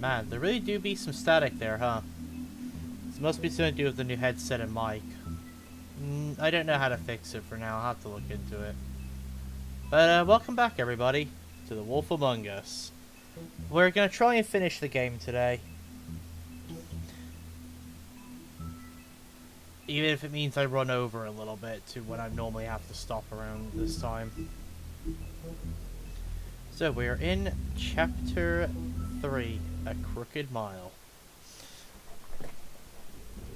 Man, there really do be some static there, huh? This must be something to do with the new headset and mic. I don't know how to fix it for now. I'll have to look into it. But welcome back, everybody, to The Wolf Among Us. We're going to try and finish the game today. Even if it means I run over a little bit to when I normally have to stop around this time. So we're in Chapter 3, A Crooked Mile.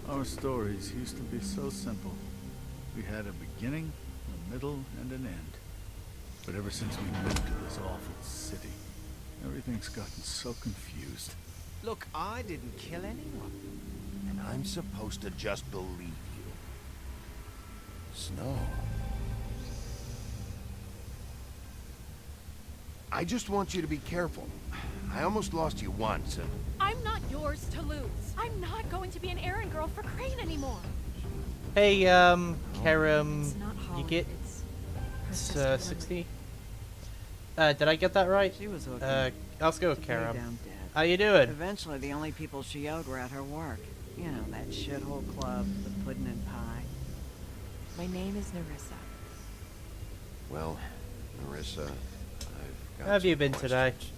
Our stories used to be so simple. We had a beginning, a middle, and an end. But ever since we moved to this awful city, everything's gotten so confused. Look, I didn't kill anyone. And I'm supposed to just believe you. Snow. I just want you to be careful. I almost lost you once, and... I'm not yours to lose. I'm not going to be an errand girl for Crane anymore. Hey, Karam, It's not Holly, you get it's 60? Did I get that right? She was okay. Let's go with Lay Karam. down dead. How you doing? Eventually, the only people she owed were at her work. You know, that shithole club, the pudding and pie. My name is Nerissa. Well, Nerissa, I've got How have you some been today? questions.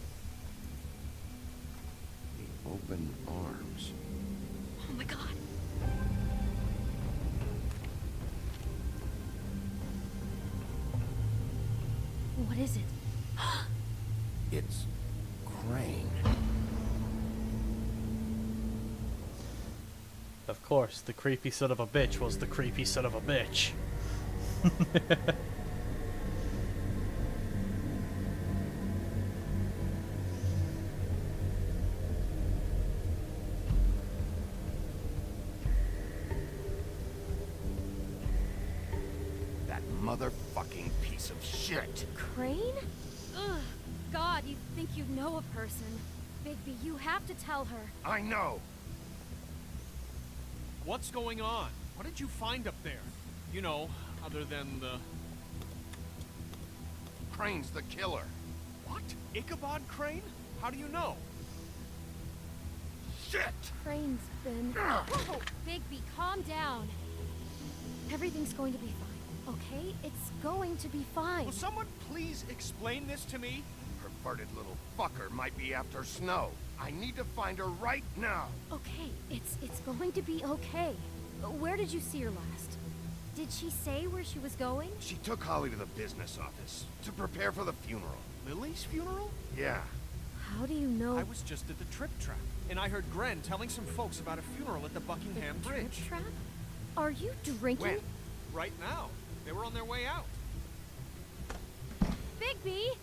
The open arms. Oh my god. What is it? It's Crane. Of course, the creepy son of a bitch was the creepy son of a bitch. That motherfucking piece of shit. Crane? Ugh. God, you think you know a person. Bigby, you have to tell her. I know. What's going on? What did you find up there? You know, other than the... Crane's the killer. What? Ichabod Crane? How do you know? Shit! Crane's been... Whoa! Bigby, calm down. Everything's going to be fine, okay? It's going to be fine. Will someone please explain this to me? Perverted little fucker might be after Snow. I need to find her right now. Okay, it's going to be okay. Where did you see her last? Did she say where she was going? She took Holly to the business office to prepare for the funeral. Lily's funeral? Yeah. How do you know? I was just at the Trip Trap, and I heard Gren telling some folks about a funeral at the Buckingham the Bridge. Trip trap? Are you drinking? When? Right now. They were on their way out. Bigby!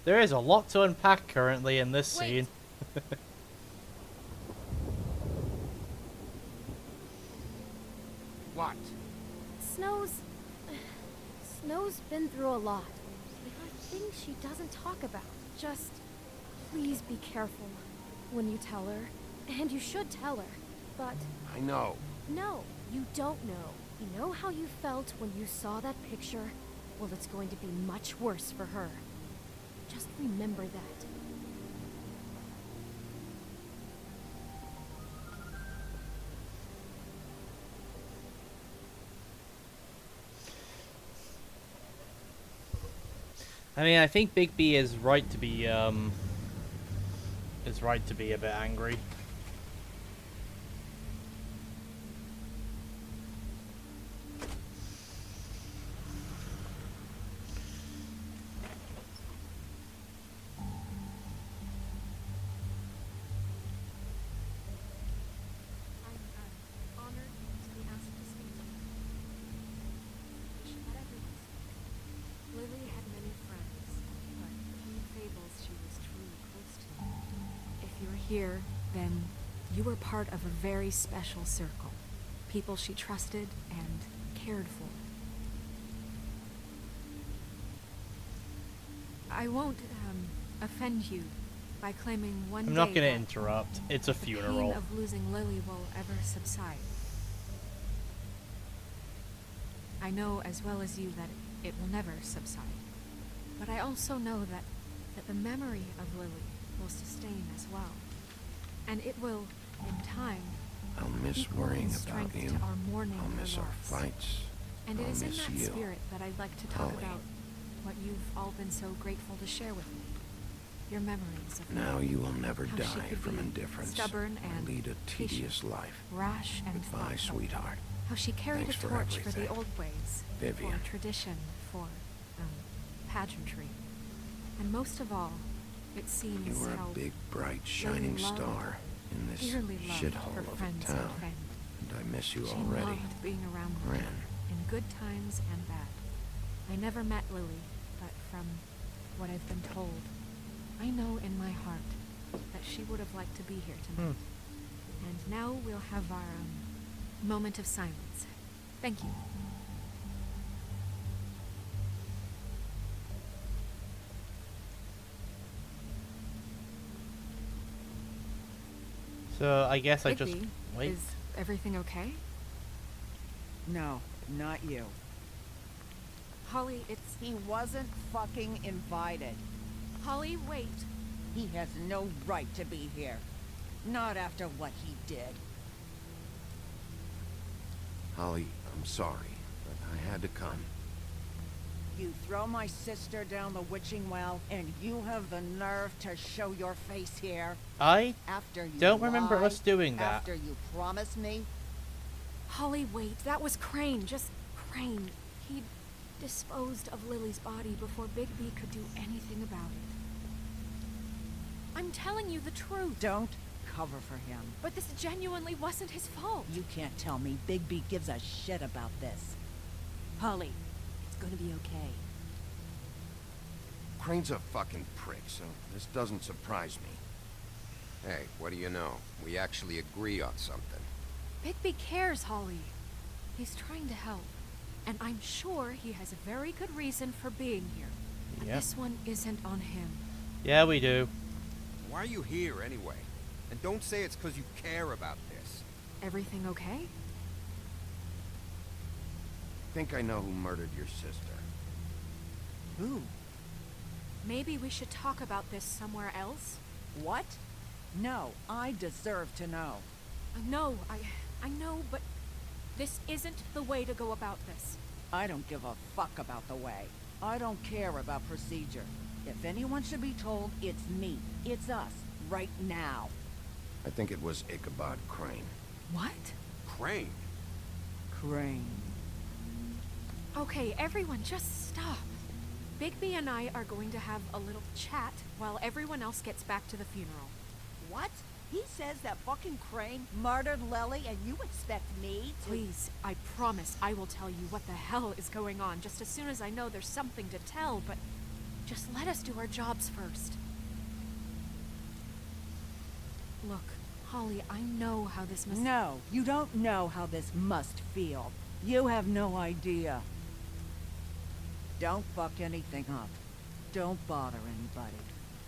There is a lot to unpack currently in this Wait. scene. What? Snow's been through a lot. There are things she doesn't talk about. Just please be careful when you tell her. And you should tell her. But I know. no, you don't know. You know how you felt when you saw that picture? Well, it's going to be much worse for her. Just remember that. I mean, I think Bigby is right to be a bit angry. I'm honored to be asked to speak to you. She let everyone speak. Lily had many friends, but in fables she was truly here, then you were part of a very special circle. People she trusted and cared for. I won't, offend you by claiming one day I'm not gonna that interrupt. It's a the pain funeral. of losing Lily will ever subside. I know as well as you that it will never subside. But I also know that the memory of Lily will sustain as well. And it will, in time, I'll miss equal in worrying about strength you. to our mourning I'll her miss our loss. fights. And it I'll is in miss that you. spirit that I'd like to talk Holly. about what you've all been so grateful to share with me. Your memories of Now Lily. you will never How she die could from be indifference stubborn or and lead a tedious patient, life. rash and Goodbye, thoughtful. sweetheart. How she carried Thanks a for torch for the everything. old ways, Vivian. for tradition, for pageantry. And most of all, it seems You were how a big, bright, shining loved, star in this dearly loved shithole her of a friends and town. family. And I miss you She already. loved being around them, Ren. in good times and bad. I never met Lily, but from what I've been told, I know in my heart that she would have liked to be here tonight. And now we'll have our moment of silence. Thank you. So I guess I just Bigby, wait. is everything okay? No, not you. Holly, it's... He wasn't fucking invited. Holly, wait. He has no right to be here. Not after what he did. Holly, I'm sorry, but I had to come. You throw my sister down the witching well, and you have the nerve to show your face here? I After you don't remember lied, us doing that. After you promised me? Holly, wait. That was Crane. Just Crane. He'd disposed of Lily's body before Bigby could do anything about it. I'm telling you the truth. Don't cover for him. But this genuinely wasn't his fault. You can't tell me Bigby gives a shit about this. Holly, it's gonna be okay. Crane's a fucking prick, so this doesn't surprise me. Hey, what do you know? We actually agree on something. Bigby cares, Holly. He's trying to help. And I'm sure he has a very good reason for being here. And Yep. this one isn't on him. Yeah, we do. Why are you here anyway? And don't say it's because you care about this. Everything okay? Think I know who murdered your sister. Who? Maybe we should talk about this somewhere else? What? No, I deserve to know. I know, but this isn't the way to go about this. I don't give a fuck about the way. I don't care about procedure. If anyone should be told, it's me. It's us. Right now. I think it was Ichabod Crane. What? Crane? Crane. Okay, everyone, just stop. Bigby and I are going to have a little chat while everyone else gets back to the funeral. What? He says that fucking Crane murdered Lily and you expect me to— Please, I promise I will tell you what the hell is going on just as soon as I know there's something to tell, but just let us do our jobs first. Look, Holly, I know how this must... No, you don't know how this must feel. You have no idea. Don't fuck anything up. Don't bother anybody.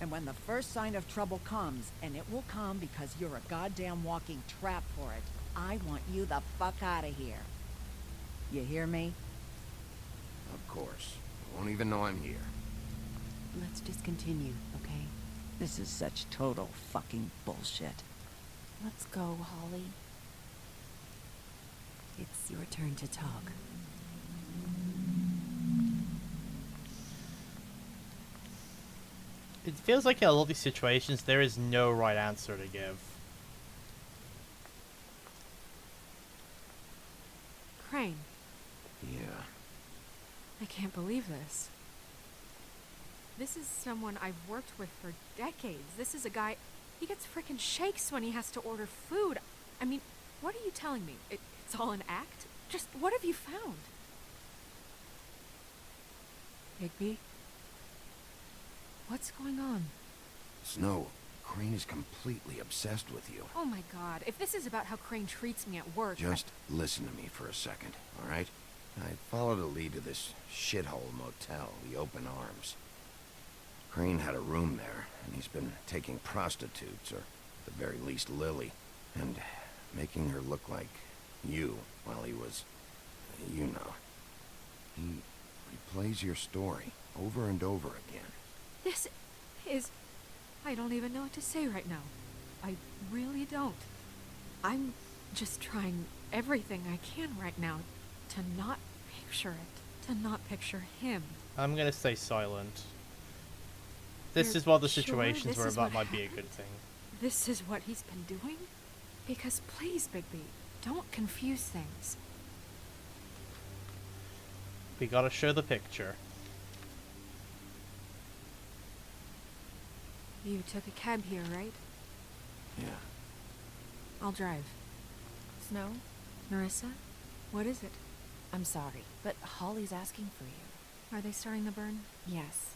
And when the first sign of trouble comes, and it will come because you're a goddamn walking trap for it, I want you the fuck out of here. You hear me? Of course. Won't even know I'm here. Let's just continue, okay? This is such total fucking bullshit. Let's go, Holly. It's your turn to talk. It feels like in a lot of these situations there is no right answer to give. Crane, Yeah. I can't believe this. This is someone I've worked with for decades. This is a guy... He gets frickin' shakes when he has to order food. I mean, what are you telling me? It's all an act? Just what have you found? Bigby? What's going on? Snow, Crane is completely obsessed with you. Oh my god, if this is about how Crane treats me at work... Just listen to me for a second, all right? I followed a lead to this shithole motel, the Open Arms. Crane had a room there, and he's been taking prostitutes, or at the very least Lily, and making her look like you while he was, you know. He replays your story over and over again. This is... I don't even know what to say right now. I really don't. I'm just trying everything I can right now to not picture it. To not picture him. I'm gonna stay silent. This You're is one of the sure situations this where is that what might be a happened? good thing. This is what he's been doing? Because please, Bigby, don't confuse things. We gotta show the picture. You took a cab here, right? Yeah. I'll drive. Snow? Nerissa? What is it? I'm sorry, but Holly's asking for you. Are they starting the burn? Yes.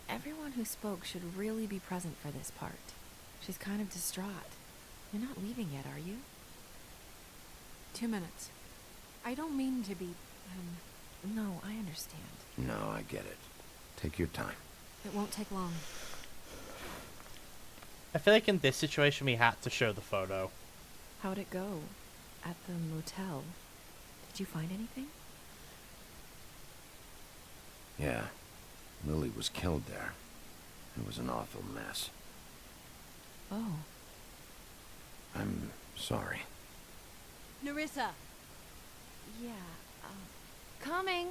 Everyone who spoke should really be present for this part. She's kind of distraught. You're not leaving yet, are you? 2 minutes. I don't mean to be, No, I understand. No, I get it. Take your time. It won't take long. I feel like in this situation we had to show the photo. How'd it go? At the motel? Did you find anything? Yeah. Lily was killed there. It was an awful mess. Oh. I'm sorry. Nerissa! Yeah, coming!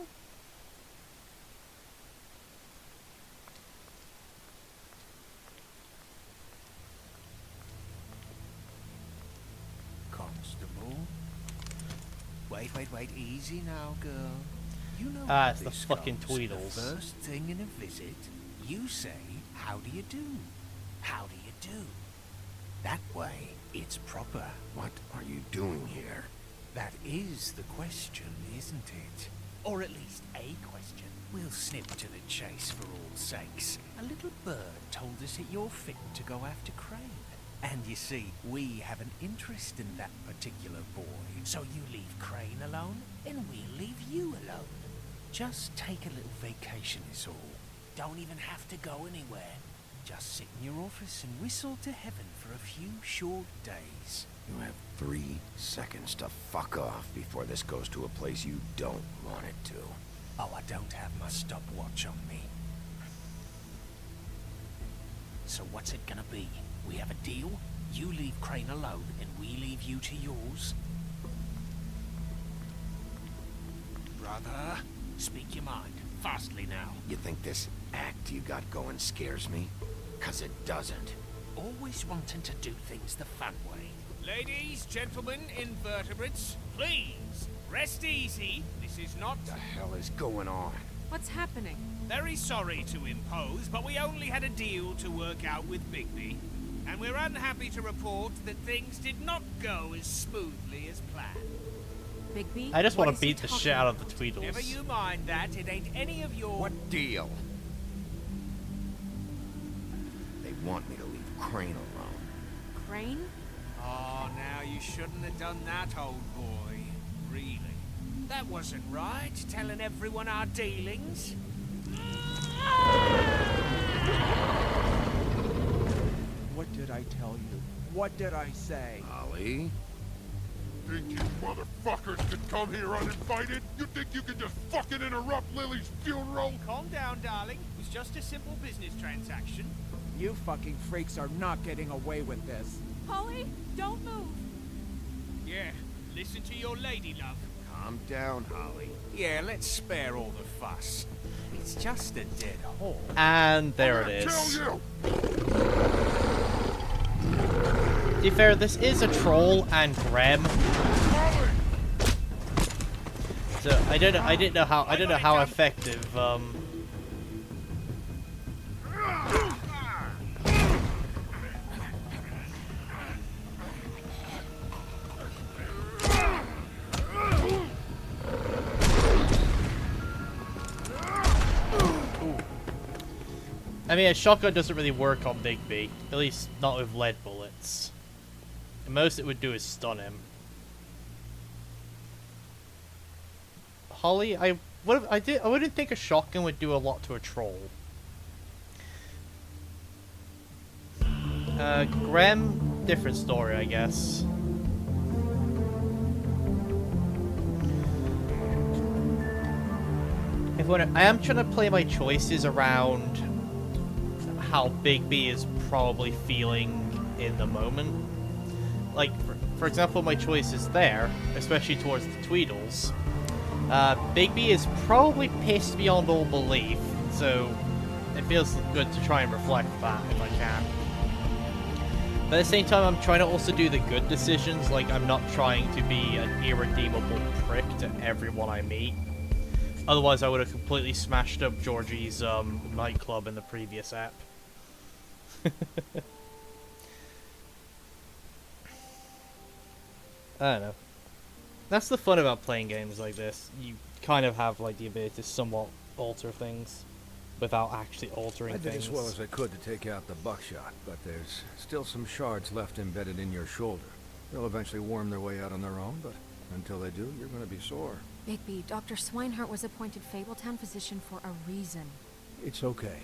Constable? Wait, easy now, girl. You know Ah, how it's the this fucking goes. Tweedles. The first thing in a visit, you say, how do you do? How do you do? That way, it's proper. What are you doing here? That is the question, isn't it? Or at least a question. We'll snip to the chase for all sakes. A little bird told us that you're fit to go after Crane. And you see, we have an interest in that particular boy. So you leave Crane alone, and we'll leave you alone. Just take a little vacation is all. Don't even have to go anywhere. Just sit in your office and whistle to heaven for a few short days. You have 3 seconds to fuck off before this goes to a place you don't want it to. Oh, I don't have my stopwatch on me. So what's it gonna be? We have a deal? You leave Crane alone, and we leave you to yours? Brother, speak your mind. Fastly now. You think this act you got going scares me? 'Cause it doesn't. Always wanting to do things the fun way. Ladies, gentlemen, invertebrates, please, rest easy. This is not... What the hell is going on? What's happening? Very sorry to impose, but we only had a deal to work out with Bigby. And we're unhappy to report that things did not go as smoothly as planned. Bigby? I just What want is to he beat the talking shit out of about? the Tweedles. Never you mind that, it ain't any of your... What deal? They want me to leave Crane alone. Crane? Oh, now you shouldn't have done that, old boy. Really. That wasn't right, telling everyone our dealings. What did I tell you? What did I say? Holly? Think you motherfuckers could come here uninvited? You think you can just fucking interrupt Lily's funeral? Calm down, darling. It was just a simple business transaction. You fucking freaks are not getting away with this. Holly, don't move. Yeah, listen to your lady, love. Calm down, Holly. Yeah, let's spare all the fuss. It's just a dead horse. And there it is. Kill you! To be fair, this is a troll and Grem. Holly! So I don't know how effective I mean, a shotgun doesn't really work on Bigby. At least not with lead bullets. The most it would do is stun him. Holly, I wouldn't think a shotgun would do a lot to a troll. Grem, different story, I guess. I am trying to play my choices around how Bigby is probably feeling in the moment. Like, for example, my choices there, especially towards the Tweedles. Bigby is probably pissed beyond all belief, so it feels good to try and reflect that if I can. But at the same time, I'm trying to also do the good decisions, like I'm not trying to be an irredeemable prick to everyone I meet. Otherwise, I would have completely smashed up Georgie's nightclub in the previous app. I don't know. That's the fun about playing games like this. You kind of have like the ability to somewhat alter things without actually altering things. I did as well as I could to take out the buckshot, but there's still some shards left embedded in your shoulder. They'll eventually worm their way out on their own, but until they do, you're going to be sore. Bigby, Dr. Swinehart was appointed Fabletown physician for a reason. It's okay.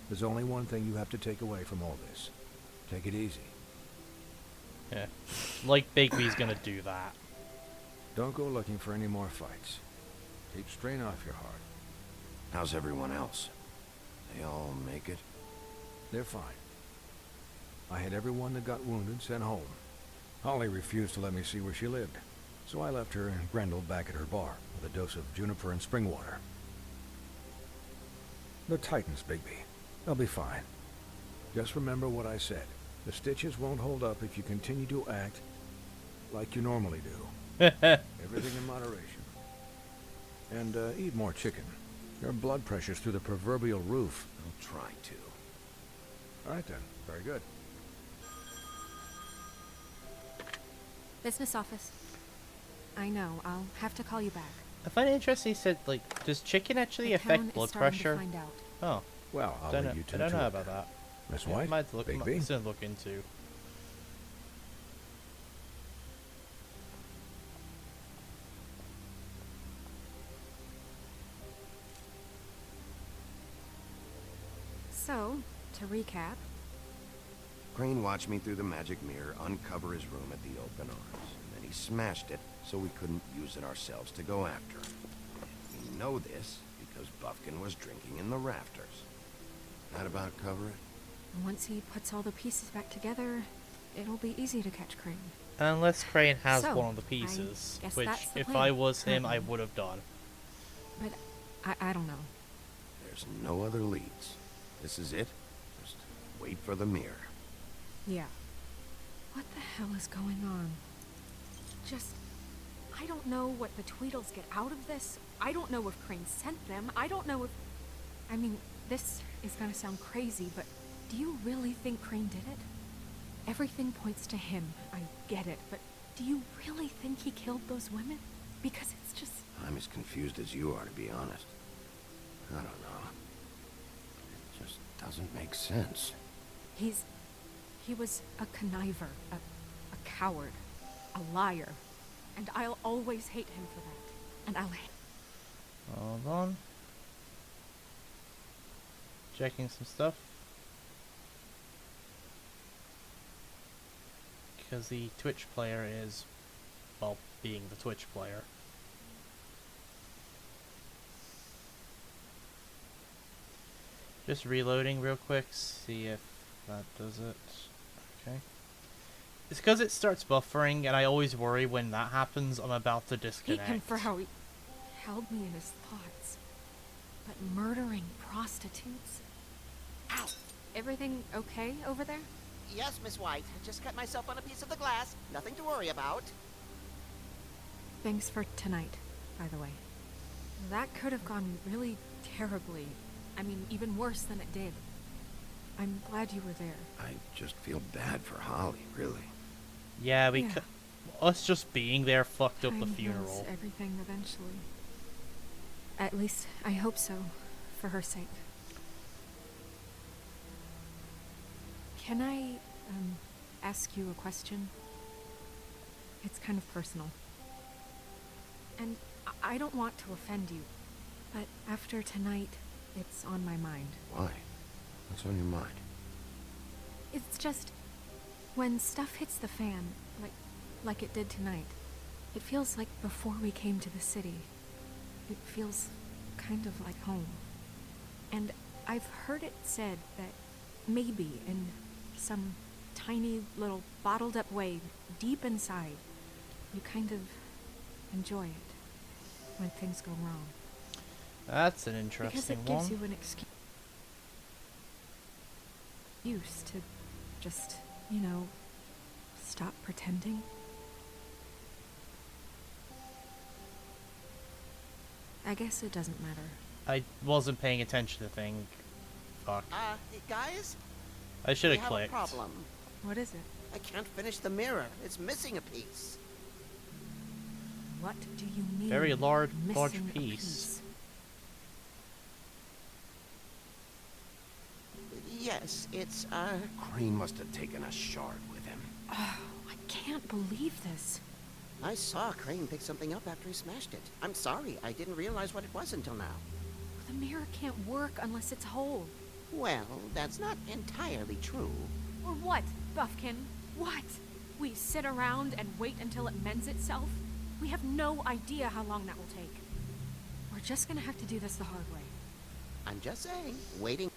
There's only one thing you have to take away from all this. Take it easy. Yeah. Like Bigby's gonna do that. Don't go looking for any more fights. Keep strain off your heart. How's everyone else? They all make it? They're fine. I had everyone that got wounded sent home. Holly refused to let me see where she lived, so I left her and Grendel back at her bar with a dose of juniper and spring water. They're Titans, Bigby. They'll be fine. Just remember what I said. The stitches won't hold up if you continue to act like you normally do. Everything in moderation. And eat more chicken. Your blood pressure's through the proverbial roof. I'll try to. All right then. Very good. Business office. I know. I'll have to call you back. I find it interesting. He said, like, does chicken actually affect blood pressure? To find out. Oh. Well, I'll leave you two I don't to know it about then. that. Miss Yeah, White, might have to look, Bigby. might look into. So, to recap. Crane watched me through the magic mirror uncover his room at the open arms, and then he smashed it so we couldn't use it ourselves to go after him. We know this because Buffkin was drinking in the rafters. That about cover it? Once he puts all the pieces back together, it'll be easy to catch Crane. Unless Crane has So, one of the pieces, I guess which, that's the if plan, I was him, I currently. would have done. But I don't know. There's no other leads. This is it. Just wait for the mirror. Yeah. What the hell is going on? I don't know what the Tweedles get out of this. I don't know if Crane sent them. I don't know if... I mean, this is gonna sound crazy, but do you really think Crane did it? Everything points to him. I get it, but do you really think he killed those women? Because it's just... I'm as confused as you are, to be honest. I don't know. It just doesn't make sense. He was a conniver, a coward, a liar. And I'll always hate him for that. And I'll hate... Hold on. Checking some stuff. Because the Twitch player is, well, being the Twitch player. Just reloading real quick, see if that does it. Okay. It's because it starts buffering, and I always worry when that happens, I'm about to disconnect. hate him for how he held me in his thoughts. But murdering prostitutes? Ow! Everything okay over there? Yes, Miss White. Just cut myself on a piece of the glass. Nothing to worry about. Thanks for tonight, by the way. That could have gone really terribly. I mean, even worse than it did. I'm glad you were there. I just feel bad for Holly, really. Yeah, Yeah. Us just being there fucked up the Time heals funeral. everything eventually. At least, I hope so, for her sake. Can I, ask you a question? It's kind of personal. And I don't want to offend you, but after tonight, it's on my mind. Why? What's on your mind? It's just, when stuff hits the fan, like it did tonight, it feels like before we came to the city. It feels kind of like home. And I've heard it said that maybe in some tiny little bottled up way deep inside, you kind of enjoy it when things go wrong. That's an interesting one. Because it gives you an excuse to just, you know, stop pretending. I guess it doesn't matter. I wasn't paying attention to thing. Fuck. Guys? I should have We clicked. have a problem. What is it? I can't finish the mirror. It's missing a piece. What do you mean? Very large missing a piece. Yes, it's, Crane must have taken a shard with him. Oh, I can't believe this. I saw Crane pick something up after he smashed it. I'm sorry, I didn't realize what it was until now. The mirror can't work unless it's whole. Well, that's not entirely true. Or what, Buffkin? What? We sit around and wait until it mends itself? We have no idea how long that will take. We're just gonna have to do this the hard way. I'm just saying, waiting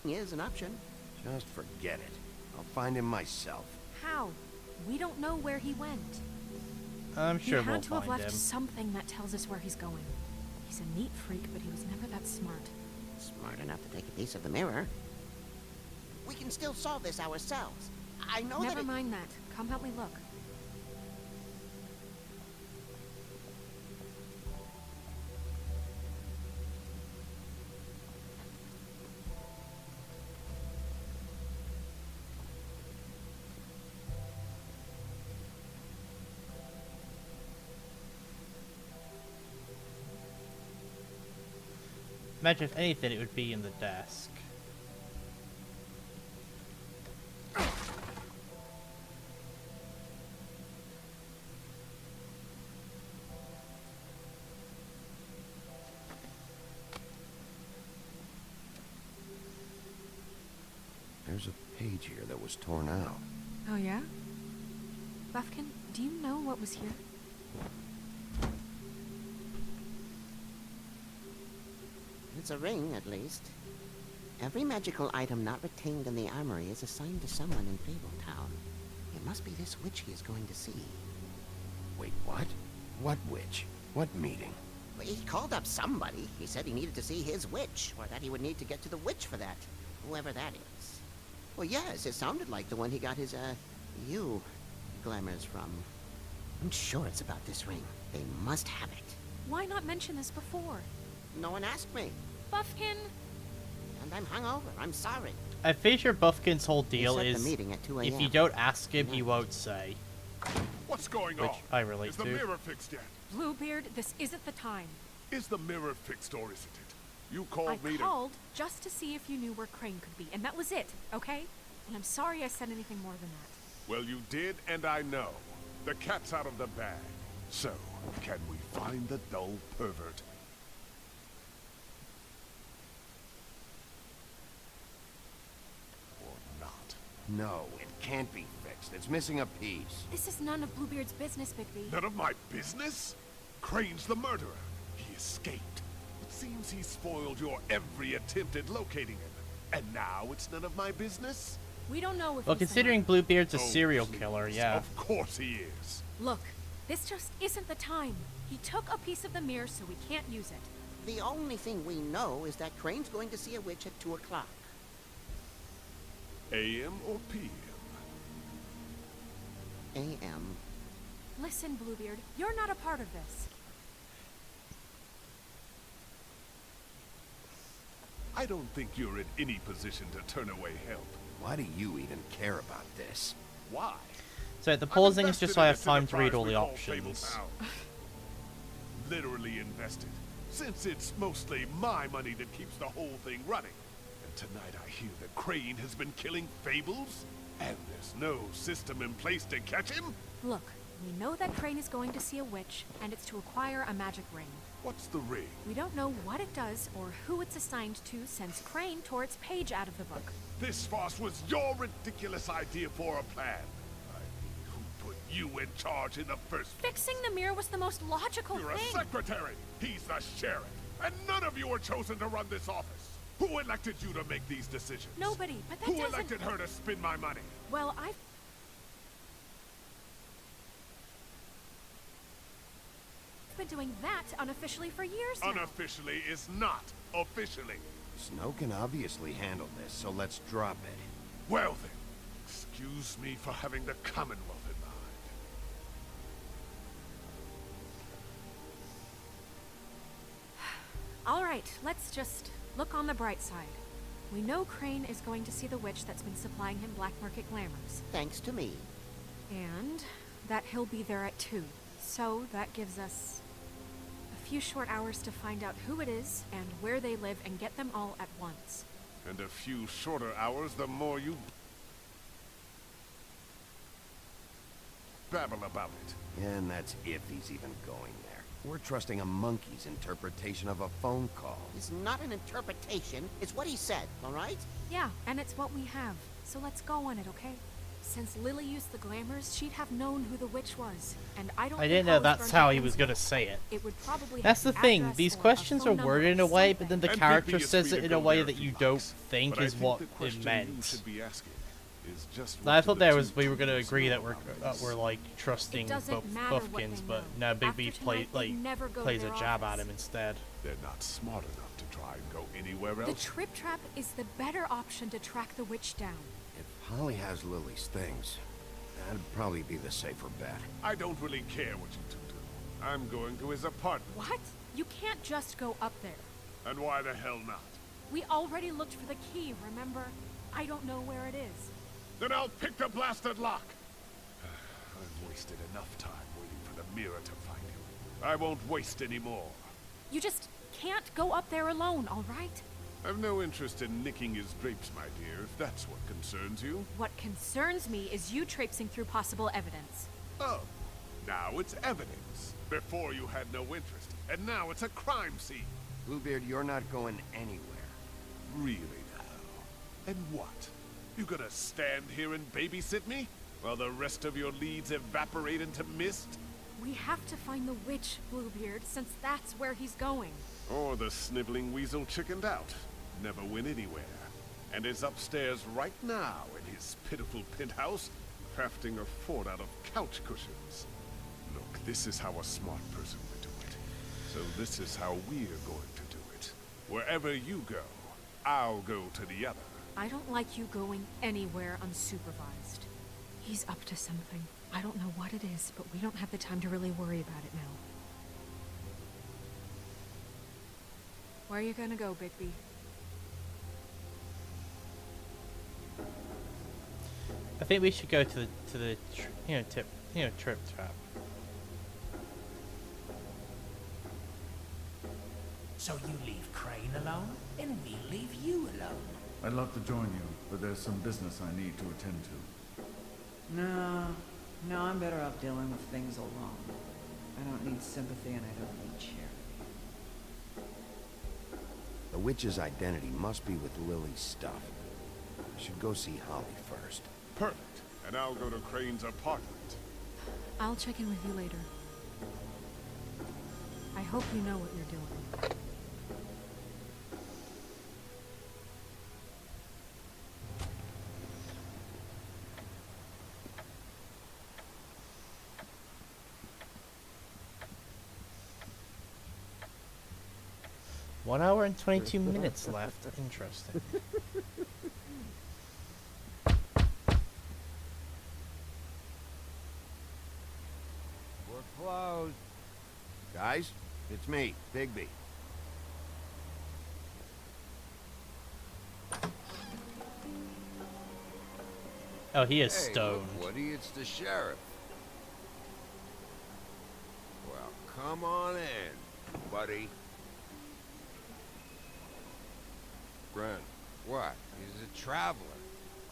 is an option. Just forget it. I'll find him myself. How? We don't know where he went. I'm sure he we'll had to have find left him. something that tells us where he's going. He's a neat freak, but he was never that smart. Smart enough to take a piece of the mirror. We can still solve this ourselves. I know Never that mind that. Come help me look. Imagine if anything, it would be in the desk. There's a page here that was torn out. Oh, yeah? Buffkin, do you know what was here? it's a ring, at least. Every magical item not retained in the armory is assigned to someone in Fabletown. It must be this witch he is going to see. Wait, what? What witch? What meeting? Well, he called up somebody. He said he needed to see his witch, or that he would need to get to the witch for that. Whoever that is. Well, yes, it sounded like the one he got his, glamours from. I'm sure it's about this ring. They must have it. Why not mention this before? No one asked me. Buffkin! And I'm hungover. I'm sorry. I'm pretty sure Buffkin's whole deal set the is meeting at 2 if you a.m. don't ask him, he won't say. What's going Which on? I relate Is the to. mirror fixed yet? Bluebeard, this isn't the time. Is the mirror fixed or isn't it? You called I me called just to see if you knew where Crane could be, and that was it, okay? And I'm sorry I said anything more than that. Well, you did, and I know. The cat's out of the bag. So, can we find the dull pervert? Or not? No, it can't be fixed. It's missing a piece. This is none of Bluebeard's business, Bigby. None of my business? Crane's the murderer. He escaped. It seems he spoiled your every attempt at locating him. And now it's none of my business? We don't know if Well, he's considering alive. Bluebeard's a Oh, serial please. killer, yeah. Of course he is. Look, this just isn't the time. He took a piece of the mirror, so we can't use it. The only thing we know is that Crane's going to see a witch at 2 o'clock. AM or PM? A.M. Listen, Bluebeard, you're not a part of this. I don't think you're in any position to turn away help. Why do you even care about this? Why? So the pausing is I'm just so I have invested in time this to read all the enterprise we call options. Fabletown. Literally invested. Since it's mostly my money that keeps the whole thing running. And Tonight I hear that Crane has been killing fables, and there's no system in place to catch him? Look, we know that Crane is going to see a witch, and it's to acquire a magic ring. What's the ring? We don't know what it does or who it's assigned to since Crane tore its page out of the book. This farce was your ridiculous idea for a plan. I mean, who put you in charge in the first place? Fixing the mirror was the most logical You're thing. a secretary. He's the sheriff. And none of you were chosen to run this office. Who elected you to make these decisions? Nobody, but that Who doesn't... elected her to spend my money? Well, I've been doing that unofficially for years now. Unofficially is not officially. Snow can obviously handle this, so let's drop it. Well then, excuse me for having the Commonwealth in mind. All right, let's just look on the bright side. We know Crane is going to see the witch that's been supplying him black market glamours. Thanks to me. And that he'll be there at 2. So that gives us a few short hours to find out who it is and where they live and get them all at once. And a few shorter hours, the more you babble about it. And that's if he's even going there. We're trusting a monkey's interpretation of a phone call. It's not an interpretation, it's what he said, all right? Yeah, and it's what we have. So let's go on it, okay? Since Lily used the glamours, she'd have known who the witch was. And I don't I think didn't know Hollis that's burned how her he was things gonna up. say it. It would probably That's the have an thing. address These or a questions are phone number worded in a or way, something. but then the And character Bigby is says free it to in a go way there that if you he don't likes. think But I is what the it question you meant. should be asking is just I what thought do the there two was we were gonna groups agree know that we're about this? like trusting It doesn't matter what Buffkins, they but know. no, Bigby After play tonight, they like never go to plays a their jab at office. him instead. They're not smart enough to try and go anywhere The else. Trip Trap is the better option to track the witch down. If Holly has Lily's things, that'd probably be the safer bet. I don't really care what you two do. I'm going to his apartment. What? You can't just go up there. And why the hell not? We already looked for the key, remember? I don't know where it is. Then I'll pick the blasted lock. I've wasted enough time waiting for the mirror to find him. I won't waste any more. You just can't go up there alone, all right? I've no interest in nicking his drapes, my dear, if that's what concerns you. What concerns me is you traipsing through possible evidence. Oh, now it's evidence. Before you had no interest, and now it's a crime scene. Bluebeard, you're not going anywhere. Really now? And what? You gonna stand here and babysit me? While the rest of your leads evaporate into mist? We have to find the witch, Bluebeard, since that's where he's going. Or the sniveling weasel chickened out. Never went anywhere. And is upstairs right now in his pitiful penthouse, crafting a fort out of couch cushions. Look, this is how a smart person would do it. So this is how we're going to do it. Wherever you go, I'll go to the other. I don't like you going anywhere unsupervised. He's up to something. I don't know what it is, but we don't have the time to really worry about it now. Where are you gonna go, Bigby? I think we should go to the Trip Trap. So you leave Crane alone, and we'll leave you alone. I'd love to join you, but there's some business I need to attend to. No, I'm better off dealing with things alone. I don't need sympathy and I don't need charity. The witch's identity must be with Lily's stuff. I should go see Holly first. Perfect. And I'll go to Crane's apartment. I'll check in with you later. I hope you know what you're doing. One hour and 22 minutes left. Interesting. We're closed. Guys, it's me, Bigby. Oh, he is Hey, stoned. look, Woody, it's the sheriff. Well, come on in, buddy. Grant, What? He's a traveler.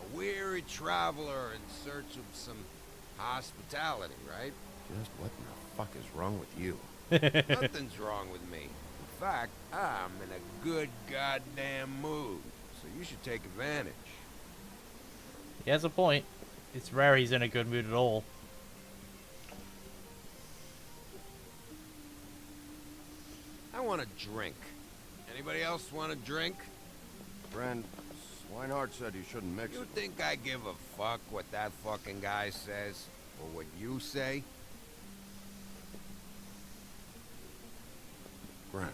A weary traveler in search of some hospitality, right? Just what in the fuck is wrong with you? Nothing's wrong with me. In fact, I'm in a good goddamn mood. So you should take advantage. He has a point. It's rare he's in a good mood at all. I want a drink. Anybody else want a drink? Friend, Swinehart said you shouldn't mix You it. think I give a fuck what that fucking guy says? Or what you say? Friend,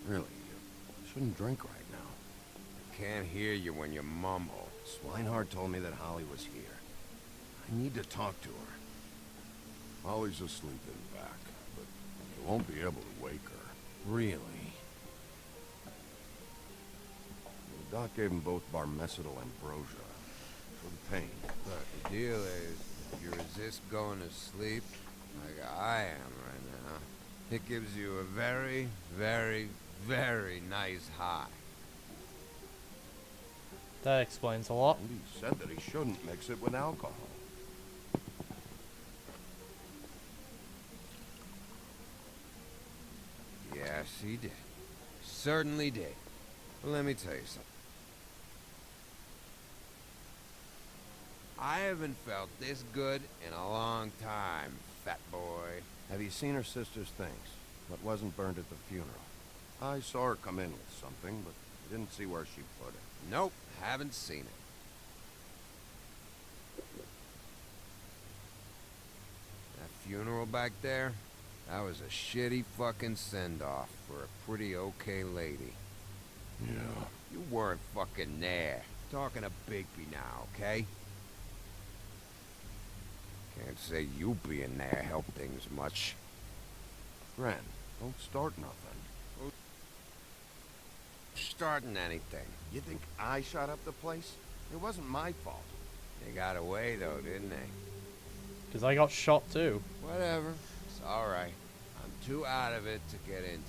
really, you shouldn't drink right now. I can't hear you when you mumble. Swinehart told me that Holly was here. I need to talk to her. Holly's asleep in back, but you won't be able to wake her. Really? The doc gave them both Barmecidal ambrosia for the pain. Look, the deal is, if you resist going to sleep, like I am right now, it gives you a very, very, very nice high. That explains a lot. And he said that he shouldn't mix it with alcohol. Yes, he did. Certainly did. But let me tell you something. I haven't felt this good in a long time, fat boy. Have you seen her sister's things? What wasn't burned at the funeral? I saw her come in with something, but I didn't see where she put it. Nope, haven't seen it. That funeral back there, that was a shitty fucking send-off for a pretty okay lady. Yeah. You weren't fucking there. Talking to Bigby now, okay? Can't say you being there helped things much. Ren, don't start nothing. Starting anything. You think I shot up the place? It wasn't my fault. They got away though, didn't they? Because I got shot too. Whatever. It's alright. I'm too out of it to get into it.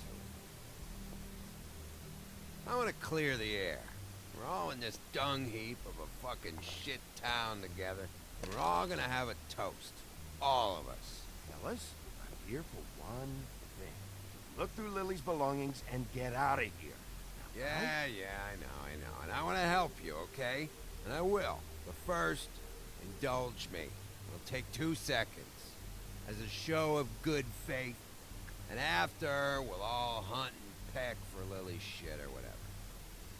I want to clear the air. We're all in this dung heap of a fucking shit town together. And we're all gonna have a toast. All of us. Fellas, I'm here for one thing. Look through Lily's belongings and get out of here. Yeah, I know. And I want to help you, okay? And I will. But first, indulge me. It'll take 2 seconds. As a show of good faith. And after, we'll all hunt and peck for Lily's shit or whatever.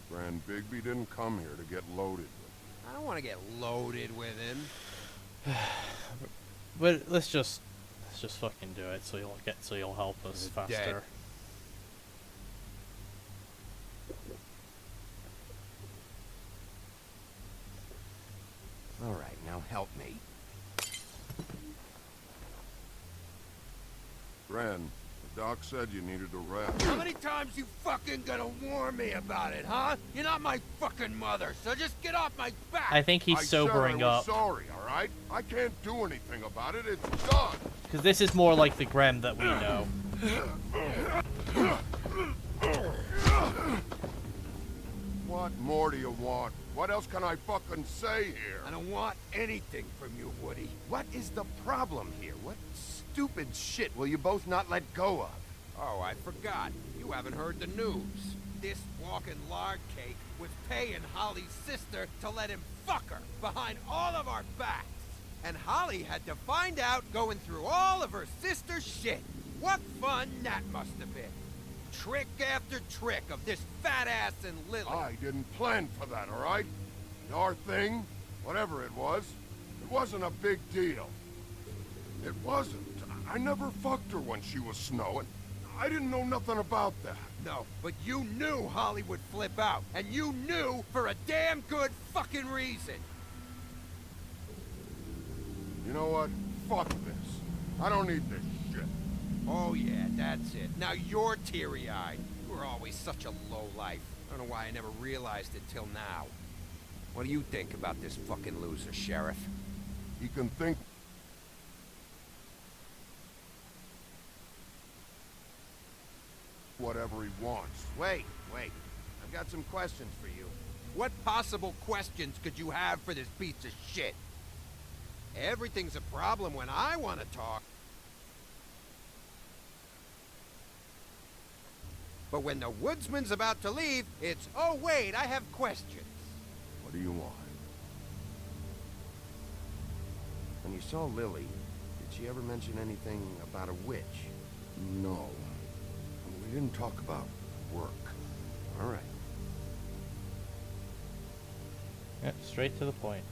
Grand Bigby didn't come here to get loaded with. I don't want to get loaded with him. But let's just fucking do it so you'll help us He's faster. dead. All right, now help me. Ren, the doc said you needed a rest. How many times you fucking gonna warn me about it, huh? You're not my fucking mother, so just get off my back! I think he's sobering up. Sorry, all right? I can't do anything about it. It's done. Because this is more like the Grem that we know. What more do you want? What else can I fucking say here? I don't want anything from you, Woody. What is the problem here? What stupid shit will you both not let go of? Oh, I forgot. You haven't heard the news. This walking lard cake was paying Holly's sister to let him fuck her behind all of our backs. And Holly had to find out going through all of her sister's shit. What fun that must have been. Trick after trick of this fat ass and Lily. I didn't plan for that, all right? Our thing, whatever it wasn't a big deal. It wasn't. I never fucked her when she was snowing. I didn't know nothing about that. No, but you knew Holly would flip out. And you knew for a damn good fucking reason. You know what? Fuck this. I don't need this shit. Oh yeah, that's it. Now you're teary-eyed. You were always such a lowlife. I don't know why I never realized it till now. What do you think about this fucking loser, Sheriff? He can think... whatever he wants. Wait. I've got some questions for you. What possible questions could you have for this piece of shit? Everything's a problem when I want to talk. But when the woodsman's about to leave, it's, oh wait, I have questions. What do you want? When you saw Lily, did she ever mention anything about a witch? No. We didn't talk about work. All right. Yep, straight to the point.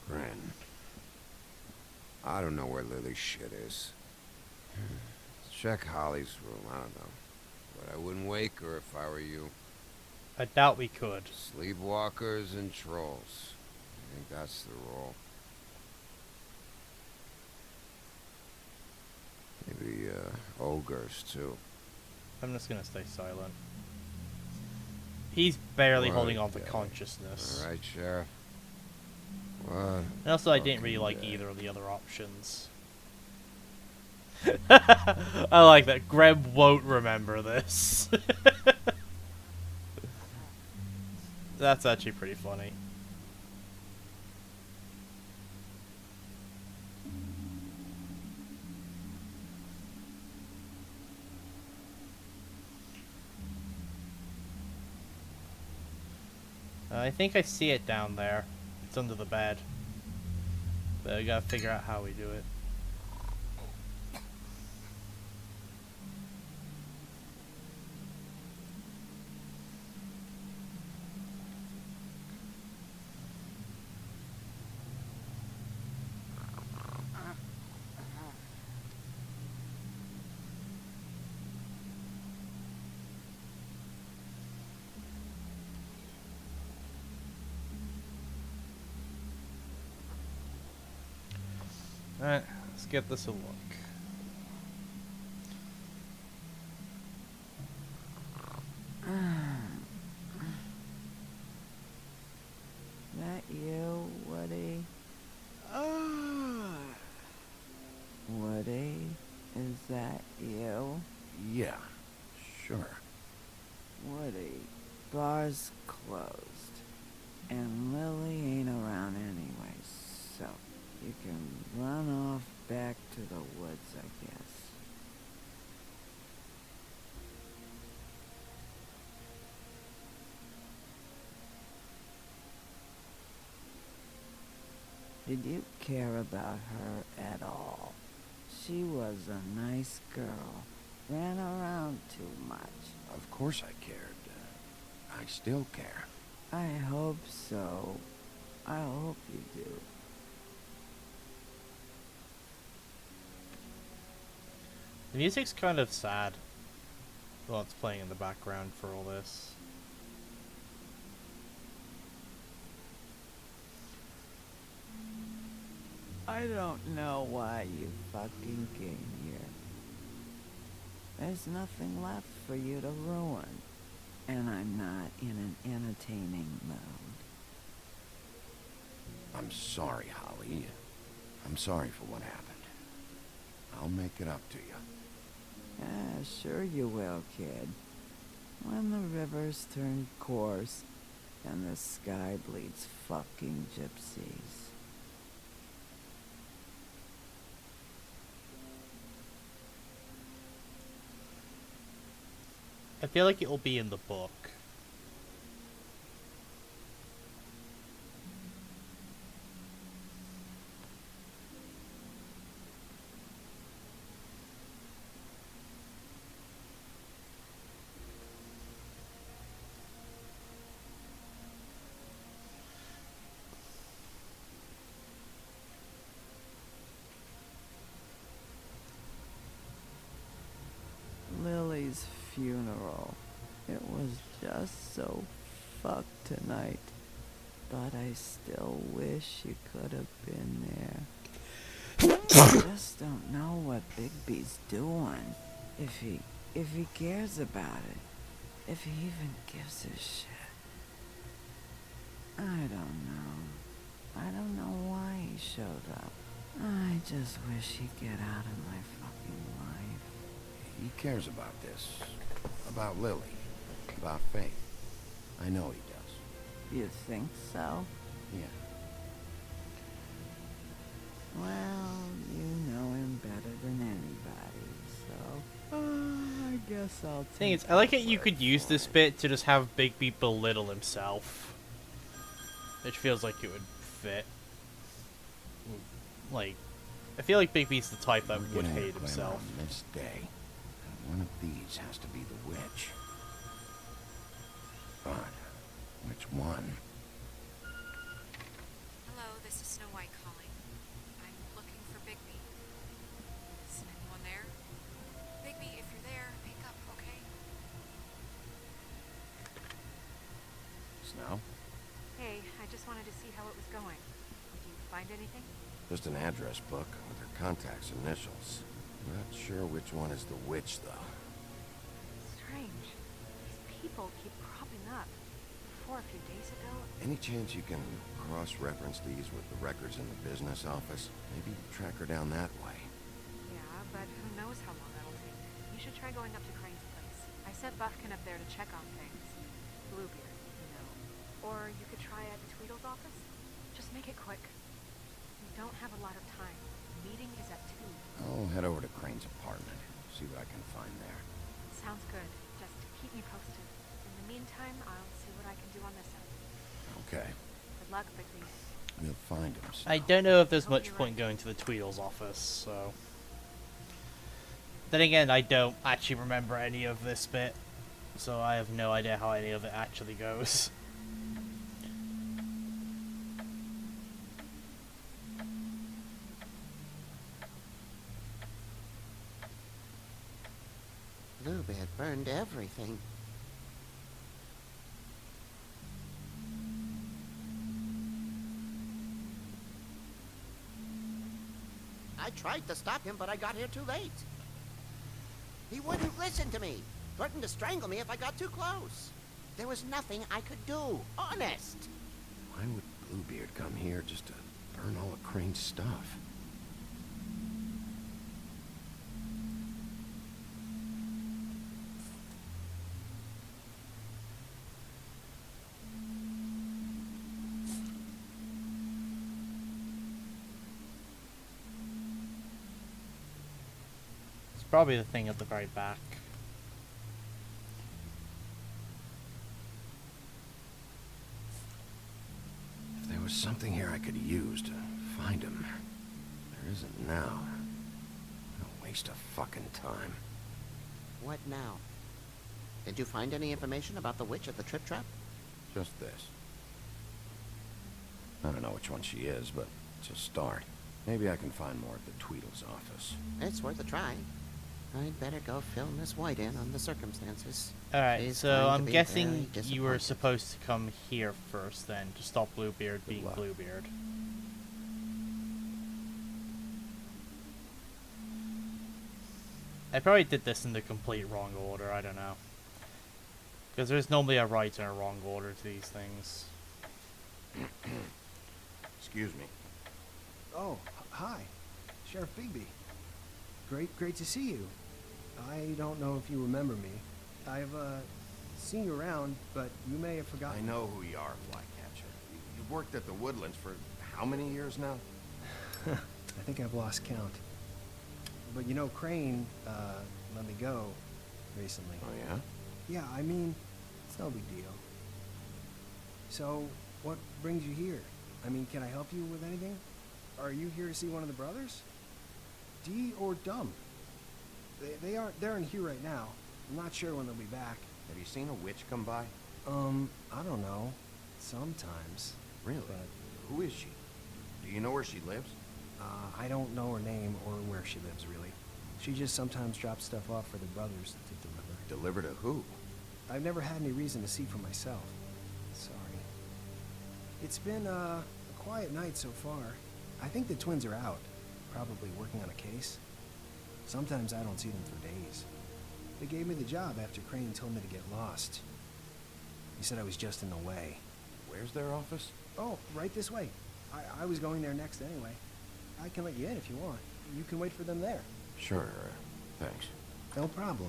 Gren. I don't know where Lily's shit is. Check Holly's room, I don't know. But I wouldn't wake her if I were you. I doubt we could. Sleepwalkers and trolls. I think that's the rule. Maybe, ogres, too. I'm just gonna stay silent. He's barely What holding on to the- consciousness. All right, Sheriff. What? And also, I didn't really fucking like day. either of the other options. I like that. Greb won't remember this. That's actually pretty funny. I think I see it down there. It's under the bed. But I gotta figure out how we do it. Alright, let's get this a look. That you, Woody? Woody? Is that you? Yeah, sure. Woody, bar's closed. And Lily ain't around anyway, so you can run off back to the woods, I guess. Did you care about her at all? She was a nice girl. Ran around too much. Of course I cared. I still care. I hope so. I hope you do. The music's kind of sad. Well, it's playing in the background for all this. I don't know why you fucking came here. There's nothing left for you to ruin. And I'm not in an entertaining mood. I'm sorry, Holly. I'm sorry for what happened. I'll make it up to you. Yeah, sure you will, kid. When the rivers turn coarse and the sky bleeds fucking gypsies. I feel like it'll be in the book. Lily's funeral. It was just so fucked tonight. But I still wish you could have been there. I just don't know what Bigby's doing. If he cares about it. If he even gives a shit. I don't know. I don't know why he showed up. I just wish he'd get out of my fucking life. He cares about this. About Lily. About Faith. I know he does. You think so? Yeah. Well, you know him better than anybody, so I guess I'll take Thing is, I like it you could use this bit to just have Bigby belittle himself. Which feels like it would fit. Like, I feel like Bigby's the type that would hate himself. On this day, and one of these has to be the witch. But which one? Hello, this is Snow White calling. I'm looking for Bigby. Is anyone there? Bigby, if you're there, pick up, okay? Snow? Hey, I just wanted to see how it was going. Did you find anything? Just an address book with her contact's initials. Not sure which one is the witch, though. Strange. These people keep cropping up. Before a few days ago... Any chance you can cross-reference these with the records in the business office? Maybe track her down that way. Yeah, but who knows how long that'll take. You should try going up to Crane's place. I sent Buffkin up there to check on things. Bluebeard, you know. Or you could try at Tweedle's office. Just make it quick. We don't have a lot of time. The meeting is at 2. I'll head over to Crane's apartment. See what I can find there. Sounds good. Just keep me posted. In the meantime, I'll see what I can do on this end. Okay. Good luck, Bigby. We'll find him. I don't know if there's much point going to the Tweedle's office, so... Then again, I don't actually remember any of this bit, so I have no idea how any of it actually goes. Bluebeard burned everything. I tried to stop him, but I got here too late. He wouldn't listen to me. Threatened to strangle me if I got too close. There was nothing I could do. Honest. Why would Bluebeard come here just to burn all of Crane's stuff? It's probably the thing at the very back. If there was something here I could use to find him, there isn't now. A waste of fucking time. What now? Did you find any information about the witch at the Trip Trap? Just this. I don't know which one she is, but it's a start. Maybe I can find more at the Tweedle's office. It's worth a try. I'd better go fill Miss White in on the circumstances. Alright, She's so going to I'm be guessing very you were disappointed. supposed to come here first then, to stop Bluebeard being luck. Bluebeard. I probably did this in the complete wrong order, I don't know. Because there's normally a right and a wrong order to these things. Excuse me. Oh, hi. Sheriff Bigby. Great to see you. I don't know if you remember me. I've, seen you around, but you may have forgotten. I know who you are, Flycatcher. You've worked at the Woodlands for how many years now? I think I've lost count. But you know, Crane, let me go recently. Oh, yeah? Yeah, I mean, it's no big deal. So, what brings you here? I mean, can I help you with anything? Are you here to see one of the brothers? Dee or Dumb? They're in here right now. I'm not sure when they'll be back. Have you seen a witch come by? I don't know. Sometimes. Really? But, Who is she? Do you know where she lives? I don't know her name or where she lives, really. She just sometimes drops stuff off for the brothers to deliver. Deliver to who? I've never had any reason to see for myself. Sorry. It's been, a quiet night so far. I think the twins are out, probably working on a case. Sometimes I don't see them for days. They gave me the job after Crane told me to get lost. He said I was just in the way. Where's their office? Oh, right this way. I was going there next anyway. I can let you in if you want. You can wait for them there. Sure, thanks. No problem.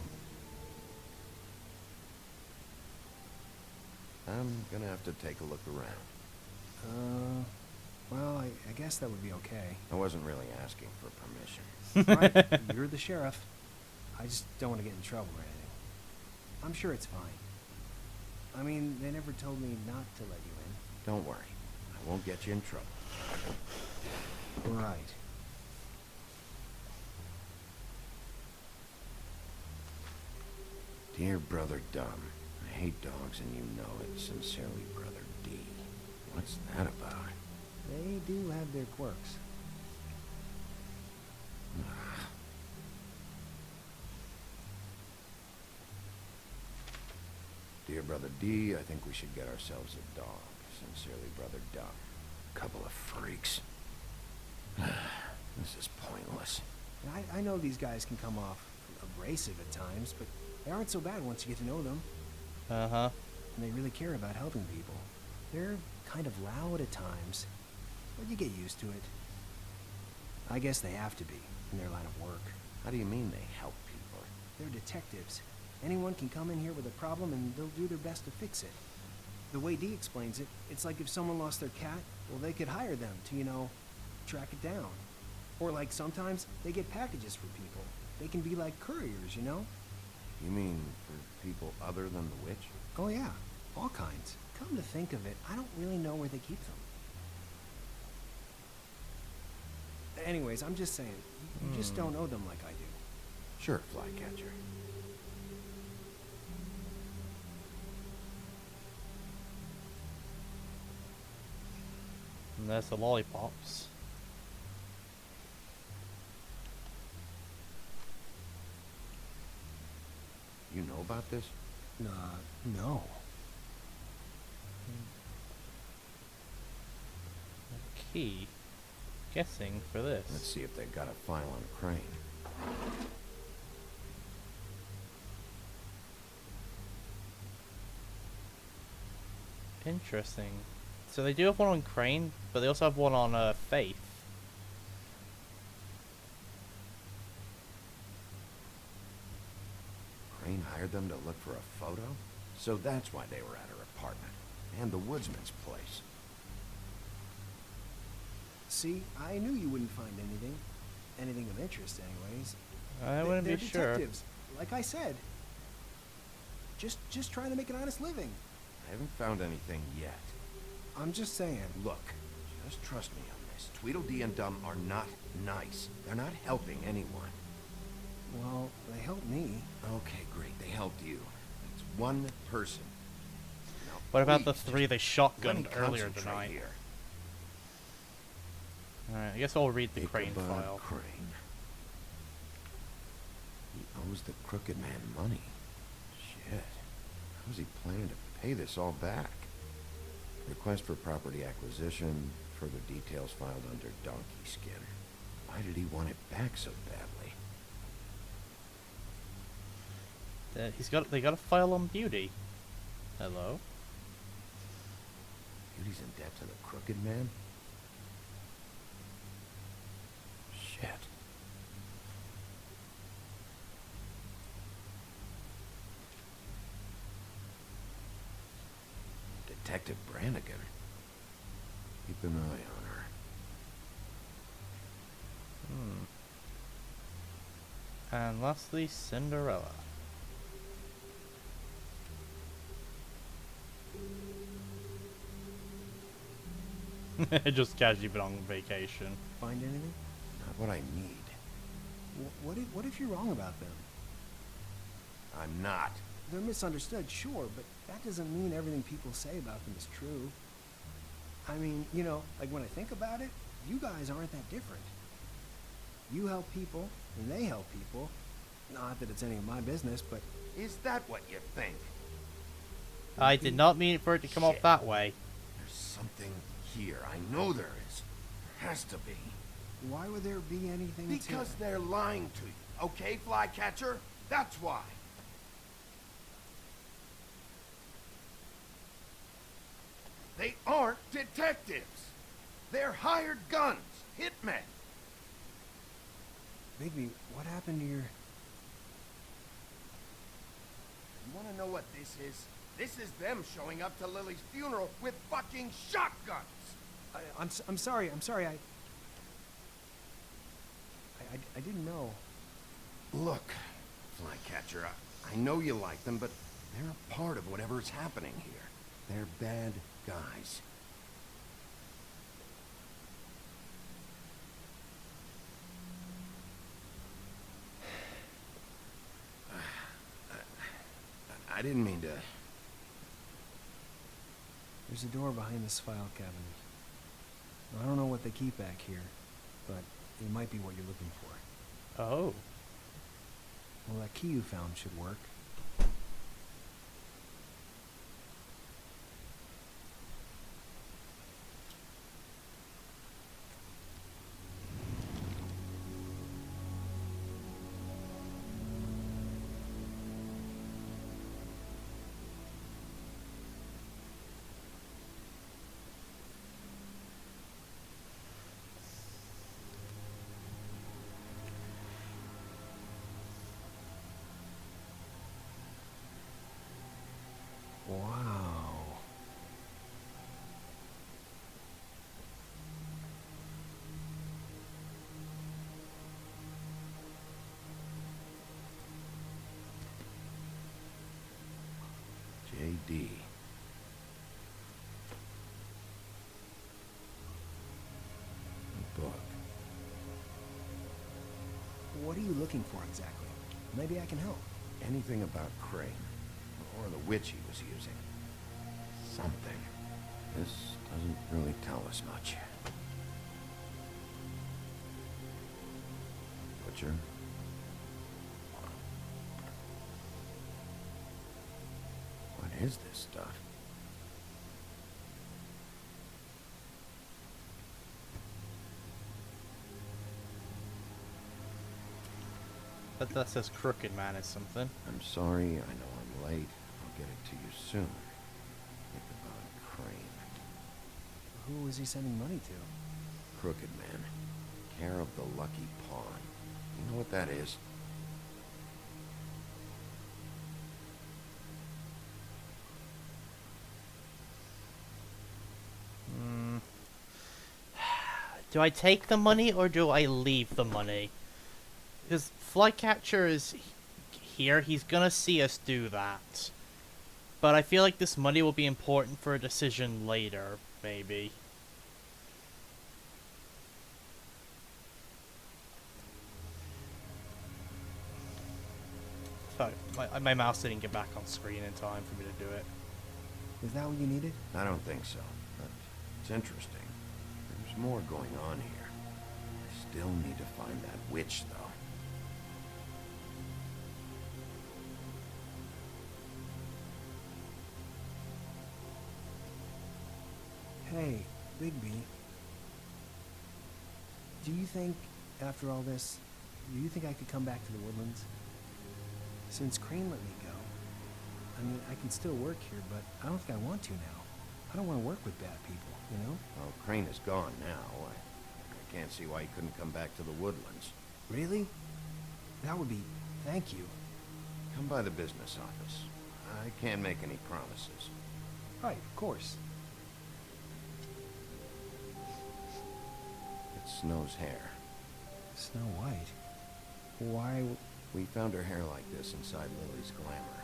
I'm gonna have to take a look around. Well, I guess that would be okay. I wasn't really asking for permission. Right, you're the sheriff. I just don't want to get in trouble or anything. I'm sure it's fine. I mean, they never told me not to let you in. Don't worry. I won't get you in trouble. Right. Dear Brother Dumb, I hate dogs and you know it. Sincerely, Brother D. What's that about? They do have their quirks. Dear Brother D, I think we should get ourselves a dog. Sincerely, Brother Dumb. Couple of freaks. This is pointless. I know these guys can come off abrasive at times, but they aren't so bad once you get to know them. Uh-huh. And they really care about helping people. They're kind of loud at times, but you get used to it. I guess they have to be in their line of work. How do you mean they help people? They're detectives. Anyone can come in here with a problem and they'll do their best to fix it. The way Dee explains it, it's like if someone lost their cat, well, they could hire them to, you know, track it down. Or like sometimes they get packages for people. They can be like couriers, you know? You mean for people other than the witch? Oh yeah, all kinds. Come to think of it, I don't really know where they keep them. Anyways, I'm just saying, you just don't know them like I do. Sure, Flycatcher. And there's the lollipops. You know about this? No. A key. Guessing for this. Let's see if they've got a file on Crane. Interesting. So they do have one on Crane, but they also have one on Faith. Crane hired them to look for a photo? So that's why they were at her apartment. And the woodsman's place. See, I knew you wouldn't find anything. Anything of interest, anyways. I wouldn't They're be sure. detectives, like I said. Just trying to make an honest living. I haven't found anything yet. I'm just saying. Look, just trust me on this. Tweedledee and Dumb are not nice. They're not helping anyone. Well, they helped me. Okay, great. They helped you. It's one person. Now, What about the please, three they let me shotgunned earlier concentrate tonight? here. Alright, I guess I'll read the Crane Ichabod file. Crane. He owes the Crooked Man money. Shit. How's he planning to pay this all back? Request for property acquisition. Further details filed under Donkey Skin. Why did he want it back so badly? They got a file on Beauty. Hello? Beauty's in debt to the Crooked Man? Shit. Detective Brannigan. Keep an eye on her. And lastly, Cinderella. Just casually been on vacation. Find anything? Not what I need. What if you're wrong about them? I'm not. They're misunderstood, sure, but that doesn't mean everything people say about them is true. I mean, you know, like when I think about it, you guys aren't that different. You help people, and they help people. Not that it's any of my business, but... Is that what you think? I did not mean for it to come off that way. There's something here. I know there is. There has to be. Why would there be anything Because they're lying to you. Okay, Flycatcher? That's why. They aren't detectives. They're hired guns. Hitmen. Bigby, what happened to your... You wanna know what this is? This is them showing up to Lily's funeral with fucking shotguns! I'm sorry. I didn't know. Look, Flycatcher, I know you like them, but they're a part of whatever's happening here. They're bad guys. I didn't mean to... There's a door behind this file cabinet. I don't know what they keep back here, but it might be what you're looking for. Oh. Well, that key you found should work. Wow. J.D. A book. What are you looking for exactly? Maybe I can help. Anything about Crane. Or the witch he was using. Something. This doesn't really tell us much. Butcher? What is this stuff? But that says Crooked Man is something. I'm sorry, I know I'm late. I'll get it to you soon. Ichabod Crane. Who is he sending money to? Crooked Man. Care of the Lucky Pawn. You know what that is? Do I take the money or do I leave the money? Because Flycatcher is here, he's gonna see us do that. But I feel like this money will be important for a decision later, maybe. Fuck, my mouse didn't get back on screen in time for me to do it. Is that what you needed? I don't think so, but it's interesting. There's more going on here. I still need to find that witch, though. Hey, Bigby. Do you think, after all this, do you think I could come back to the Woodlands? Since Crane let me go, I mean, I can still work here, but I don't think I want to now. I don't want to work with bad people, you know? Well, Crane is gone now. I can't see why he couldn't come back to the Woodlands. Really? That would be... thank you. Come by the business office. I can't make any promises. Right, of course. It's Snow's hair. Snow White? Why... We found her hair like this inside Lily's glamour.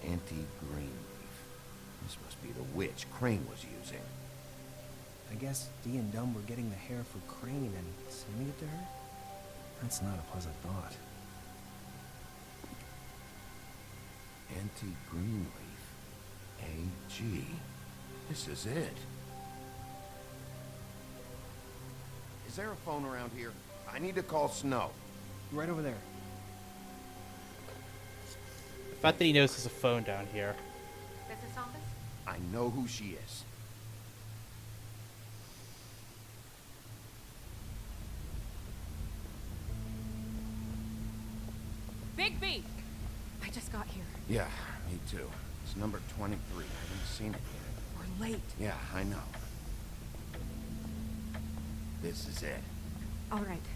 Anti-Greenleaf. This must be the witch Crane was using. I guess Dee and Dumb were getting the hair for Crane and sending it to her? That's not a pleasant thought. Anti-Greenleaf. A.G. This is it. Is there a phone around here? I need to call Snow. Right over there. The fact that he knows there's a phone down here. Business office? I know who she is. Bigby! I just got here. Yeah, me too. It's number 23. I haven't seen it yet. We're late. Yeah, I know. This is it. All right.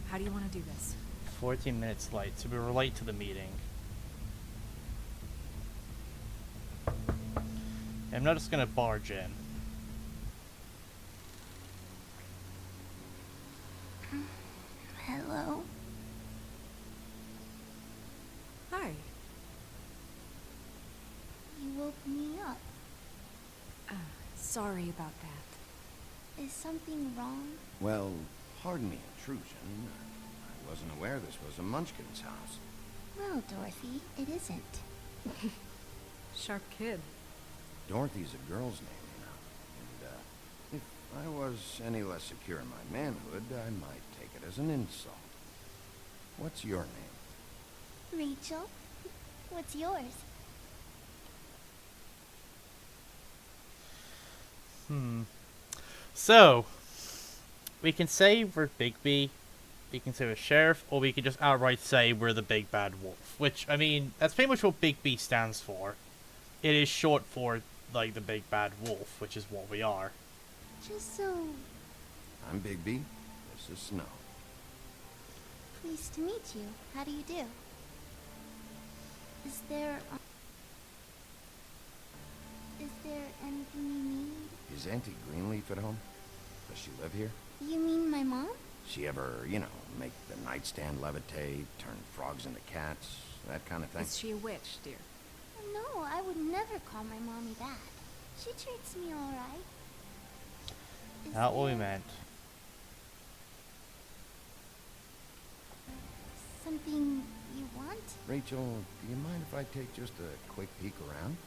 How do you want to do this? 14 minutes late, so we were late to the meeting. I'm not just gonna barge in. Hello? Hi. You woke me up. Sorry about that. Is something wrong? Well, pardon the intrusion. I wasn't aware this was a Munchkin's house. Well, Dorothy, it isn't. Sharp kid. Dorothy's a girl's name, you know. And, if I was any less secure in my manhood, I might take it as an insult. What's your name? Rachel? What's yours? So, we can say we're Bigby, we can say we're Sheriff, or we can just outright say we're the Big Bad Wolf. Which, I mean, that's pretty much what Bigby stands for. It is short for, like, the Big Bad Wolf, which is what we are. Just so... I'm Bigby. This is Snow. Pleased to meet you. How do you do? Is there anything you need? Is Auntie Greenleaf at home? Does she live here? You mean my mom? She ever, you know, make the nightstand levitate, turn frogs into cats, that kind of thing? Is she a witch, dear? No, I would never call my mommy that. She treats me alright. Not what we meant. Something you want? Rachel, do you mind if I take just a quick peek around?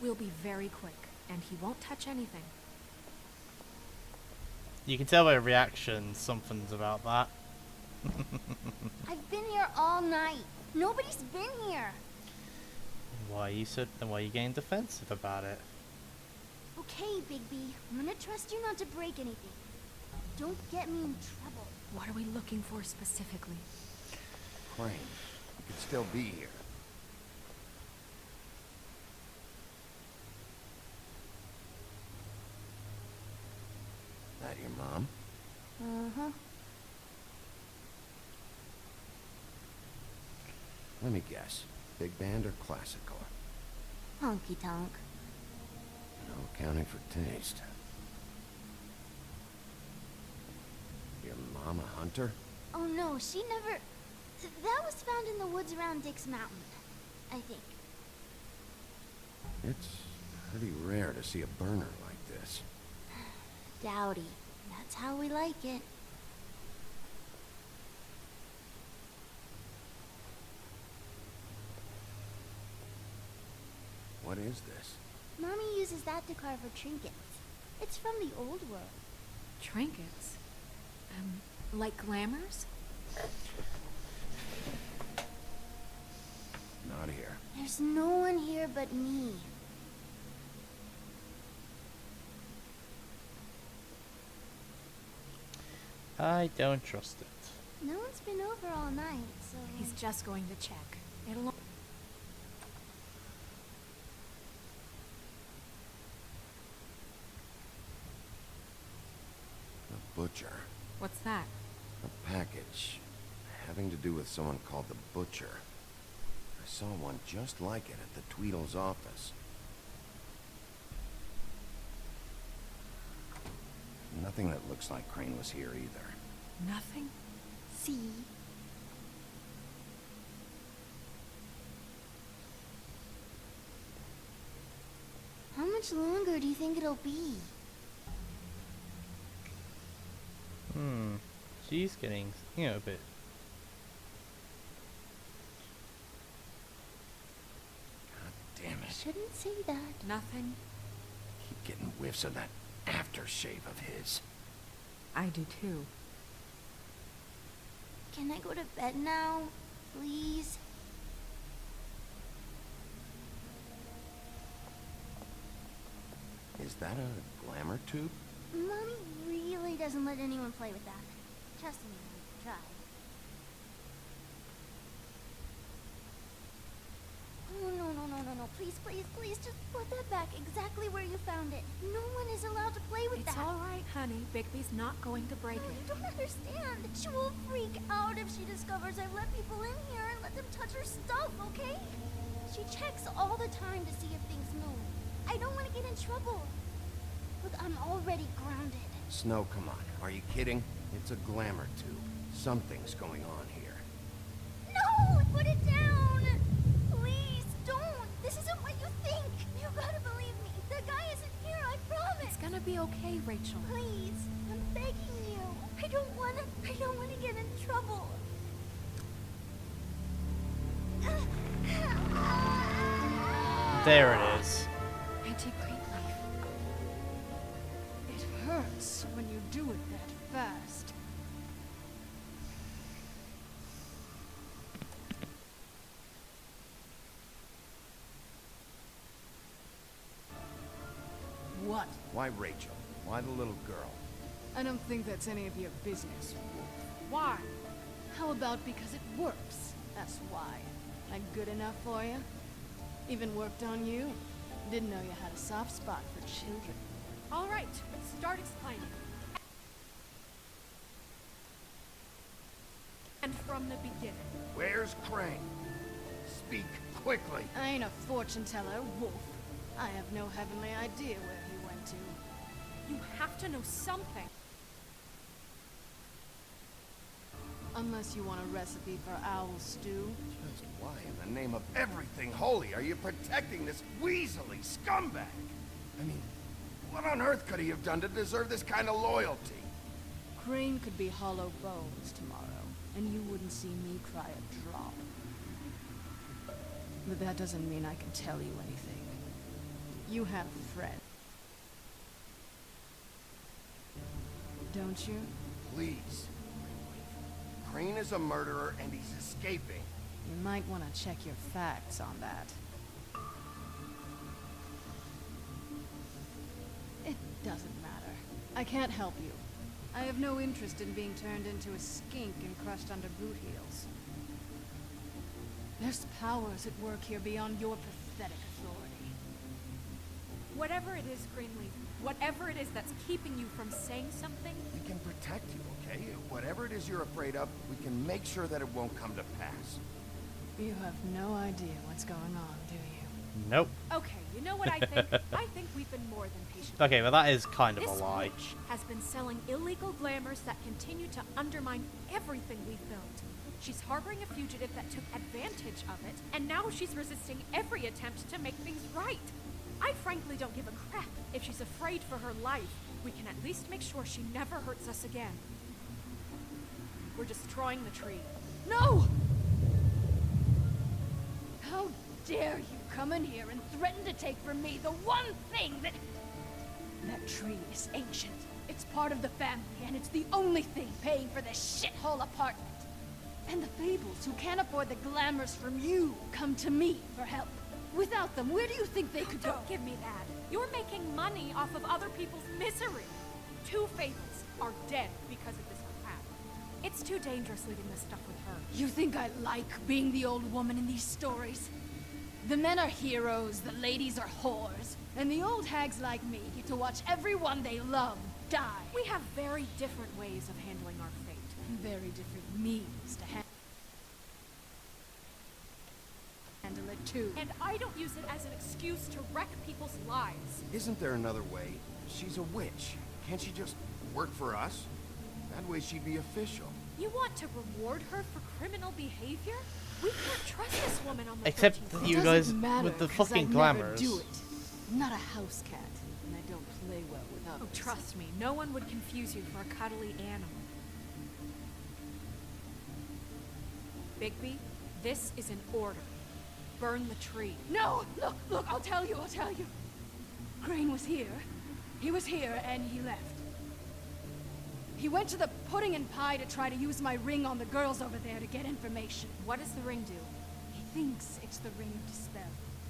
We'll be very quick, and he won't touch anything. You can tell by her reaction something's about that. I've been here all night. Nobody's been here. Then why are you getting defensive about it? Okay, Bigby. I'm gonna trust you not to break anything. Don't get me in trouble. What are we looking for specifically? Crane, you could still be here. That your mom? Uh-huh. Let me guess. Big band or classical? Honky tonk. No accounting for taste. Your mom a hunter? Oh no, she never... That was found in the woods around Dick's Mountain, I think. It's pretty rare to see a burner like this. Dowdy. That's how we like it. What is this? Mommy uses that to carve her trinkets. It's from the old world. Trinkets? Like glamours? Not here. There's no one here but me. I don't trust it. No one's been over all night, so... He's just going to check. It'll... A butcher. What's that? A package. Having to do with someone called the Butcher. I saw one just like it at the Tweedle's office. Nothing that looks like Crane was here either. Nothing? See? How much longer do you think it'll be? She's getting, a bit. God damn it. Shouldn't say that. Nothing? Keep getting whiffs of that aftershave of his. I do too. Can I go to bed now? Please? Is that a glamour tube? Mommy really doesn't let anyone play with that. Trust me, try. Oh, no. Please, just put that back exactly where you found it. No one is allowed to play with that. It's all right, honey. Bigby's not going to break You it. don't understand. She will freak out if she discovers I've let people in here and let them touch her stuff, okay? She checks all the time to see if things move. I don't want to get in trouble. Look, I'm already grounded. Snow, come on. Are you kidding? It's a glamour tube. Something's going on here. No! Put it down! Please, don't! This isn't what you think! You gotta believe me. The guy isn't here, I promise! It's gonna be okay, Rachel. Please, I'm begging you. I don't wanna get in trouble. There it is. Auntie Greenleaf. It hurts when you do it that fast. What? Why Rachel? Why the little girl? I don't think that's any of your business, Wolf. Why? How about because it works? That's why. Like good enough for you? Even worked on you? Didn't know you had a soft spot for children. All right, start explaining. And from the beginning. Where's Crane? Speak quickly. I ain't a fortune teller, Wolf. I have no heavenly idea where he went to. You have to know something. Unless you want a recipe for owl stew. Just why in the name of everything holy are you protecting this weaselly scumbag? I mean, what on earth could he have done to deserve this kind of loyalty? Crane could be hollow bones tomorrow, and you wouldn't see me cry a drop. But that doesn't mean I can tell you anything. You have a friend. Don't you? Please. Crane is a murderer and he's escaping. You might want to check your facts on that. It doesn't matter. I can't help you. I have no interest in being turned into a skink and crushed under boot heels. There's powers at work here beyond your pathetic authority. Whatever it is, Greenleaf, whatever it is that's keeping you from saying something, We can protect you, okay? Whatever it is you're afraid of, we can make sure that it won't come to pass. You have no idea what's going on, do you? Nope. okay, you know what I think? I think we've been more than patient. Okay, well that is kind of This a lie. witch has been selling illegal glamours that continue to undermine everything we've built. She's harboring a fugitive that took advantage of it, and now she's resisting every attempt to make things right. I frankly don't give a crap if she's afraid for her life. We can at least make sure she never hurts us again. We're destroying the tree. No! How dare you come in here and threaten to take from me the one thing that... That tree is ancient. It's part of the family, and it's the only thing paying for this shithole apartment. And the Fables, who can't afford the glamours from you, come to me for help. Without them, where do you think they could go? Don't give me that. You're making money off of other people's misery. 2 Fables are dead because of this crap. It's too dangerous leaving this stuff with her. You think I like being the old woman in these stories? The men are heroes, the ladies are whores, and the old hags like me get to watch everyone they love die. We have very different ways of handling our fate. Very different means to handle it too. And I don't use it as an excuse to wreck people's lives. Isn't there another way? She's a witch. Can't she just work for us? That way she'd be official. You want to reward her for criminal behavior? We can't trust this woman on the Except 13th. that you guys with the fucking glamours. Do it. I'm not a house cat, and I don't play well with others. Oh, trust me, no one would confuse you for a cuddly animal. Bigby, this is an order. Burn the tree. No! Look, I'll tell you. Crane was here. He was here, and he left. He went to the pudding and pie to try to use my ring on the girls over there to get information. What does the ring do? He thinks it's the ring of dispel.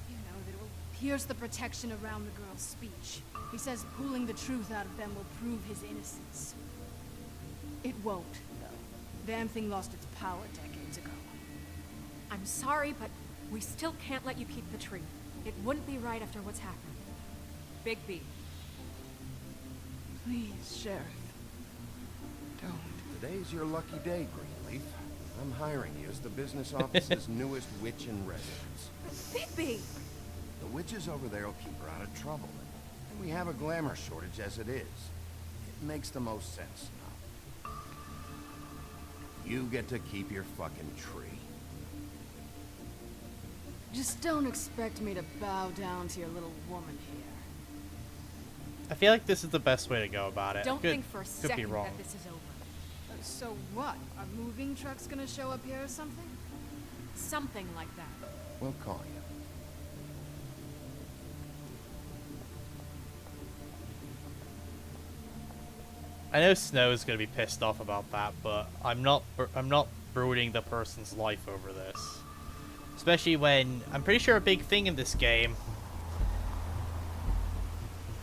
You know, that it will pierce the protection around the girl's speech. He says pulling the truth out of them will prove his innocence. It won't, though. Damn thing lost its power decades ago. I'm sorry, but we still can't let you keep the tree. It wouldn't be right after what's happened. Bigby. Please, Sheriff. Don't. Today's your lucky day, Greenleaf. I'm hiring you as the business office's newest witch in residence. Bigby! The witches over there will keep her out of trouble. And we have a glamour shortage as it is. It makes the most sense now. You get to keep your fucking tree. Just don't expect me to bow down to your little woman here. I feel like this is the best way to go about it. Don't think for a Could be second wrong. that this is over. So what? Are moving trucks gonna show up here or something? Something like that. We'll call you. I know Snow is going to be pissed off about that, but I'm not ruining the person's life over this. Especially when I'm pretty sure a big thing in this game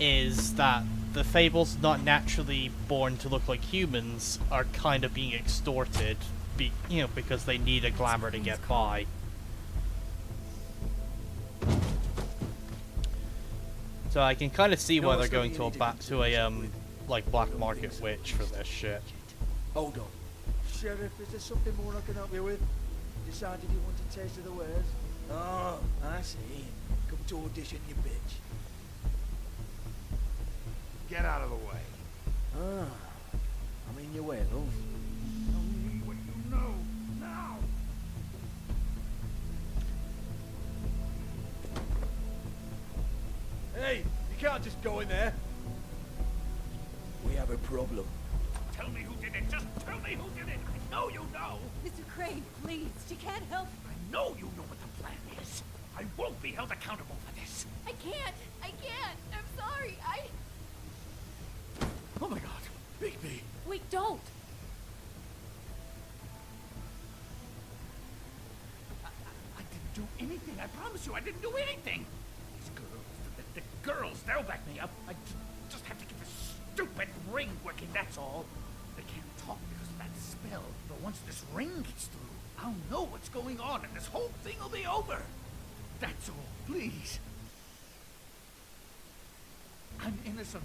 is that the Fables not naturally born to look like humans are kind of being extorted, because they need a glamour to get by. So I can kind of see why they're going to a like black market witch for this shit. Hold on. Sheriff, is there something more I can help you with? Decided you want a taste of the wares? Oh, I see. Come to audition, you bitch. Get out of the way. Ah, I'm in your way, love. Tell me what you know, now! Hey, you can't just go in there. We have a problem. Tell me who did it. Just tell me who did it. I know you know. Mr. Crane, please. She can't help. I know you know what the plan is. I won't be held accountable for this. I can't. I'm sorry. Oh my god, Bigby. Wait, don't! I didn't do anything. I promise you, I didn't do anything. These girls, the girls, they'll back me up. I just have to get this stupid ring working, that's all. They can't talk because of that spell. But once this ring gets through, I'll know what's going on and this whole thing will be over. That's all, please. I'm innocent,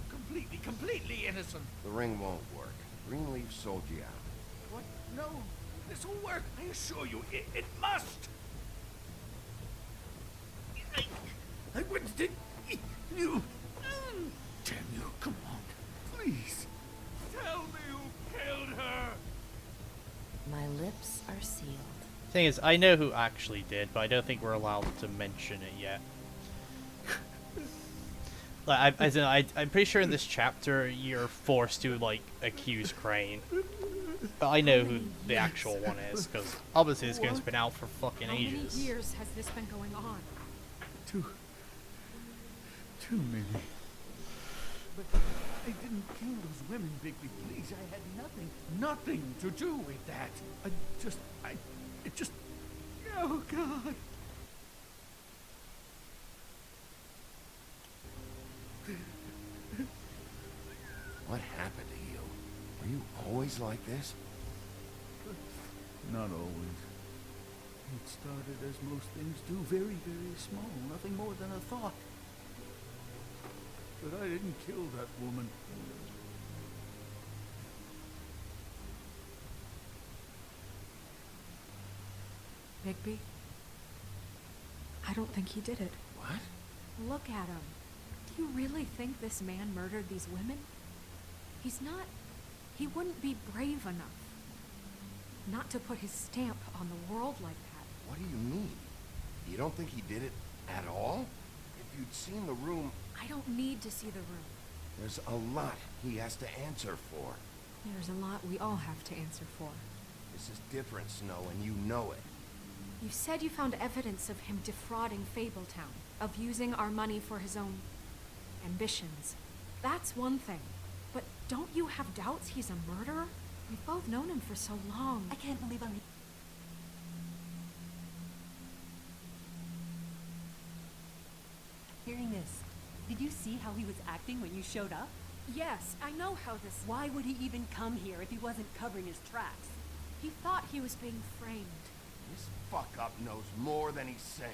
completely innocent. The ring won't work. Greenleaf sold you out. What? No, this will work. I assure you, it must. I wouldn't did you. Damn you! Come on, please. Tell me who killed her. My lips are sealed. Thing is, I know who actually did, but I don't think we're allowed to mention it yet. Like, I'm pretty sure in this chapter you're forced to like accuse Crane. But I know who the actual one is, because obviously this game's been out for fucking ages. How many years has this been going on? Too many. But I didn't kill those women, Bigby. Please, I had nothing to do with that. Oh God. What happened to you? Were you always like this? Not always. It started as most things do, very, very small, nothing more than a thought. But I didn't kill that woman. Bigby? I don't think he did it. What? Look at him. Do you really think this man murdered these women? He's not... He wouldn't be brave enough. Not to put his stamp on the world like that. What do you mean? You don't think he did it at all? If you'd seen the room... I don't need to see the room. There's a lot he has to answer for. There's a lot we all have to answer for. This is different, Snow, and you know it. You said you found evidence of him defrauding Fabletown, of using our money for his own ambitions. That's one thing. But don't you have doubts he's a murderer? We've both known him for so long. I can't believe I'm... Hearing this, did you see how he was acting when you showed up? Yes, I know how this... Why would he even come here if he wasn't covering his tracks? He thought he was being framed. This fuck-up knows more than he's saying.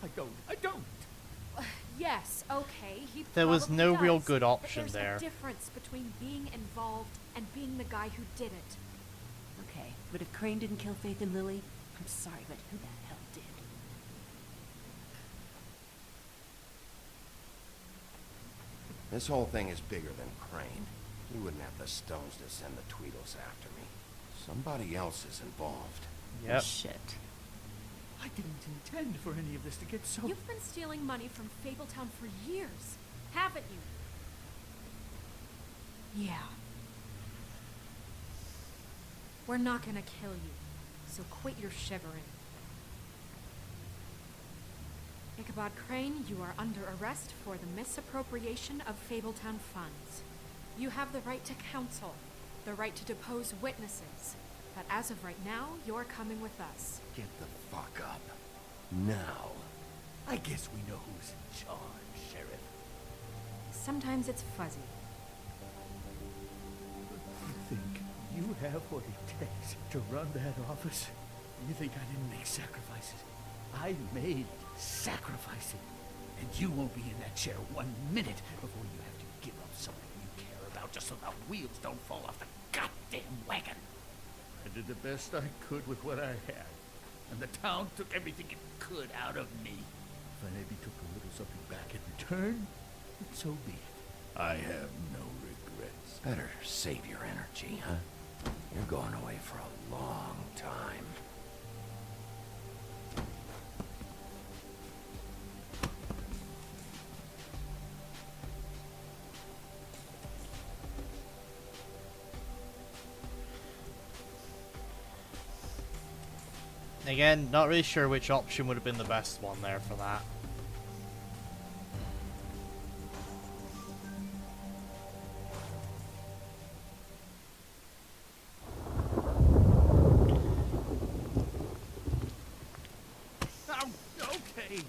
I don't. Yes, okay, he There was probably no does, real good but option there's there. a difference between being involved and being the guy who did it. Okay, but if Crane didn't kill Faith and Lily, I'm sorry, but who the hell did? This whole thing is bigger than Crane. He wouldn't have the stones to send the Tweedles after me. Somebody else is involved. Yep. Shit. I didn't intend for any of this to get so... You've been stealing money from Fabletown for years, haven't you? Yeah. We're not gonna kill you, so quit your shivering. Ichabod Crane, you are under arrest for the misappropriation of Fabletown funds. You have the right to counsel, the right to depose witnesses, but as of right now, you're coming with us. Get the fuck up. Now. I guess we know who's in charge, Sheriff. Sometimes it's fuzzy. You think you have what it takes to run that office? You think I didn't make sacrifices? I made sacrifices. And you won't be in that chair 1 minute before you have to give up something you care about just so the wheels don't fall off the goddamn wagon. I did the best I could with what I had. And the town took everything it could out of me. If I maybe took a little something back in return, so be it. I have no regrets. Better save your energy, huh? You're going away for a long time. Again, not really sure which option would have been the best one there for that. Oh, okay.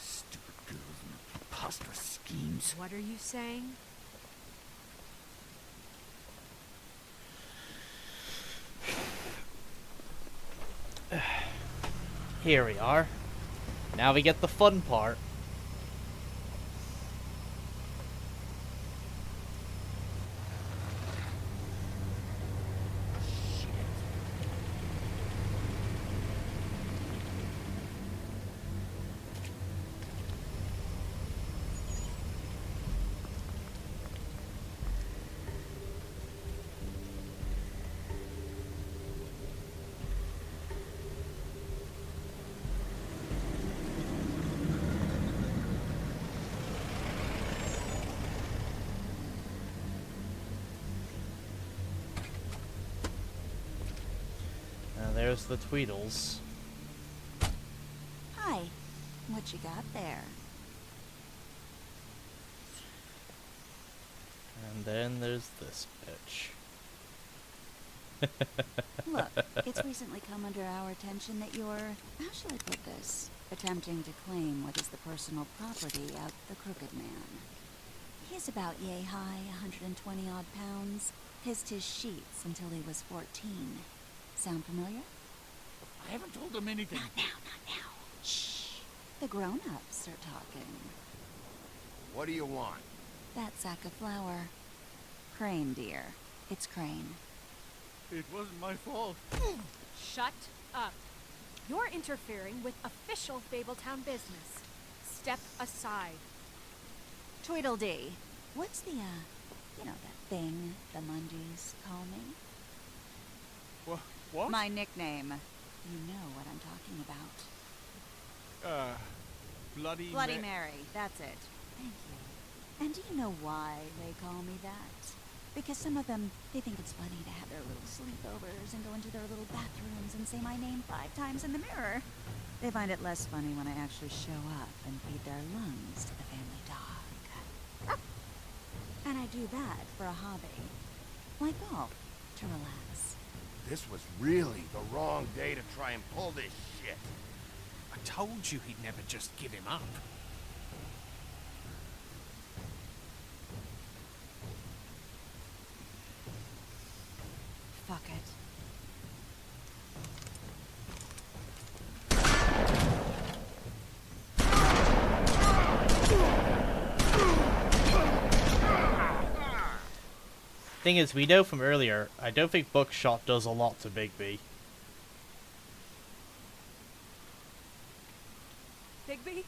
Stupid girls and preposterous schemes. What are you saying? Here we are. Now we get the fun part. There's the Tweedles. Hi. What you got there? And then there's this bitch. Look, it's recently come under our attention that you're, how shall I put this, attempting to claim what is the personal property of the Crooked Man. He's about yay high, 120 odd pounds, pissed his sheets until he was 14. Sound familiar? I haven't told them anything. Not now. Shh. The grown-ups are talking. What do you want? That sack of flour. Crane, dear. It's Crane. It wasn't my fault. Shut up. You're interfering with official Fabletown business. Step aside. Tweedledee. What's the, you know, that thing the Mundies call me? What? My nickname. You know what I'm talking about. Bloody Mary. That's it. Thank you. And do you know why they call me that? Because some of them, they think it's funny to have their little sleepovers and go into their little bathrooms and say my name 5 times in the mirror. They find it less funny when I actually show up and feed their lungs to the family dog. And I do that for a hobby. Like golf, to relax. This was really the wrong day to try and pull this shit. I told you he'd never just give him up. Fuck it. Thing is, we know from earlier, I don't think Buckshot does a lot to Bigby. Bigby?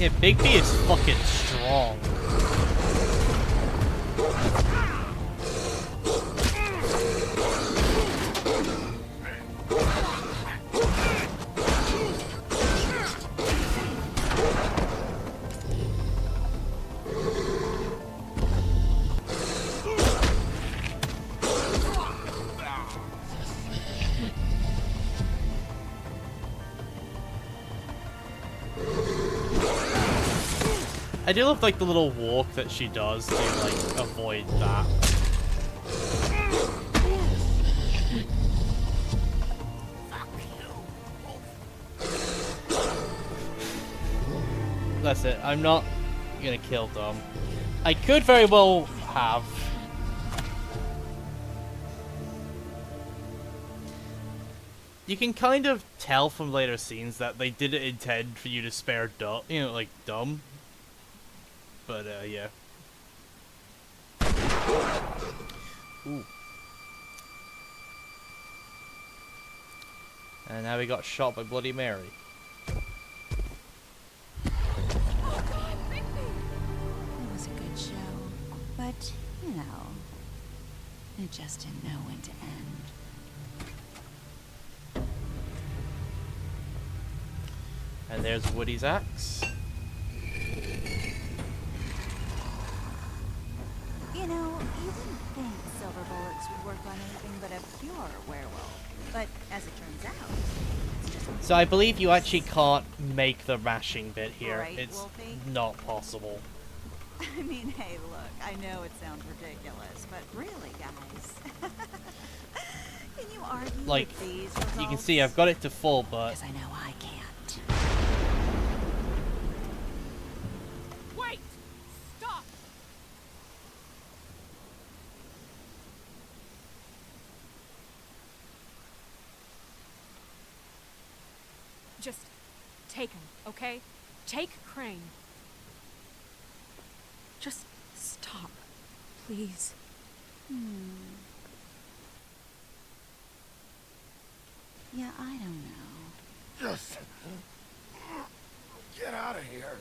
Yeah, Bigby is fucking strong. I do love like the little walk that she does to like avoid that. That's it. I'm not gonna kill Dom. I could very well have. You can kind of tell from later scenes that they didn't intend for you to spare Dom, you know, like Dom. But, yeah. Ooh. And now we got shot by Bloody Mary. It was a good show, but, you know, it just didn't know when to end. And there's Woody's axe. You know, you wouldn't think silver bullets would work on anything but a pure werewolf. But as it turns out, it's just... So I believe you actually can't make the mashing bit here. Right, it's Wolfie? not possible. I mean, hey, look, I know it sounds ridiculous, but really, guys. Can you argue Like, with these results? you can see I've got it to full, but... Because I know I can't. Wait! Stop! Just take him, okay? Take Crane. Just stop, please. Yeah, I don't know. Just get out of here.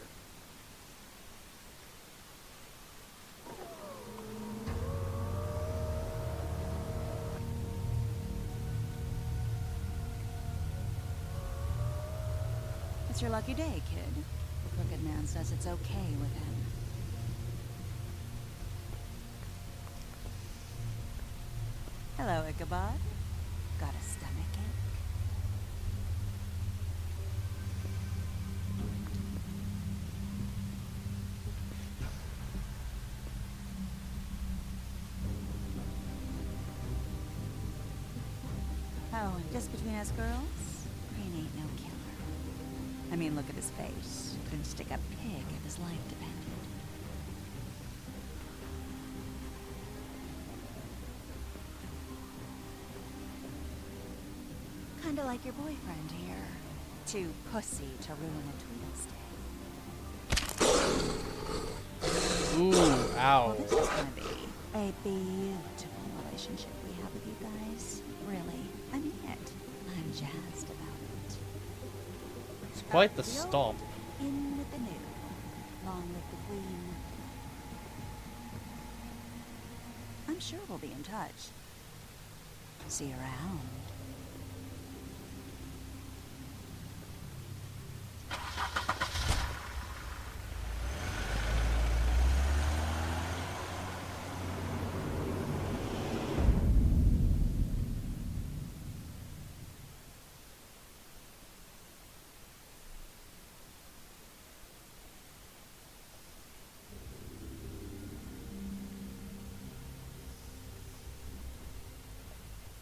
It's your lucky day, kid. The Crooked Man says it's okay with him. Hello, Ichabod. Got a stomachache? Oh, and just between us girls, Crane ain't no killer. I mean, look at his face. Couldn't stick a pig if his life depended. Kinda like your boyfriend here. Too pussy to ruin a Tweedle stay. Ooh, ow. Well, this is gonna be a beautiful relationship we have with you guys. Really. I mean it. I'm jazzed about it. It's quite the stomp. In with the new. Long live the queen. I'm sure we'll be in touch. See you around.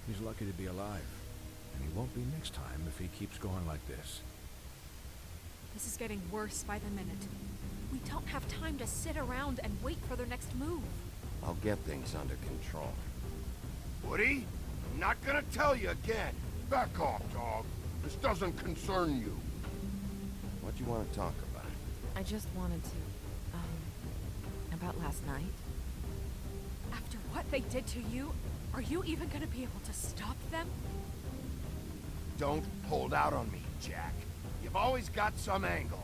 He's lucky to be alive. And he won't be next time if he keeps going like this. This is getting worse by the minute. We don't have time to sit around and wait for their next move. I'll get things under control. Woody, I'm not gonna tell you again. Back off, dog. This doesn't concern you. What do you want to talk about? I just wanted to, about last night. After what they did to you, are you even gonna be able to stop them? Don't hold out on me, Jack. You've always got some angle.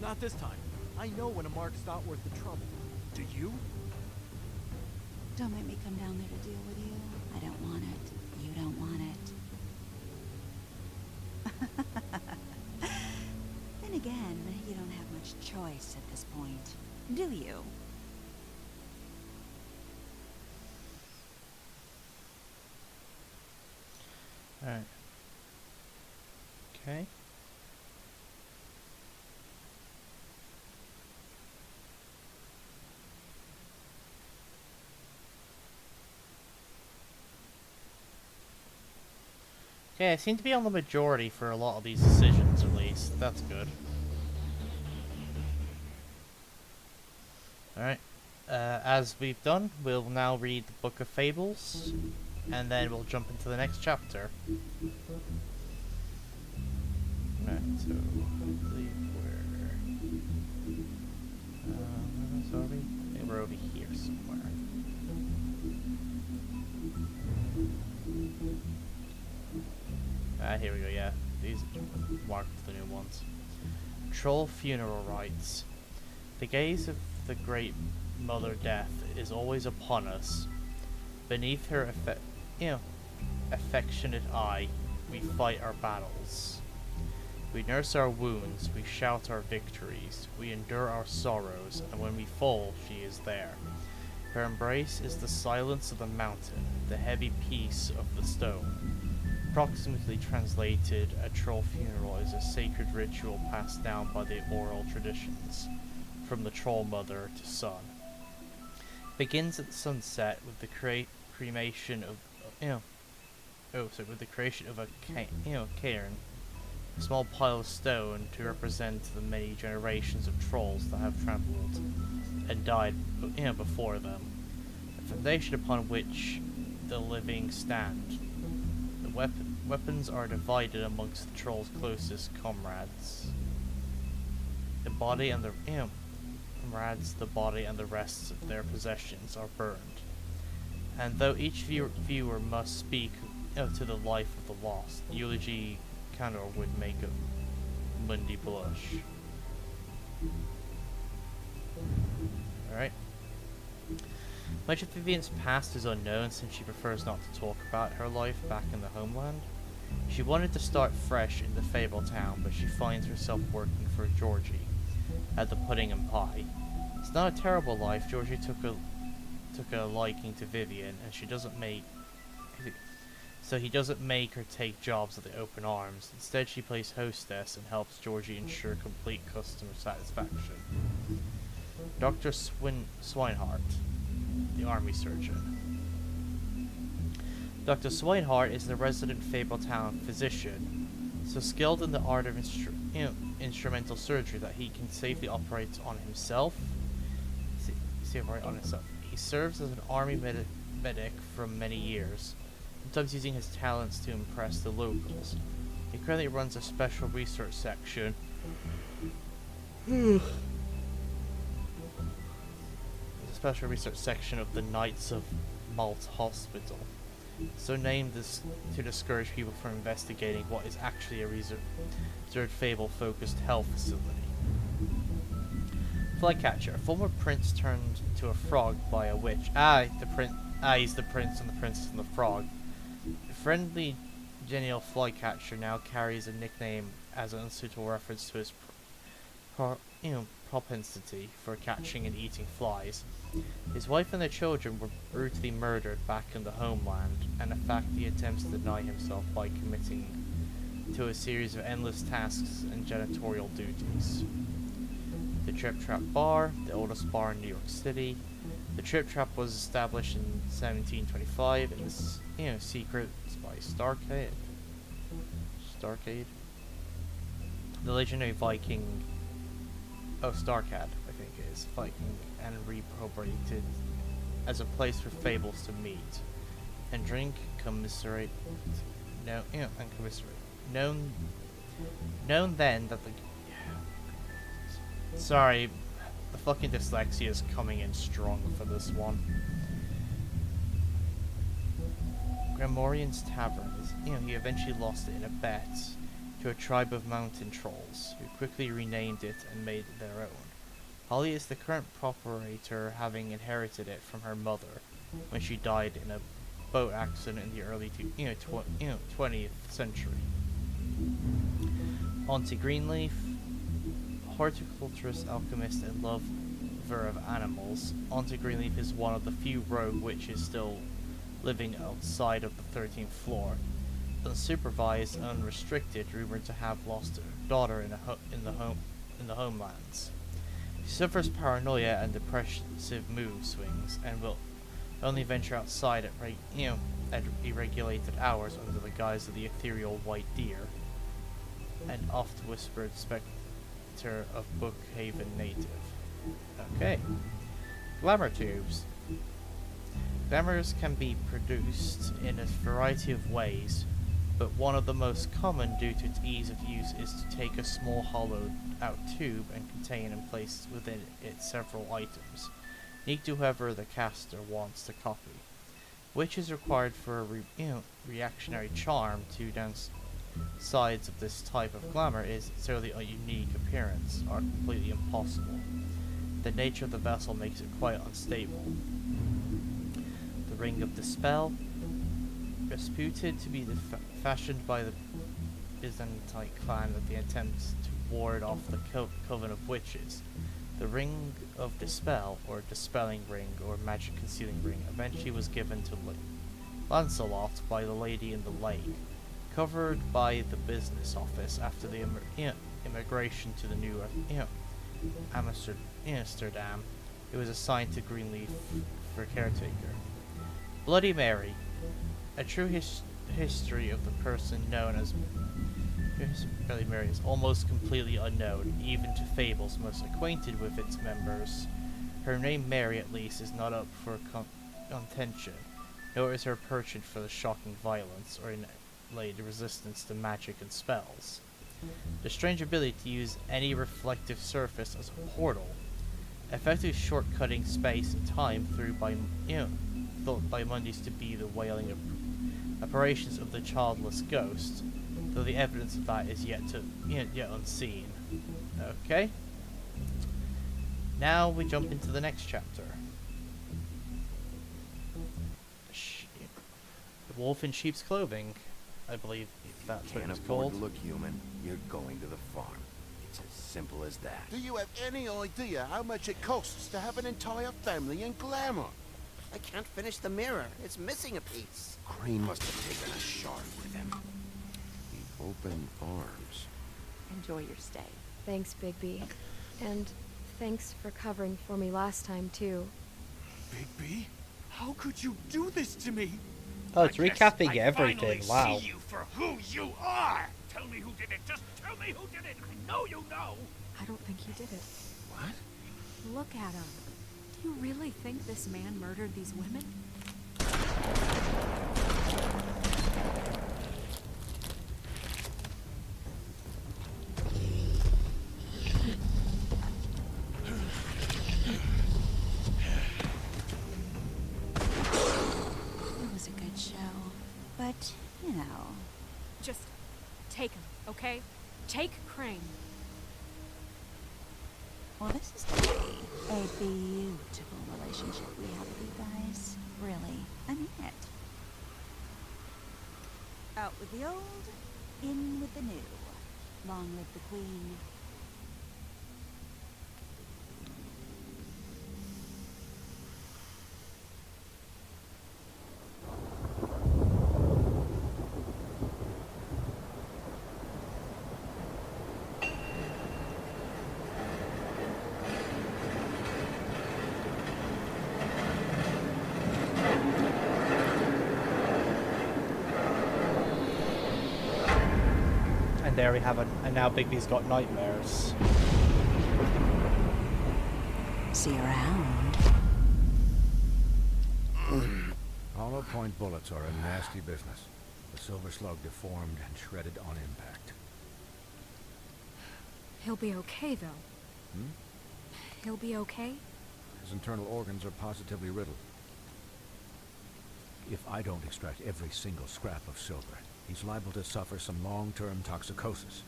Not this time. I know when a mark's not worth the trouble. Do you? Don't make me come down there to deal with you. I don't want it. You don't want it. Then again, you don't have much choice at this point, do you? Alright. Okay. Okay, I seem to be on the majority for a lot of these decisions, at least. That's good. Alright. As we've done, we'll now read the Book of Fables, and then we'll jump into the next chapter. Right, so, I believe we're... sorry? I think we're over here somewhere. Here we go, yeah. These marked the new ones. Troll funeral rites. The gaze of the great Mother Death is always upon us. Beneath her affectionate eye, we fight our battles. We nurse our wounds, we shout our victories, we endure our sorrows, and when we fall, she is there. Her embrace is the silence of the mountain, the heavy peace of the stone. Approximately translated, a troll funeral is a sacred ritual passed down by the oral traditions, from the troll mother to son. Begins at sunset with the cremation of, with the creation of a cairn, a small pile of stone to represent the many generations of trolls that have trampled and died, before them. The foundation upon which the living stand. The weapons are divided amongst the troll's closest comrades. The body and the the body and the rest of their possessions are burned. And though each viewer must speak to the life of the lost, eulogy candor would make a Mundi blush. Alright. Much of Vivian's past is unknown since she prefers not to talk about her life back in the homeland. She wanted to start fresh in the Fable town, but she finds herself working for Georgie at the Pudding and Pie. It's not a terrible life. Georgie took a liking to Vivian, and he doesn't make her take jobs at the Open Arms. Instead, she plays hostess and helps Georgie ensure complete customer satisfaction. Dr. Swinehart, the army surgeon. Dr. Swinehart is the resident Fabletown physician, so skilled in the art of instrumental surgery that he can safely operate on himself. He serves as an army medic for many years, sometimes using his talents to impress the locals. He currently runs a special research section of the Knights of Malt Hospital, so named this to discourage people from investigating what is actually a reserved Fable-focused health facility. Flycatcher, former prince turned into a frog by a witch. He's the prince and the princess and the frog. The friendly, genial Flycatcher now carries a nickname as an unsuitable reference to his propensity for catching and eating flies. His wife and their children were brutally murdered back in the homeland, and a fact he attempts to deny himself by committing to a series of endless tasks and janitorial duties. The Trip Trap Bar, the oldest bar in New York City. The Trip Trap was established in 1725 in the secret by Starcade. The legendary Viking. Oh, Starcad. I think it is, Viking and reappropriated as a place for fables to meet and drink, commiserate, and commiserate. Known then that the sorry, the fucking dyslexia is coming in strong for this one. Gramorian's Tavern is, he eventually lost it in a bet to a tribe of mountain trolls, who quickly renamed it and made it their own. Holly is the current proprietor, having inherited it from her mother when she died in a boat accident in the early 20th century. Auntie Greenleaf, horticulturist, alchemist, and lover of animals. Auntie Greenleaf is one of the few rogue witches still living outside of the 13th floor. Unsupervised, unrestricted, rumored to have lost her daughter in the homelands. She suffers paranoia and depressive mood swings, and will only venture outside at irregulated hours under the guise of the ethereal white deer, an oft-whispered spectre of Bookhaven native. Okay. Glamour tubes. Glamours can be produced in a variety of ways, but one of the most common due to its ease of use is to take a small hollowed-out tube and contain and place within it several items, unique to whoever the caster wants to copy, which is required for a reactionary charm. To downsides of this type of glamour is necessarily a unique appearance are completely impossible. The nature of the vessel makes it quite unstable. The Ring of Dispel, reputed to be fashioned by the Byzantine clan with the attempt to ward off the Coven of Witches. The Ring of Dispel, or Dispelling Ring, or Magic Concealing Ring, eventually was given to Lancelot by the Lady in the Lake, covered by the business office after the immigration to the new Amsterdam. It was assigned to Greenleaf for caretaker. Bloody Mary, a true history of the person known as Bloody Mary is almost completely unknown, even to fables most acquainted with its members. Her name, Mary at least, is not up for contention, nor is her penchant for the shocking violence or inlaid resistance to magic and spells. The strange ability to use any reflective surface as a portal, effectively shortcutting space and time through thought by Mondays to be the wailing apparitions of the childless ghost, though the evidence of that is yet unseen. Okay. Now we jump into the next chapter. The Wolf in Sheep's Clothing, I believe that's what it's called. To look human, you're going to the farm. It's as simple as that. Do you have any idea how much it costs to have an entire family in Glamour? I can't finish the mirror. It's missing a piece. Crane must have taken a shard with him. The open arms. Enjoy your stay. Thanks, Bigby. And thanks for covering for me last time, too. Bigby? How could you do this to me? Oh, it's recapping everything. Wow. See you for who you are. Tell me who did it. Just tell me who did it. I know you know. I don't think he did it. What? Look at him. Do you really think this man murdered these women? It was a good show, but, you know. Just take him, okay? Take Crane. Well, this is going to be a beautiful relationship we have with you guys. Really. I mean it. Out with the old, in with the new. Long live the Queen. And there we have it. And now Bigby's got nightmares. See you around. Hollow point bullets are a nasty business. The Silver Slug deformed and shredded on impact. He'll be okay, though. Hmm? He'll be okay? His internal organs are positively riddled. If I don't extract every single scrap of silver, he's liable to suffer some long-term toxicosis.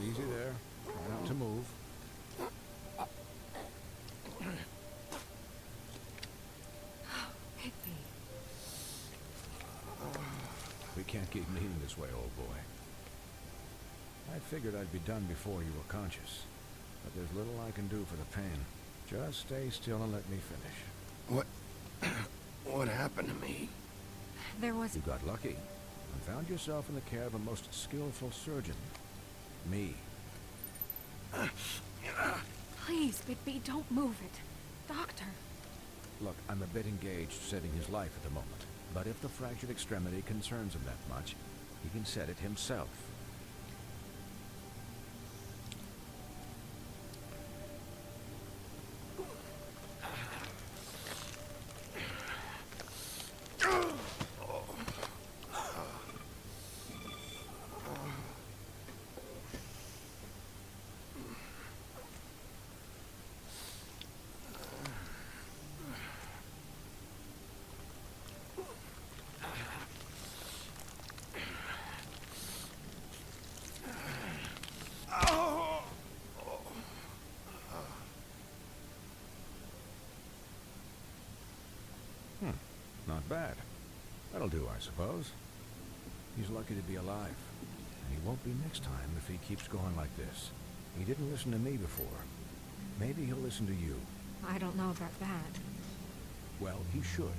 Easy there. Try not to move. We can't keep meeting this way, old boy. I figured I'd be done before you were conscious, but there's little I can do for the pain. Just stay still and let me finish. What happened to me? There was... You got lucky and found yourself in the care of a most skillful surgeon. Me. Please, Bigby, don't move it. Doctor. Look, I'm a bit engaged setting his life at the moment, but if the fractured extremity concerns him that much, he can set it himself. Not bad. That'll do, I suppose. He's lucky to be alive. And he won't be next time if he keeps going like this. He didn't listen to me before. Maybe he'll listen to you. I don't know about that. Well, he should.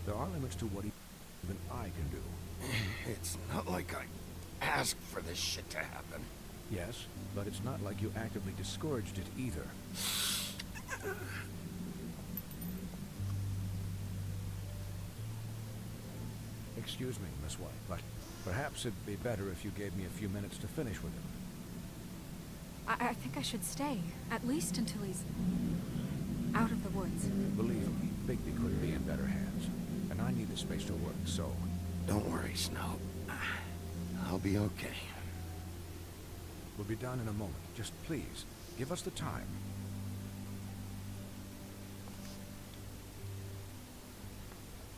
There are limits to what even I can do. It's not like I asked for this shit to happen. Yes, but it's not like you actively discouraged it either. Excuse me, Miss White, but perhaps it'd be better if you gave me a few minutes to finish with him. I think I should stay, at least until he's out of the woods. Believe me, Bigby couldn't be in better hands, and I need the space to work, so... Don't worry, Snow. I'll be okay. We'll be done in a moment. Just please, give us the time.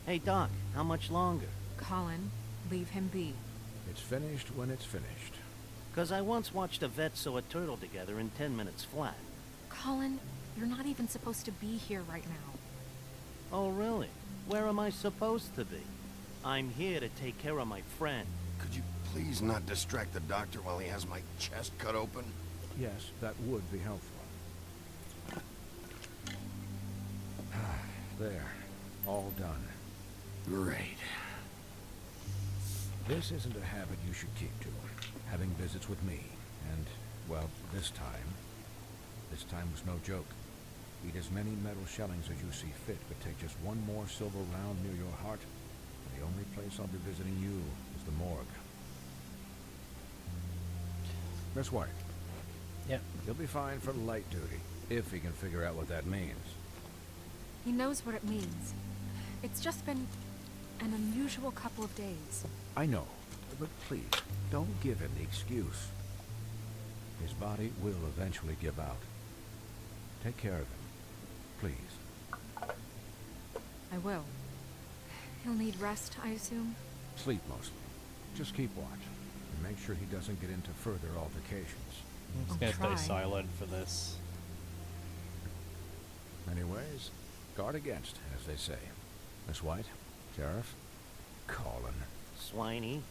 Hey, Doc, how much longer? Colin, leave him be. It's finished when it's finished. 'Cause I once watched a vet sew a turtle together in 10 minutes flat. Colin, you're not even supposed to be here right now. Oh, really? Where am I supposed to be? I'm here to take care of my friend. Could you please not distract the doctor while he has my chest cut open? Yes, that would be helpful. There. All done. Great. This isn't a habit you should keep to. Having visits with me. And, well, this time was no joke. Eat as many metal shellings as you see fit, but take just one more silver round near your heart, and the only place I'll be visiting you is the morgue. Miss White. Yep. He'll be fine for light duty, if he can figure out what that means. He knows what it means. It's just been an unusual couple of days. I know, but please, don't give him the excuse. His body will eventually give out. Take care of him, please. I will. He'll need rest, I assume? Sleep mostly. Just keep watch, and make sure he doesn't get into further altercations. I'm just gonna stay silent for this. Anyways, guard against, as they say. Miss White, Sheriff, Colin. Swiney.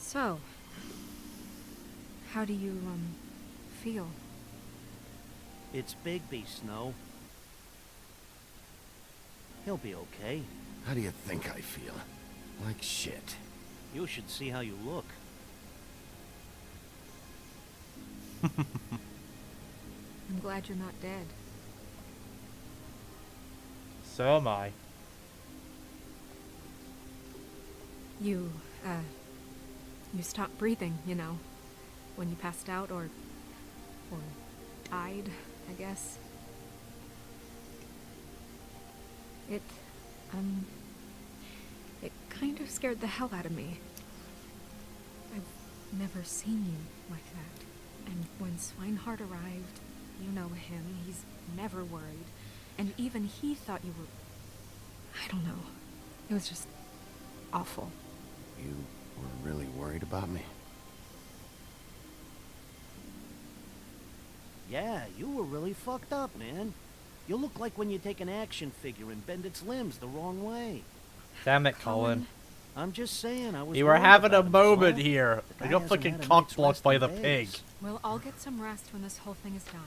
So, how do you, feel? It's Bigby, Snow. He'll be okay. How do you think I feel? Like shit. You should see how you look. I'm glad you're not dead. So am I. You stopped breathing, you know, when you passed out or died, I guess. It kind of scared the hell out of me. I've never seen you like that. And when Swinehart arrived, you know him, he's never worried. And even he thought you were... I don't know. It was just awful. You were really worried about me? Yeah, you were really fucked up, man. You look like when you take an action figure and bend its limbs the wrong way. Damn it, Colin. I'm just saying, I was You were worried having a about it, moment so here. the I guy got hasn't fucking had a cock night's blocked rest by in the pig. days. We'll all get some rest when this whole thing is done.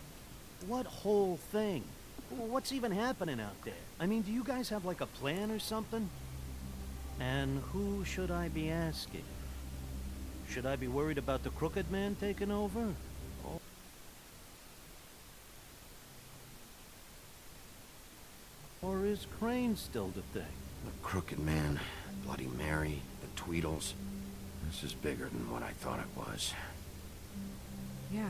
What whole thing? What's even happening out there? I mean, do you guys have like a plan or something? And who should I be asking? Should I be worried about the Crooked Man taking over? Or is Crane still the thing? The Crooked Man, Bloody Mary, the Tweedles. This is bigger than what I thought it was. Yeah.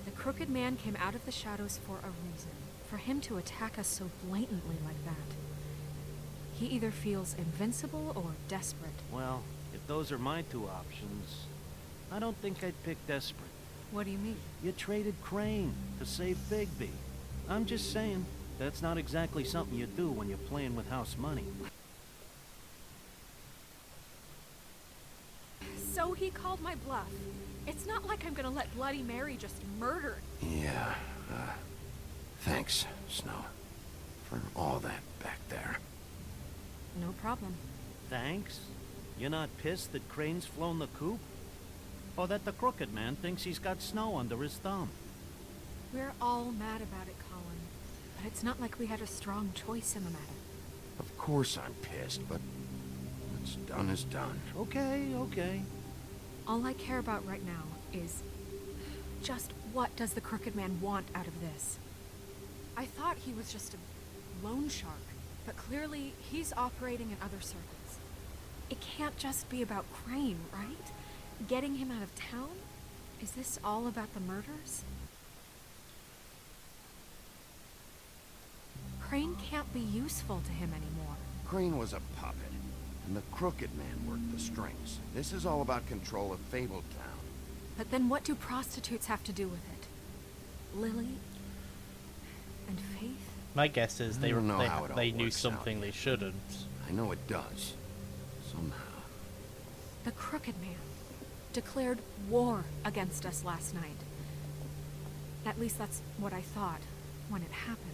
The Crooked Man came out of the shadows for a reason. For him to attack us so blatantly like that. He either feels invincible or desperate. Well, if those are my two options, I don't think I'd pick desperate. What do you mean? You traded Crane to save Bigby. I'm just saying, that's not exactly something you do when you're playing with house money. So he called my bluff. It's not like I'm gonna let Bloody Mary just murder. Yeah, thanks, Snow, for all that back there. No problem. Thanks? You're not pissed that Crane's flown the coop? Or that the Crooked Man thinks he's got Snow under his thumb? We're all mad about it, Colin. But it's not like we had a strong choice in the matter. Of course I'm pissed, but what's done is done. Okay, okay. All I care about right now is just what does the Crooked Man want out of this? I thought he was just a loan shark, but clearly he's operating in other circles. It can't just be about Crane, right? Getting him out of town? Is this all about the murders? Crane can't be useful to him anymore. Crane was a puppet, and the Crooked Man worked the strings. This is all about control of Fabletown. But then what do prostitutes have to do with it? Lily? And Faith? My guess is they I don't know how it all knew works out something they yet. shouldn't. I know it does. Somehow. The Crooked Man declared war against us last night. At least that's what I thought when it happened.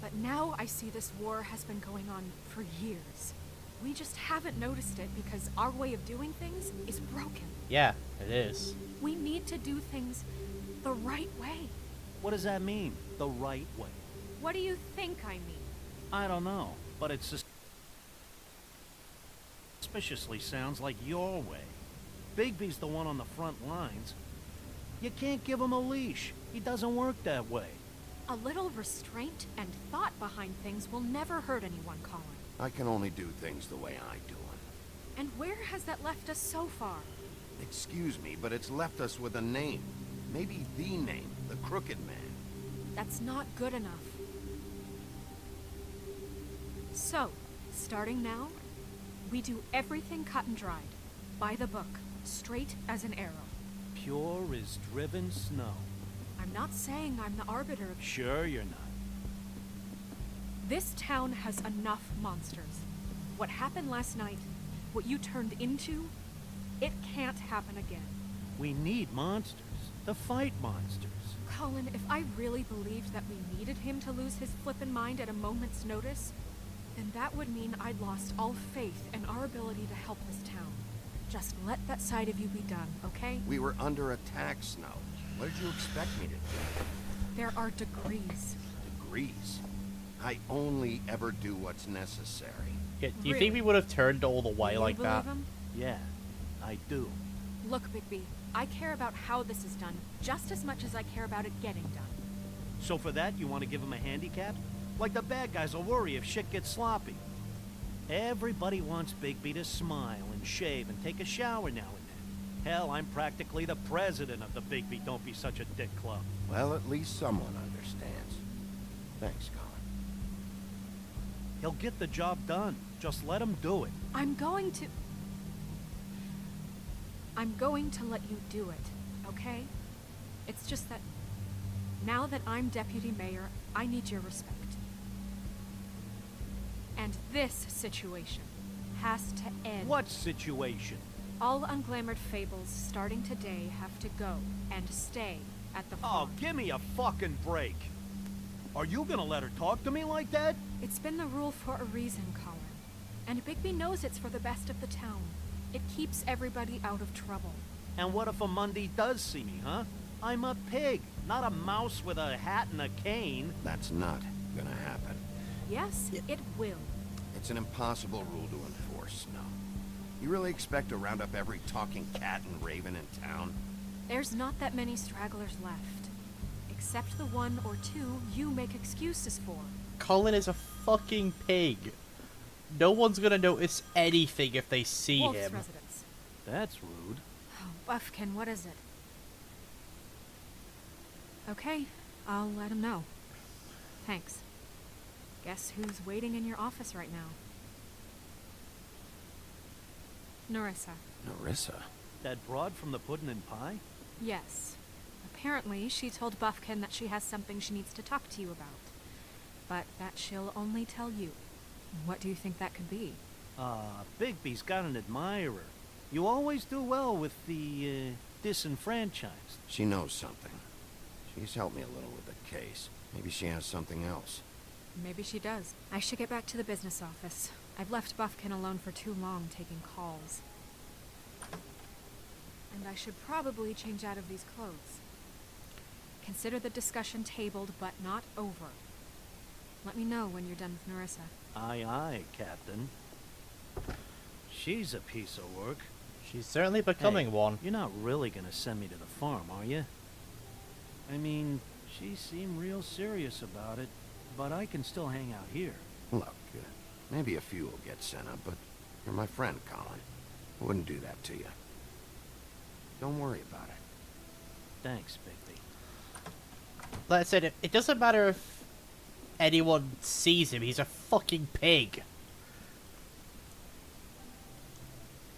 But now I see this war has been going on for years. We just haven't noticed it because our way of doing things is broken. Yeah, it is. We need to do things the right way. What does that mean? The right way? What do you think I mean? I don't know, but it suspiciously sounds like your way. Bigby's the one on the front lines. You can't give him a leash. He doesn't work that way. A little restraint and thought behind things will never hurt anyone, Colin. I can only do things the way I do them. And where has that left us so far? Excuse me, but it's left us with a name. Maybe the name, the Crooked Man. That's not good enough. So, starting now, we do everything cut and dried. By the book, straight as an arrow. Pure as driven snow. I'm not saying I'm the arbiter of... Sure you're not. This town has enough monsters. What happened last night, what you turned into, it can't happen again. We need monsters. To fight monsters. Colin, if I really believed that we needed him to lose his flippin' mind at a moment's notice, then that would mean I'd lost all faith in our ability to help this town. Just let that side of you be done, okay? We were under attack, Snow. What did you expect me to do? There are degrees. Degrees? I only ever do what's necessary. Yeah, do you think we would have turned all the way You like believe that? him? Yeah, I do. Look, Bigby, I care about how this is done just as much as I care about it getting done. So for that, you want to give him a handicap? Like the bad guys will worry if shit gets sloppy. Everybody wants Bigby to smile and shave and take a shower now and then. Hell, I'm practically the president of the Bigby Don't Be Such a Dick Club. Well, at least someone understands. Thanks, Colin. He'll get the job done. Just let him do it. I'm going to let you do it, okay? It's just that now that I'm deputy mayor, I need your respect. And this situation has to end. What situation? All unglamored fables starting today have to go and stay at the farm. Oh, give me a fucking break. Are you gonna let her talk to me like that? It's been the rule for a reason, Colin. And Bigby knows it's for the best of the town. It keeps everybody out of trouble. And what if a Monday does see me, huh? I'm a pig, not a mouse with a hat and a cane. That's not gonna happen. Yes, it will. It's an impossible rule to enforce, Snow. You really expect to round up every talking cat and raven in town? There's not that many stragglers left. Except the one or two you make excuses for. Colin is a fucking pig. No one's gonna notice anything if they see Wolf's him. residence. That's rude. Oh, Buffkin, what is it? Okay, I'll let him know. Thanks. Guess who's waiting in your office right now? Nerissa. Nerissa? That broad from the Puddin' and Pie? Yes. Apparently, she told Buffkin that she has something she needs to talk to you about. But that she'll only tell you. What do you think that could be? Bigby's got an admirer. You always do well with the, disenfranchised. She knows something. She's helped me a little with the case. Maybe she has something else. Maybe she does. I should get back to the business office. I've left Buffkin alone for too long taking calls. And I should probably change out of these clothes. Consider the discussion tabled, but not over. Let me know when you're done with Nerissa. Aye, aye, Captain. She's a piece of work. She's certainly becoming one. You're not really gonna send me to the farm, are you? I mean, she seemed real serious about it, but I can still hang out here. Look, maybe a few will get sent up, but you're my friend, Colin. I wouldn't do that to you. Don't worry about it. Thanks, Bigby. Like I said, it doesn't matter if anyone sees him, he's a fucking pig.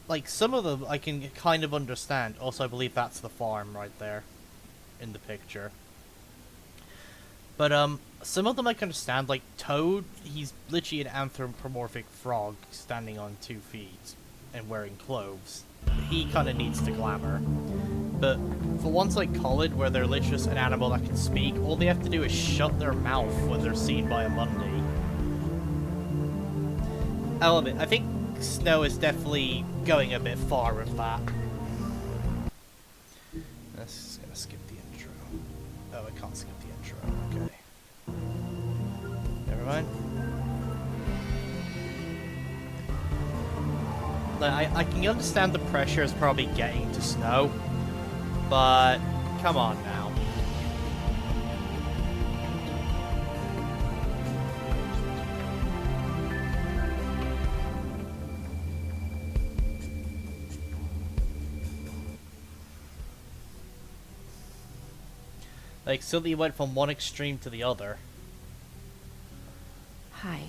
Like, some of them I can kind of understand. Also, I believe that's the farm right there in the picture. But, some of them I can understand. Like, Toad, he's literally an anthropomorphic frog standing on 2 feet and wearing clothes. He kind of needs the glamour. But for ones like Colin, where they're literally just an animal that can speak, all they have to do is shut their mouth when they're seen by a Monday. I love it. I think Snow is definitely going a bit far with that. Let's just gonna skip the intro. Oh, I can't skip the intro. Okay. Never mind. Like, I can understand the pressure is probably getting to Snow, but come on now. Like, suddenly went from one extreme to the other. Hi,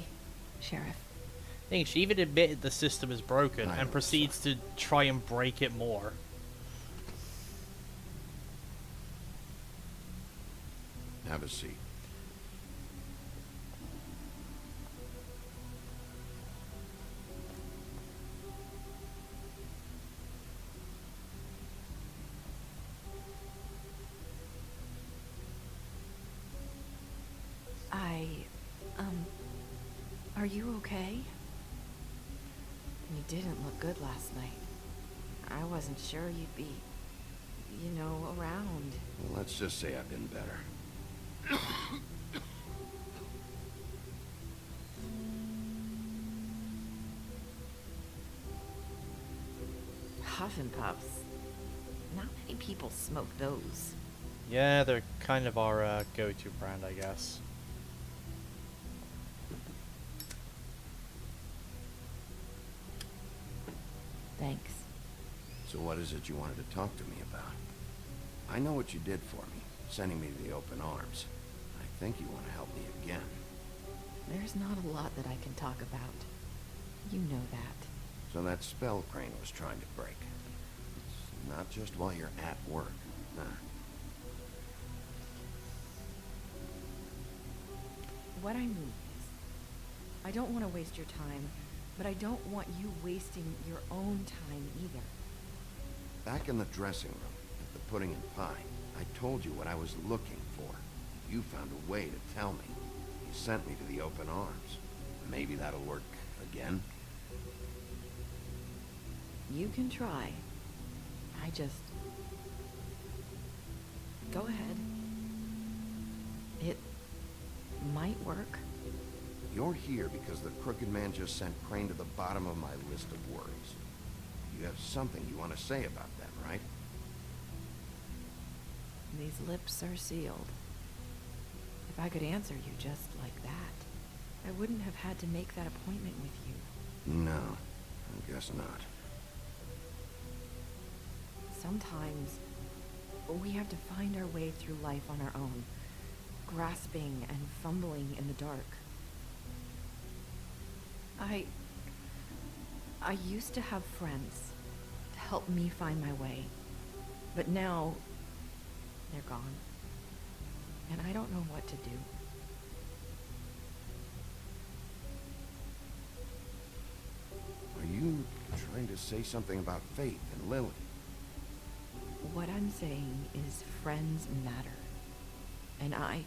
Sheriff. I think she even admitted the system is broken and proceeds to try and break it more. Have a seat. Are you okay? You didn't look good last night. I wasn't sure you'd be, around. Well, let's just say I've been better. Huff and Puffs. Not many people smoke those. Yeah, they're kind of our go-to brand, I guess. Thanks. So what is it you wanted to talk to me about? I know what you did for me, sending me to the open arms. I think you want to help me again. There's not a lot that I can talk about. You know that. So that spell Crane was trying to break. It's not just while you're at work. Nah. What I mean is, I don't want to waste your time, but I don't want you wasting your own time either. Back in the dressing room, at the pudding and pie, I told you what I was looking for. You found a way to tell me. You sent me to the open arms. Maybe that'll work again? You can try. I just... Go ahead. It might work. You're here because the Crooked Man just sent Crane to the bottom of my list of worries. You have something you want to say about that, right? These lips are sealed. If I could answer you just like that, I wouldn't have had to make that appointment with you. No, I guess not. Sometimes, we have to find our way through life on our own, grasping and fumbling in the dark. I used to have friends to help me find my way, but now they're gone, and I don't know what to do. Are you trying to say something about Faith and Lily? What I'm saying is friends matter, and I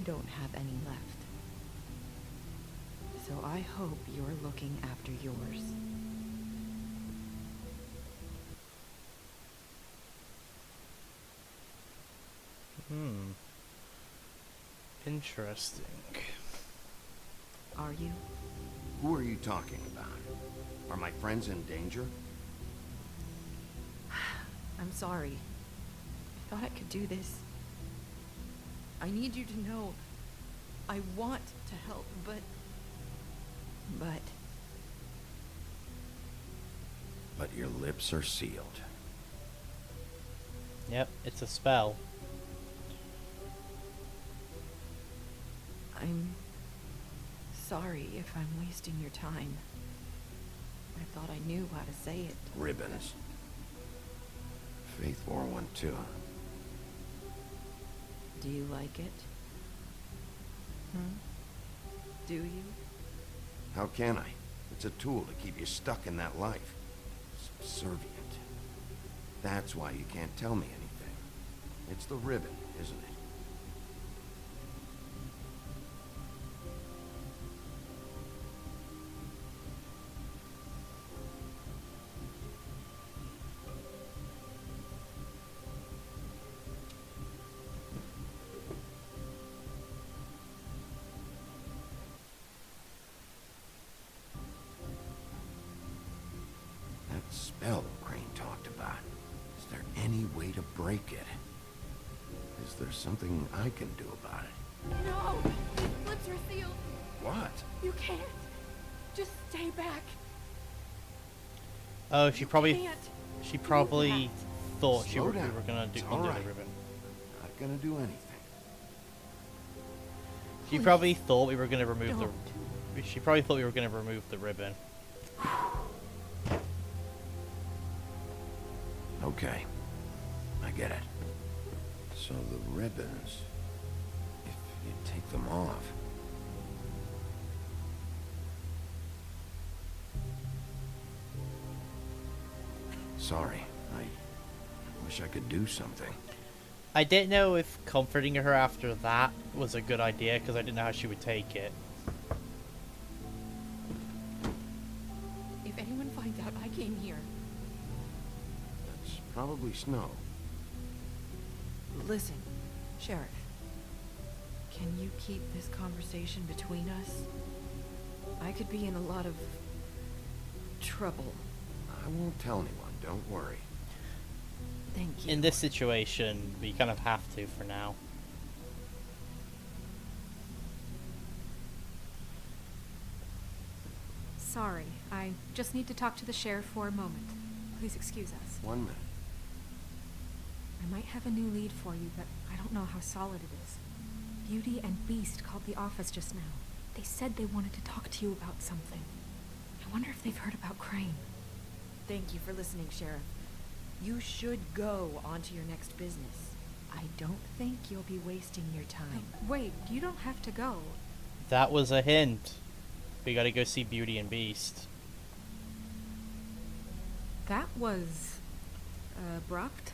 don't have any left. So I hope you're looking after yours. Interesting. Are you? Who are you talking about? Are my friends in danger? I'm sorry. I thought I could do this. I need you to know I want to help, but... But your lips are sealed. Yep, it's a spell. I'm sorry if I'm wasting your time. I thought I knew how to say it. Ribbons. Faith wore one too. Do you like it? Do you? How can I? It's a tool to keep you stuck in that life. Subservient. That's why you can't tell me anything. It's the ribbon, isn't it? Spell Crane talked about. Is there any way to break it? Is there something I can do about it? No! These lips are sealed. What? You can't. Just stay back. Oh, she probably can't thought Slow we down. were gonna do It's undo all right. the ribbon. Not gonna do anything. She probably thought we were gonna remove Don't. She probably thought we were gonna remove the ribbon. Okay. I get it. So the ribbons, if you take them off... Sorry, I wish I could do something. I didn't know if comforting her after that was a good idea because I didn't know how she would take it. If anyone finds out I came here, That's probably Snow. Listen, Sheriff. Can you keep this conversation between us? I could be in a lot of trouble. I won't tell anyone, don't worry. Thank you. In this situation, we kind of have to for now. Sorry, I just need to talk to the sheriff for a moment. Please excuse us. 1 minute. I might have a new lead for you, but I don't know how solid it is. Beauty and Beast called the office just now. They said they wanted to talk to you about something. I wonder if they've heard about Crane. Thank you for listening, Sheriff. You should go on to your next business. I don't think you'll be wasting your time. Wait, you don't have to go. That was a hint. We gotta go see Beauty and Beast. That was... abrupt?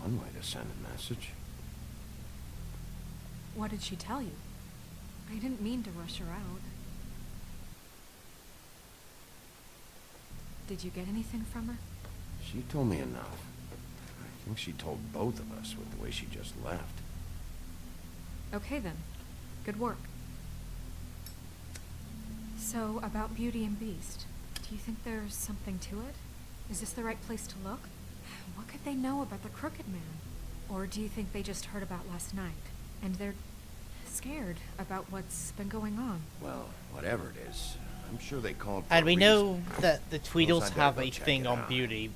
One way to send a message. What did she tell you? I didn't mean to rush her out. Did you get anything from her? She told me enough. I think she told both of us with the way she just left. Okay then. Good work. So, about Beauty and Beast, do you think there's something to it? Is this the right place to look? What could they know about the Crooked Man? Or do you think they just heard about last night, and they're scared about what's been going on? Well, whatever it is, I'm sure they called for And a we reason. know that the Suppose Tweedles I better have go a check thing it on out. Beauty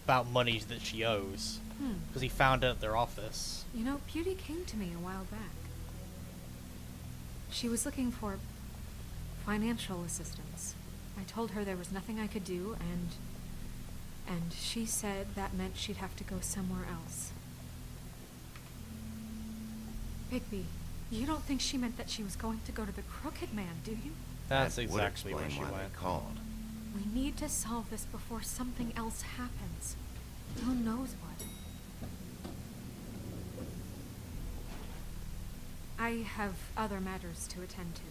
about monies that she owes. Because he found it at their office. You know, Beauty came to me a while back. She was looking for financial assistance. I told her there was nothing I could do, and she said that meant she'd have to go somewhere else. Bigby, you don't think she meant that she was going to go to the Crooked Man, do you? That's That would exactly where explain she why went. they called. We need to solve this before something else happens. Who knows what? I have other matters to attend to.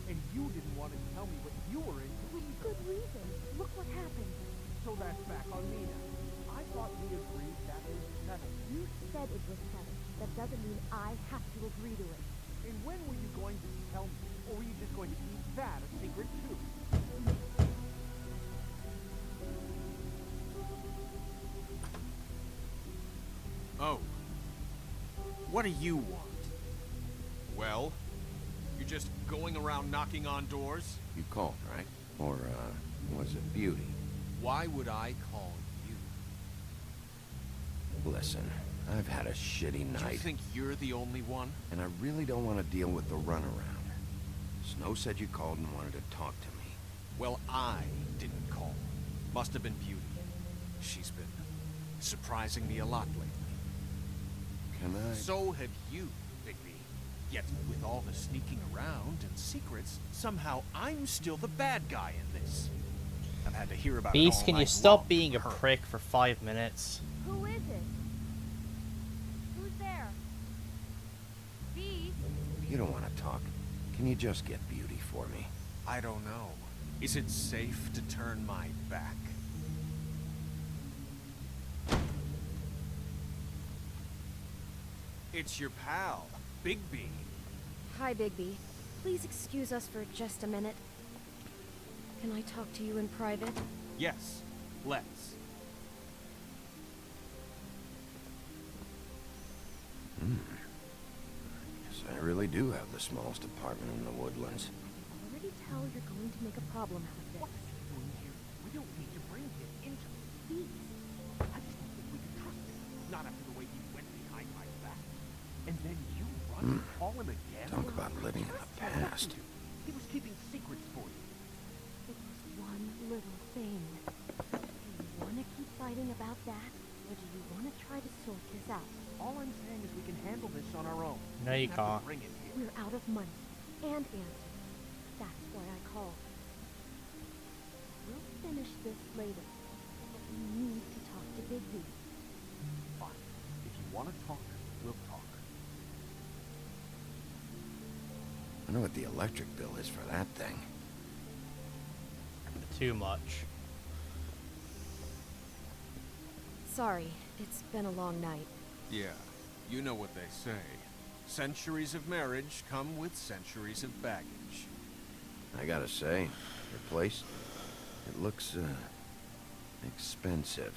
And you didn't want to tell me what you were into. With good reason. Look what happened. So that's back on me now. I thought we agreed that was settled. You said it was settled. That doesn't mean I have to agree to it. And when were you going to tell me? Or were you just going to keep that a secret too? Oh. What do you want? Well, you're just going around knocking on doors? You called, right? Or, was it Beauty? Why would I call you? Listen, I've had a shitty night. You think you're the only one? And I really don't want to deal with the runaround. Snow said you called and wanted to talk to me. Well, I didn't call. Must have been Beauty. She's been surprising me a lot lately. Can I? So have you, Bigby. Yet, with all the sneaking around and secrets, somehow I'm still the bad guy in this. I've had to hear about it Beast, all can you night stop long being a from her. prick for 5 minutes? Who is it? Who's there? Beast? If you don't want to talk, can you just get Beauty for me? I don't know. Is it safe to turn my back? It's your pal, Bigby. Hi, Bigby. Please excuse us for just a minute. Can I talk to you in private? Yes, let's. Yes, I really do have the smallest apartment in the woodlands. Already tell you're going to make a problem out of this. We don't need to bring him into Beast. I just don't think we can trust him. Not after the way he went behind my back. And then you run and call him again? Talk about living in the past. He was keeping secrets for you. It was one little thing. Do you want to keep fighting about that? Or do you want to try to sort this out? All I'm saying is we can handle this on our own. No, you We don't have can't. to bring him here. We're out of money. And answers. That's why I called. We'll finish this later. But we need to talk to Bigby. Fine. If you want to talk, we'll talk. I know what the electric bill is for that thing. Too much. Sorry, it's been a long night. Yeah, you know what they say. Centuries of marriage come with centuries of baggage. I gotta say, your place, it looks, expensive.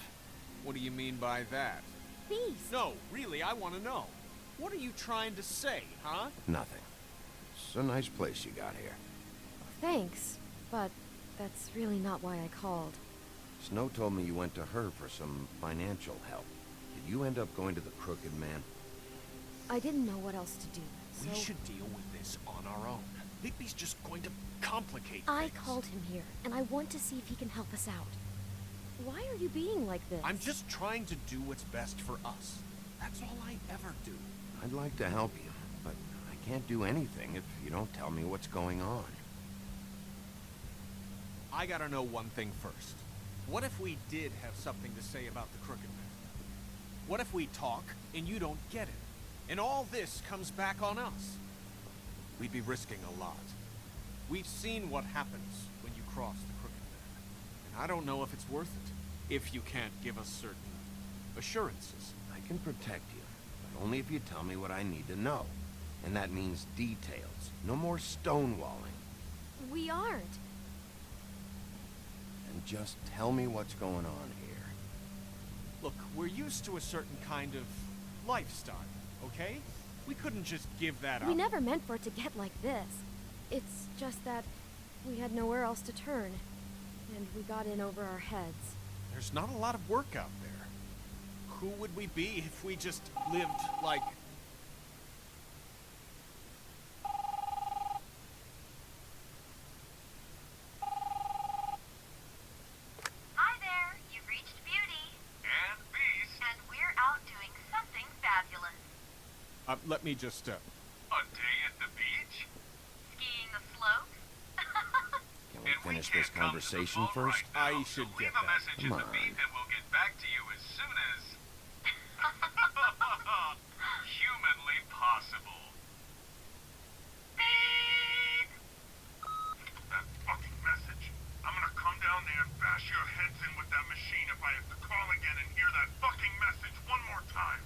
What do you mean by that? Beast! No, really, I want to know. What are you trying to say, huh? Nothing. It's a nice place you got here. Thanks, but that's really not why I called. Snow told me you went to her for some financial help. Did you end up going to the Crooked Man? I didn't know what else to do, so... We should deal with this on our own. Bigby's just going to complicate I things. called him here, and I want to see if he can help us out. Why are you being like this? I'm just trying to do what's best for us. That's all I ever do. I'd like to help you, but I can't do anything if you don't tell me what's going on. I gotta know one thing first. What if we did have something to say about the Crooked Man? What if we talk and you don't get it? And all this comes back on us? We'd be risking a lot. We've seen what happens when you cross the Crooked Man. And I don't know if it's worth it, if you can't give us certain assurances. I can protect you, but only if you tell me what I need to know. And that means details. No more stonewalling. We aren't. And just tell me what's going on here. Look, we're used to a certain kind of lifestyle, okay? We couldn't just give that up. We never meant for it to get like this. It's just that we had nowhere else to turn, and we got in over our heads. There's not a lot of work out there. Who would we be if we just lived like... Hi there, you've reached Beauty. And Beast. And we're out doing something fabulous. let me just, A day at the beach? Skiing the slopes? Can we finish this conversation first? I should get that. Come on. And we'll get back to you as soon as... humanly possible. Beep! That fucking message. I'm gonna come down there and bash your heads in with that machine if I have to call again and hear that fucking message one more time.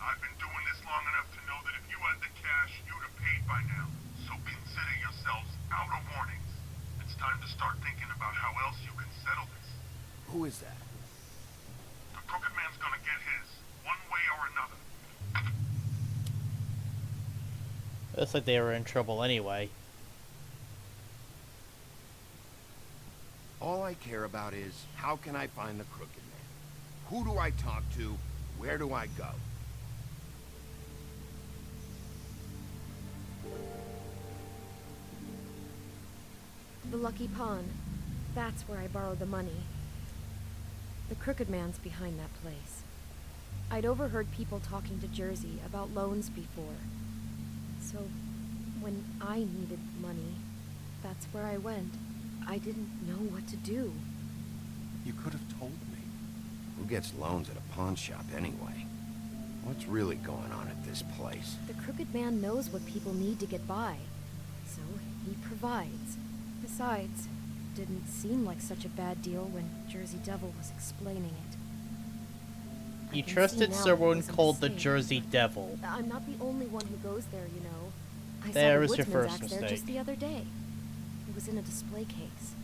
I've been doing this long enough to know that if you had the cash, you'd have paid by now. So consider yourselves out of warnings. It's time to start thinking about how else you can settle this. Who is that? The Crooked Man's gonna get his, one way or another. Looks like they were in trouble anyway. All I care about is, how can I find the Crooked Man? Who do I talk to? Where do I go? The Lucky Pawn. That's where I borrowed the money. The Crooked Man's behind that place. I'd overheard people talking to Jersey about loans before. So, when I needed money, that's where I went. I didn't know what to do. You could have told me. Who gets loans at a pawn shop anyway? What's really going on at this place? The Crooked Man knows what people need to get by, so he provides. Besides, it didn't seem like such a bad deal when Jersey Devil was explaining it. You I can trusted see now someone it was a called the mistake. Jersey Devil. I'm not the only one who goes there, you know. I There saw the was your Woodsman's first axe there mistake. just the other day. It was in a display case.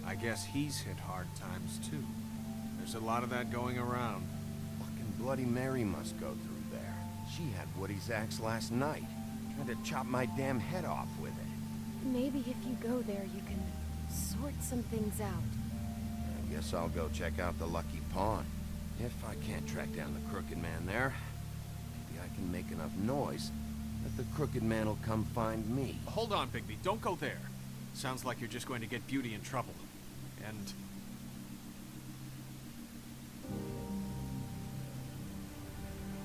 I guess he's hit hard times, too. There's a lot of that going around. Fucking Bloody Mary must go through there. She had Woody's axe last night. Tried to chop my damn head off with it. Maybe if you go there, you can sort some things out. I guess I'll go check out the Lucky Pawn. If I can't track down the Crooked Man there, maybe I can make enough noise that the Crooked Man will come find me. Hold on, Bigby. Don't go there. Sounds like you're just going to get Beauty in trouble. And...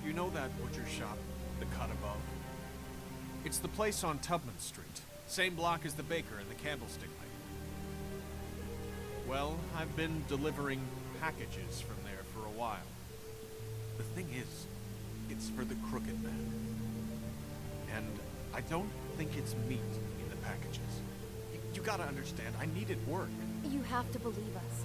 you know that butcher shop, the cut above? It's the place on Tubman Street. Same block as the baker and the candlestick maker. Well, I've been delivering packages from there for a while. The thing is, it's for the Crooked Man. And I don't think it's meat in the packages. You gotta understand, I needed work. You have to believe us.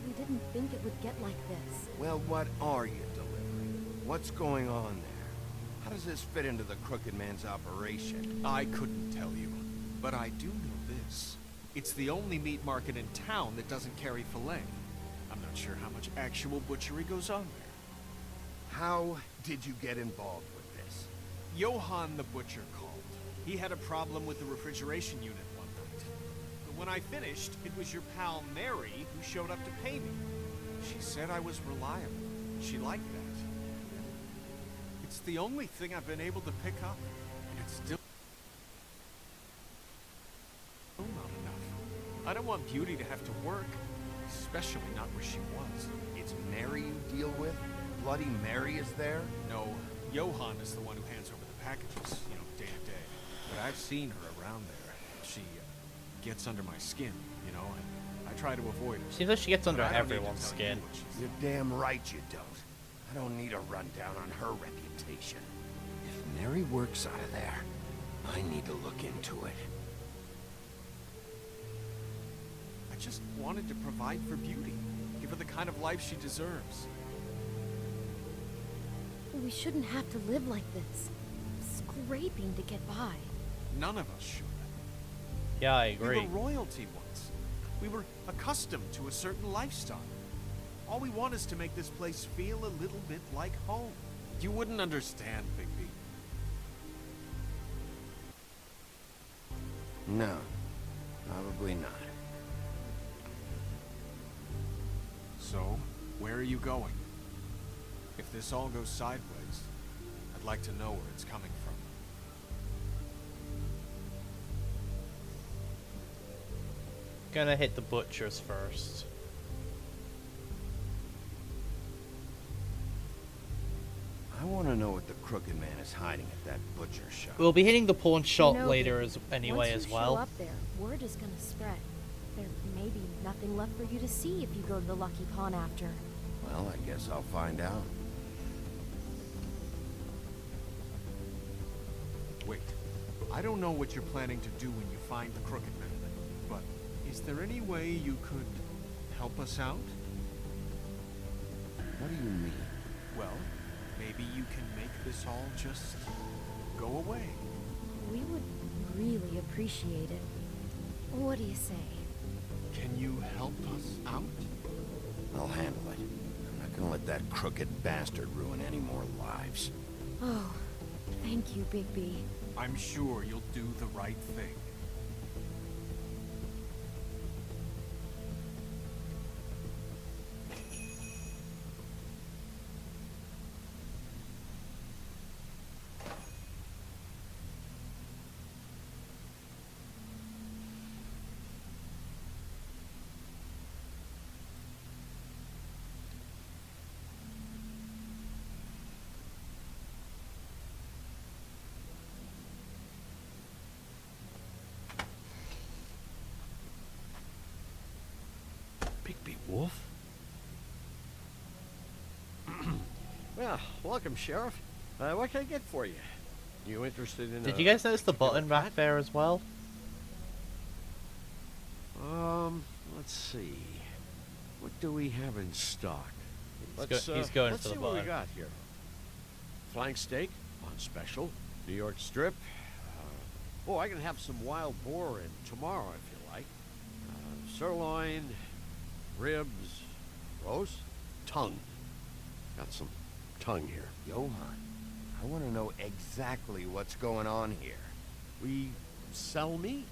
We didn't think it would get like this. Well, what are you delivering? What's going on there? How does this fit into the Crooked Man's operation? I couldn't tell you, but I do know this. It's the only meat market in town that doesn't carry filet. I'm not sure how much actual butchery goes on there. How did you get involved with this? Johann the butcher called. He had a problem with the refrigeration unit one night. But when I finished, it was your pal Mary who showed up to pay me. She said I was reliable. She liked that. It's the only thing I've been able to pick up, and it's still not enough. I don't want Beauty to have to work, especially not where she was. It's Mary you deal with? Bloody Mary is there? No, Johann is the one who hands over the packages, you know, day to day. But I've seen her around there. She gets under my skin, you know, and I try to avoid her. Seems like she gets under But I don't need to everyone's tell skin. you what she's- You're damn right you don't. I don't need a rundown on her reputation. If Mary works out of there, I need to look into it. I just wanted to provide for Beauty. Give her the kind of life she deserves. We shouldn't have to live like this. Scraping to get by. None of us should. Yeah, I agree. We were royalty once. We were accustomed to a certain lifestyle. All we want is to make this place feel a little bit like home. You wouldn't understand, Bigby. No, probably not. So, where are you going? If this all goes sideways, I'd like to know where it's coming from. Gonna hit the butchers first. I want to know what the Crooked Man is hiding at that butcher shop. We'll be hitting the pawn shop You know, later anyway once as you well. show up there, word is gonna spread. There may be nothing left for you to see if you go to the Lucky Pawn after. Well, I guess I'll find out. Wait, I don't know what you're planning to do when you find the Crooked Man, but is there any way you could help us out? What do you mean? Well, maybe you can make this all just go away. We would really appreciate it. What do you say? Can you help us out? I'll handle it. I'm not gonna let that crooked bastard ruin any more lives. Oh, thank you, Bigby. I'm sure you'll do the right thing. Bigby Wolf? Well, welcome, Sheriff. What can I get for you? You interested in Did you guys notice the button back there as well? Let's see. What do we have in stock? He's going let's for the see what we button. got here. Flank steak on special. New York strip. Oh, I can have some wild boar in tomorrow if you like. Sirloin, ribs, roast, tongue. Got some tongue here. Johann, I want to know exactly what's going on here. We sell meat.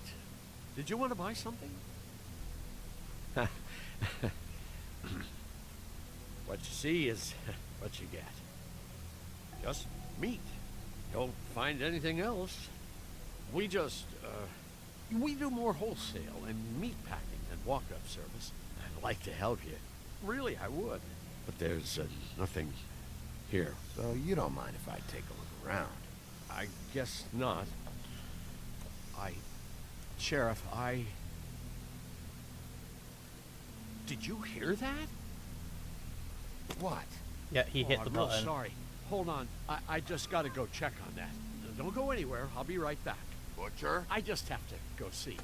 Did you want to buy something? What you see is what you get. Just meat. Don't find anything else. We just, we do more wholesale and meat packing than walk-up service. I'd like to help you. Really, I would. But there's nothing here. So you don't mind if I take a look around? I guess not. Sheriff, Did you hear that? What? Yeah, he hit the I'm real button. sorry. Hold on. I just gotta go check on that. Don't go anywhere. I'll be right back. Butcher? I just have to go see.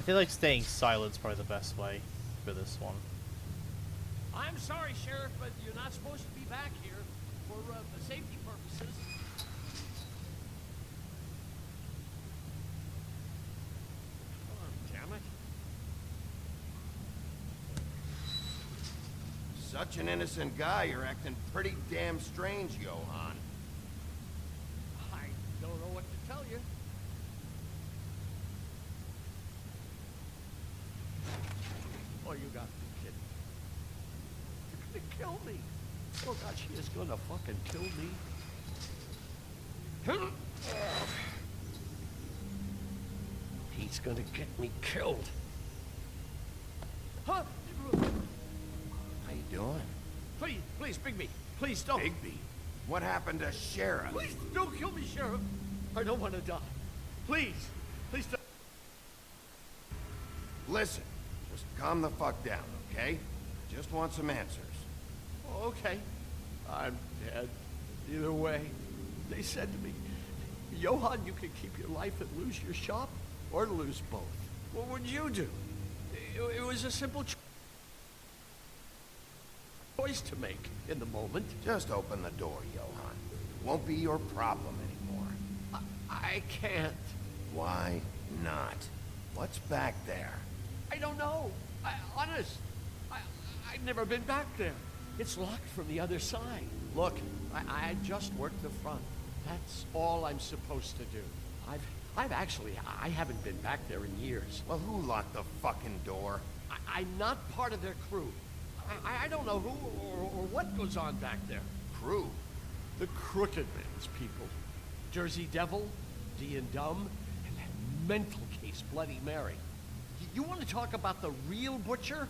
feel like staying silent's probably the best way for this one. I'm sorry, Sheriff, but you're not supposed to be back here for safety purposes. Oh, damn it. Such an innocent guy, you're acting pretty damn strange, Johann. I don't know what to tell you. Oh, you got to be kidding. You're gonna kill me. Oh God, she is gonna fucking kill me. He's gonna get me killed. Huh? How you doing? Please, please, Bigby. Please don't. Bigby? What happened to Sheriff? Please don't kill me, Sheriff. I don't want to die. Please, please don't. Listen, just calm the fuck down, okay? Just want some answers. Okay. I'm dead. Either way. They said to me, Johann, you can keep your life and lose your shop, or lose both. What would you do? It was a simple choice to make in the moment. Just open the door, Johann. It won't be your problem anymore. I can't. Why not? What's back there? I don't know. Honest. I've never been back there. It's locked from the other side. Look, I just worked the front. That's all I'm supposed to do. I haven't been back there in years. Well, who locked the fucking door? I'm not part of their crew. I don't know who or what goes on back there. Crew? The Crooked Man's people. Jersey Devil, D and Dumb, and that mental case Bloody Mary. You want to talk about the real butcher?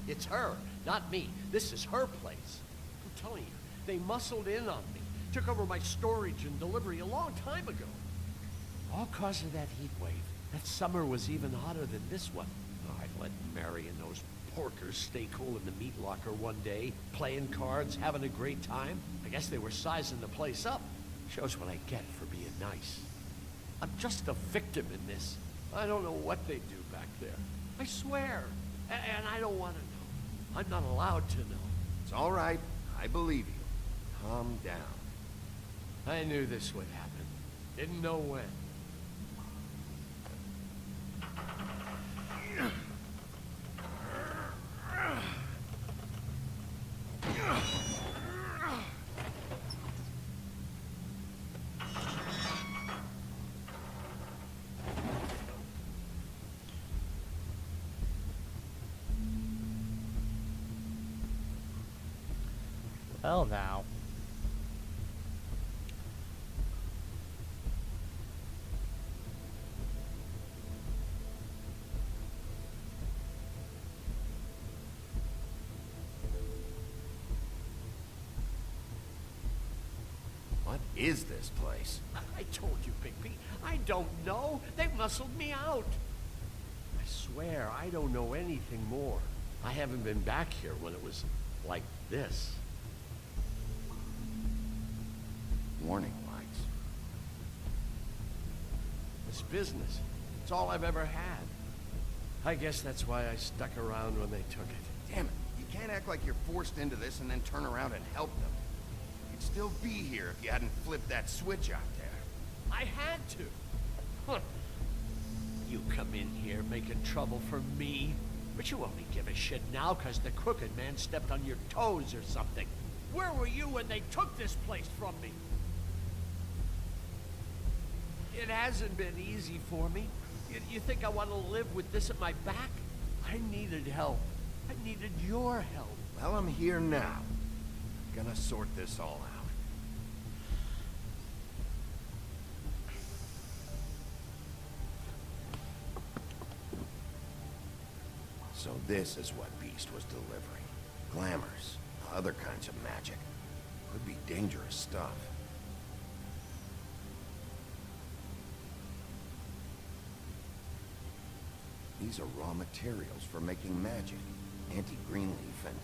It's her, not me. This is her place. I'm telling you, they muscled in on me. Took over my storage and delivery a long time ago. All cause of that heat wave. That summer was even hotter than this one. I let Mary and those porkers stay cool in the meat locker one day, playing cards, having a great time. I guess they were sizing the place up. Shows what I get for being nice. I'm just a victim in this. I don't know what they do back there. I swear. And I don't want to know. I'm not allowed to know. It's all right. I believe you. Calm down. I knew this would happen. Didn't know when. Well, now. What is this place? I told you, Bigby. I don't know. They muscled me out. I swear, I don't know anything more. I haven't been back here when it was like this. Warning lights. This business, it's all I've ever had. I guess that's why I stuck around when they took it. Damn it. You can't act like you're forced into this and then turn around and help them. You'd still be here if you hadn't flipped that switch out there. I had to. Huh. You come in here making trouble for me, but you only give a shit now because the Crooked Man stepped on your toes or something. Where were you when they took this place from me? It hasn't been easy for me. You think I want to live with this at my back? I needed help. I needed your help. Well, I'm here now. I'm gonna sort this all out. So this is what Beast was delivering. Glamours, other kinds of magic. Could be dangerous stuff. These are raw materials for making magic. Auntie Greenleaf and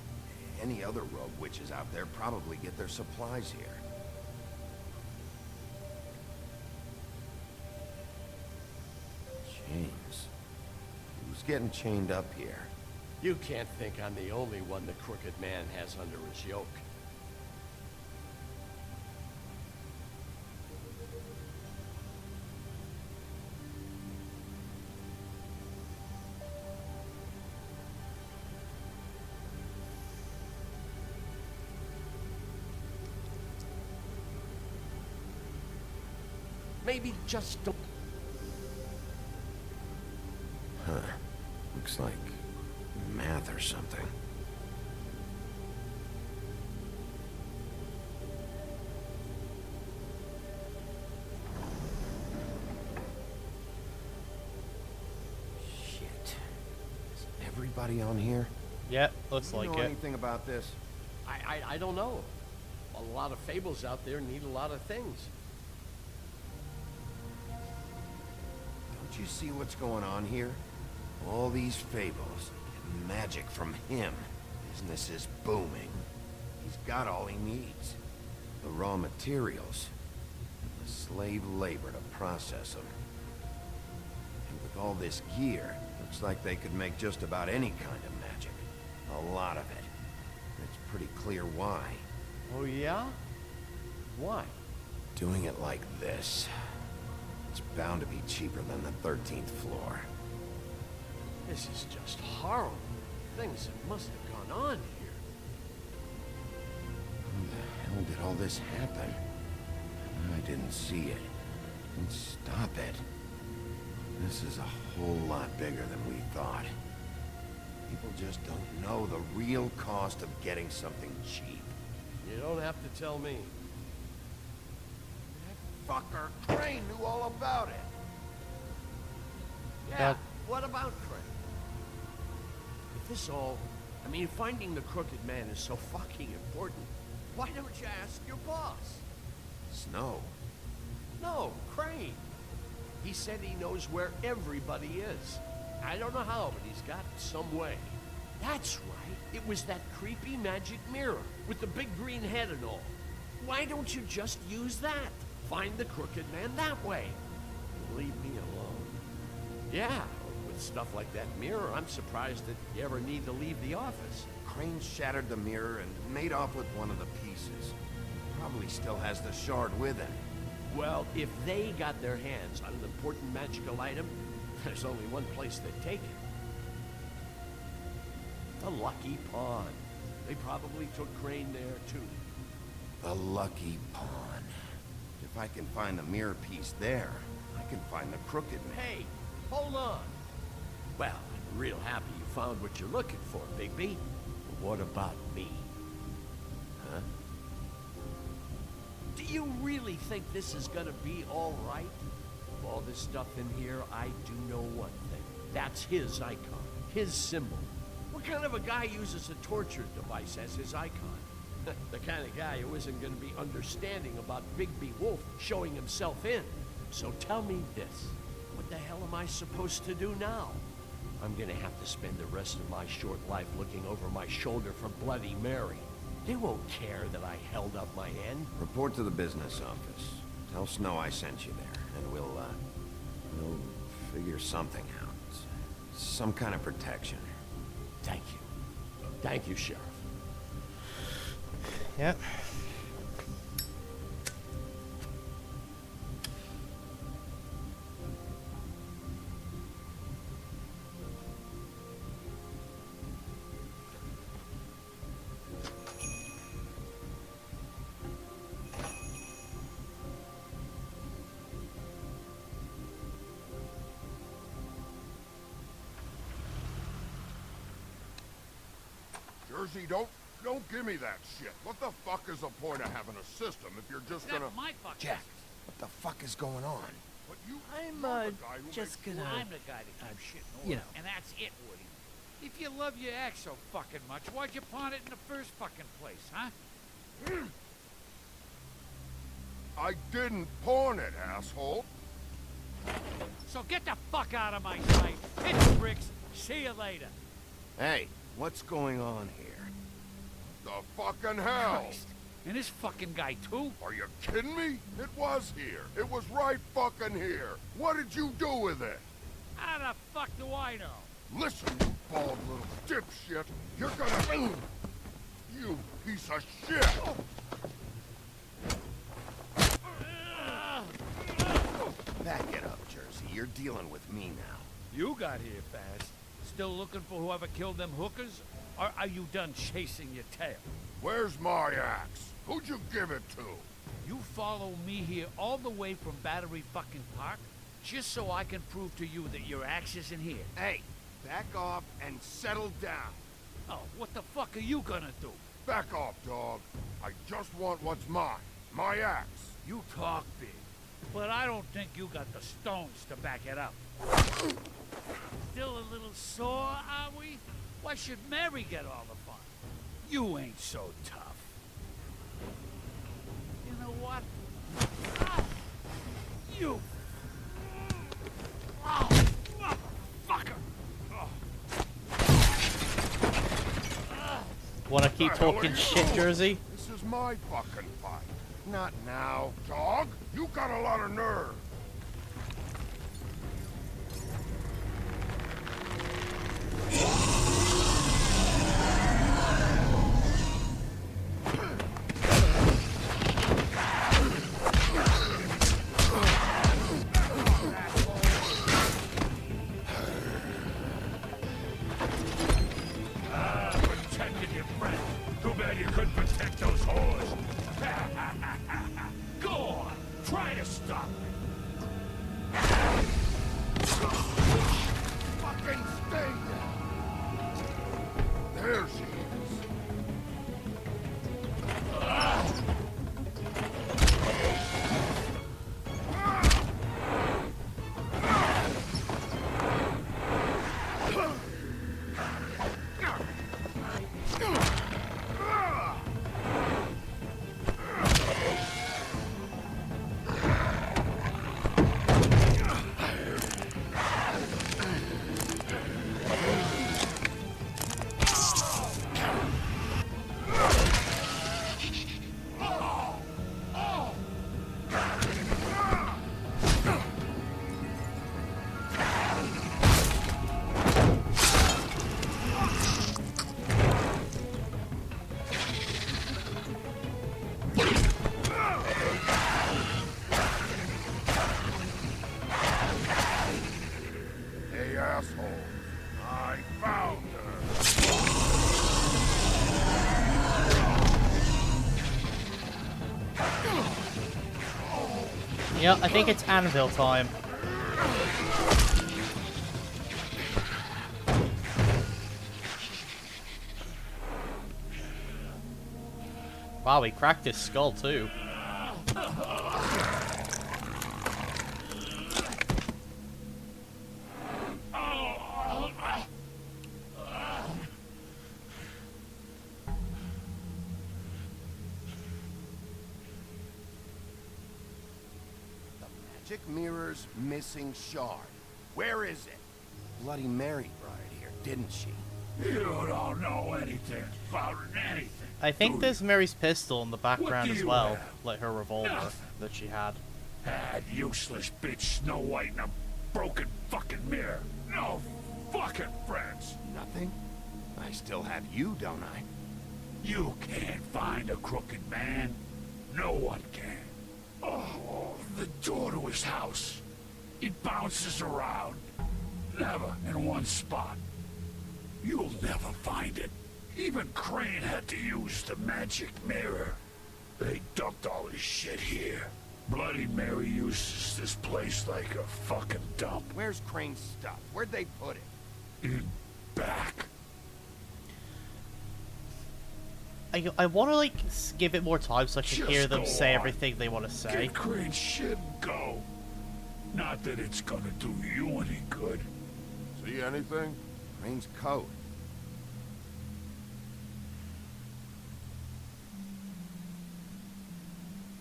any other rogue witches out there probably get their supplies here. Chains. Who's getting chained up here? You can't think I'm the only one the Crooked Man has under his yoke. Maybe just don't... Huh. Looks like math or something. Shit. Is everybody on here? Yep, looks Do you like know it. anything about this? I don't know. A lot of fables out there need a lot of things. Don't you see what's going on here? All these fables, and magic from him. Business is booming. He's got all he needs. The raw materials, and the slave labor to process them. And with all this gear, looks like they could make just about any kind of magic. A lot of it. And it's pretty clear why. Oh yeah? Why? Doing it like this, it's bound to be cheaper than the 13th floor. This is just horrible. Things that must have gone on here. How the hell did all this happen? I didn't see it. Didn't stop it. This is a whole lot bigger than we thought. People just don't know the real cost of getting something cheap. You don't have to tell me. That fucker Crane knew all about it. Yeah, what about Crane? If this all... I mean, finding the Crooked Man is so fucking important, why don't you ask your boss? Snow. No, Crane. He said he knows where everybody is. I don't know how, but he's got some way. That's right. It was that creepy magic mirror with the big green head and all. Why don't you just use that? Find the Crooked Man that way. Leave me alone. Yeah, with stuff like that mirror, I'm surprised that you ever need to leave the office. Crane shattered the mirror and made off with one of the pieces. Probably still has the shard with him. Well, if they got their hands on an important magical item, there's only one place they'd take it. The Lucky Pawn. They probably took Crane there, too. The Lucky Pawn. If I can find the mirror piece there, I can find the Crooked Man. Hey, hold on. Well, I'm real happy you found what you're looking for, Bigby. But what about me? Huh? Do you really think this is gonna be all right? Of all this stuff in here, I do know one thing. That's his icon, his symbol. What kind of a guy uses a torture device as his icon? The kind of guy who isn't going to be understanding about Bigby Wolf showing himself in. So tell me this. What the hell am I supposed to do now? I'm going to have to spend the rest of my short life looking over my shoulder for Bloody Mary. They won't care that I held up my end. Report to the business office. Tell Snow I sent you there, and we'll figure something out. Some kind of protection. Thank you. Thank you, Sheriff. Yep. Jersey, don't give me that shit. What the fuck is the point of having a system if you're just gonna... my fucking Jack, what the fuck is going on? But you... I'm, just gonna... I'm the guy that keeps shit in you order, know. and that's it, Woody. If you love your act so fucking much, why'd you pawn it in the first fucking place, huh? I didn't pawn it, asshole. So get the fuck out of my sight. Hit the bricks. See you later. Hey, what's going on here? The fucking hell! Christ. And this fucking guy, too? Are you kidding me? It was here. It was right fucking here. What did you do with it? How the fuck do I know? Listen, you bald little dipshit. You're gonna... You piece of shit! Back it up, Jersey. You're dealing with me now. You got here fast. Still looking for whoever killed them hookers? Or are you done chasing your tail? Where's my axe? Who'd you give it to? You follow me here all the way from Battery fucking Park just so I can prove to you that your axe isn't here. Hey, back off and settle down. Oh, what the fuck are you gonna do? Back off, dog. I just want what's mine. My axe. You talk big, but I don't think you got the stones to back it up. Still a little sore, are we? Why should Mary get all the fun? You ain't so tough. You know what? Ah, you! Oh, motherfucker! Wanna keep talking shit, Jersey? This is my fucking fight. Not now, dog. You got a lot of nerve. Protected your friend. Too bad you couldn't protect those whores. Go on. Try to stop me. Fucking stay there. There she is. Hey, asshole. I found her. Yeah, I think it's anvil time. Wow, he cracked his skull too. Magic Mirror's missing shard. Where is it? Bloody Mary brought it here, didn't she? You don't know anything about anything. I think there's Mary's pistol in the background do as you well, have? like her revolver Nothing. that she had. That useless bitch Snow White and a broken fucking mirror. No fucking friends. Nothing? I still have you, don't I? You can't find a crooked man. No one can. Oh, the door to his house. It bounces around. Never in one spot. You'll never find it. Even Crane had to use the magic mirror. They dumped all his shit here. Bloody Mary uses this place like a fucking dump. Where's Crane's stuff? Where'd they put it? In back. I want to like give it more time so I can Just hear them go say on. everything they want to say. Get Crane's shit and go. Not that it's gonna do you any good. See anything? Crane's coat.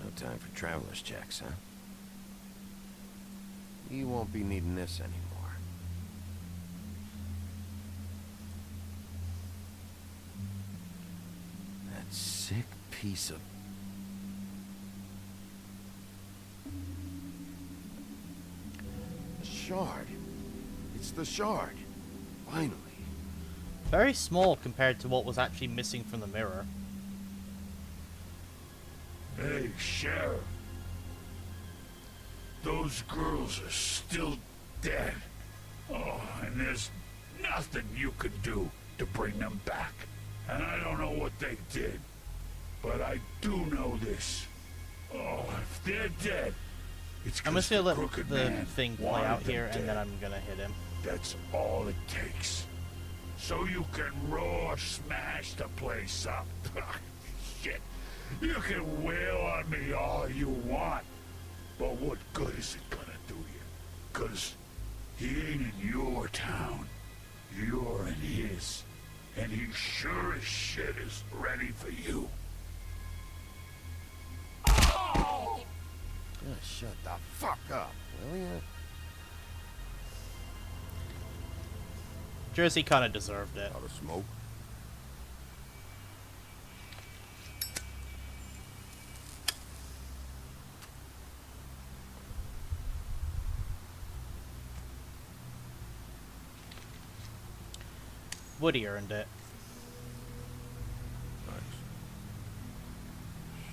No time for traveler's checks, huh? You won't be needing this anymore. That sick piece of... The shard. It's the shard. Finally. Very small compared to what was actually missing from the mirror. Hey, Sheriff. Those girls are still dead. Oh, and there's nothing you can do to bring them back. And I don't know what they did, but I do know this. Oh, if they're dead, it's I'm just 'cause gonna the let Crooked the Man thing play wanted out them here, and dead. then I'm gonna hit him. That's all it takes. So you can raw smash the place up. Shit. You can wail on me all you want. But what good is it gonna do you? 'Cause he ain't in your town. You're in his. And he sure as shit is ready for you. Oh, shut the fuck up, will ya? Jersey kind of deserved it. Out of smoke? Woody earned it.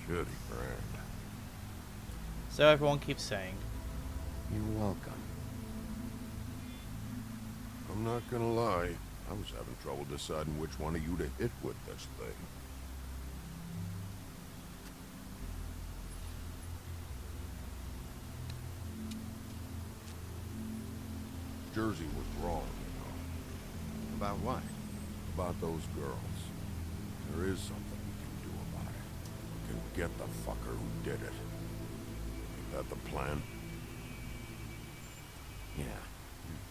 Shitty brand. So everyone keeps saying. You're welcome. I'm not gonna lie. I was having trouble deciding which one of you to hit with this thing. Jersey was wrong, you know. About what? About those girls. There is something we can do about it. We can get the fucker who did it. Ain't that the plan? Yeah,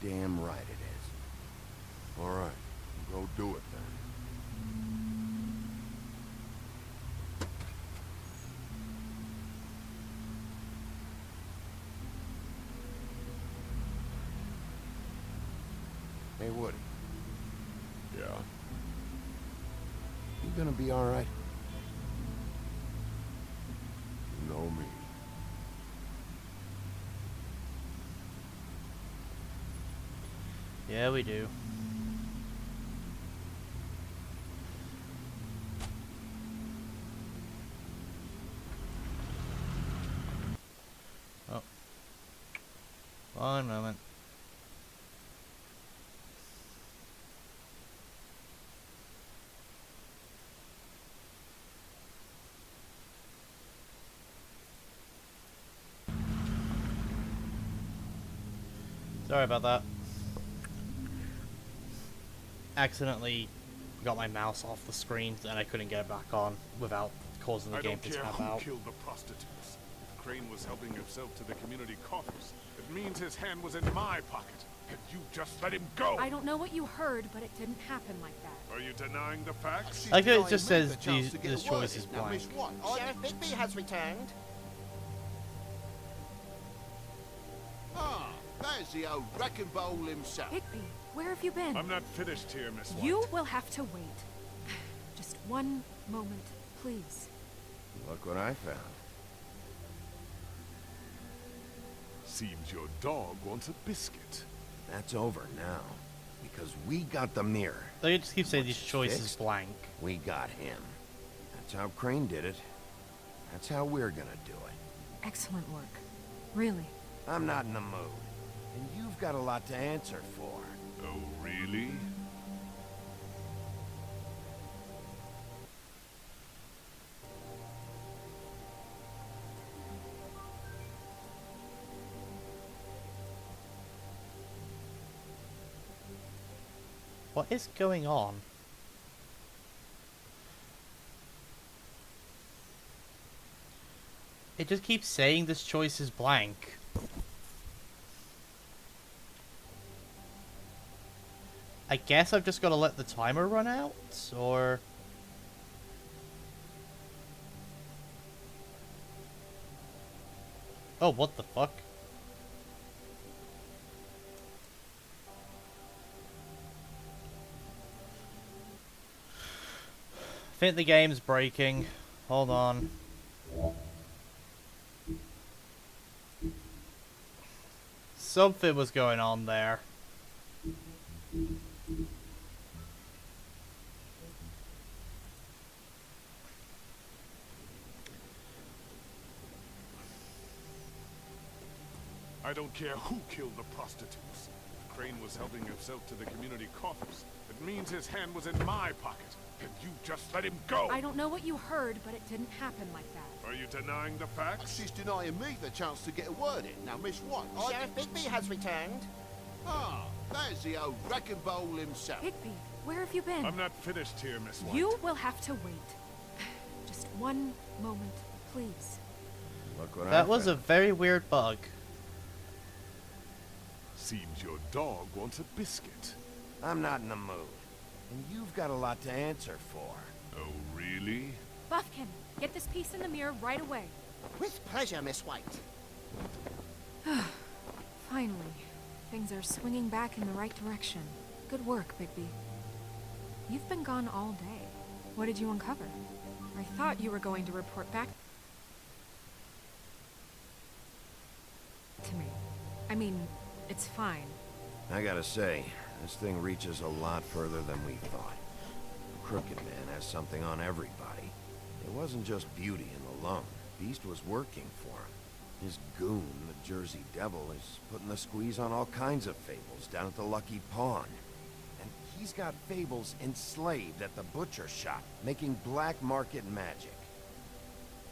you're damn right it is. All right, go do it then. Hey, Woody. Yeah? You gonna be all right? You know me. Yeah, we do. Oh. One moment. Sorry about that. Accidentally got my mouse off the screen and I couldn't get it back on without causing the game to tap out. Killed the prostitutes. If Crane was helping himself to the community coffers, it means his hand was in my pocket. And you just let him go! I don't know what you heard, but it didn't happen like that. Are you denying the facts? I like it just says this choice is blank. Sheriff Bigby has returned. Ah, there's the old wrecking bowl himself. Bigby, where have you been? I'm not finished here, Miss White. You will have to wait. Just one moment, please. Look what I found. Seems your dog wants a biscuit. That's over now. Because we got the mirror. They just keep saying this choice is fixed, blank. We got him. That's how Crane did it. That's how we're gonna do it. Excellent work. Really. I'm not in the mood. And you've got a lot to answer for. Oh, really? What is going on? It just keeps saying this choice is blank. I guess I've just got to let the timer run out, or... Oh, what the fuck? I think the game's breaking. Hold on. Something was going on there. I don't care who killed the prostitutes. If Crane was helping himself to the community coffers, it means his hand was in my pocket. And you just let him go! I don't know what you heard, but it didn't happen like that. Are you denying the facts? She's denying me the chance to get a word in. Now, Miss White, Sheriff Bigby has returned. Ah, there's the old wrecking ball himself. Bigby, where have you been? I'm not finished here, Miss White. You will have to wait. Just one moment, please. Look what That was a very weird bug. Seems your dog wants a biscuit. I'm not in the mood. And you've got a lot to answer for. Oh, really? Buffkin, get this piece in the mirror right away. With pleasure, Miss White. Finally, things are swinging back in the right direction. Good work, Bigby. You've been gone all day. What did you uncover? I thought you were going to report back to me. I mean, it's fine. I gotta say, this thing reaches a lot further than we thought. The Crooked Man has something on everybody. It wasn't just beauty and alone. Beast was working for him. His goon, the Jersey Devil, is putting the squeeze on all kinds of fables down at the Lucky Pawn. And he's got fables enslaved at the butcher shop, making black market magic.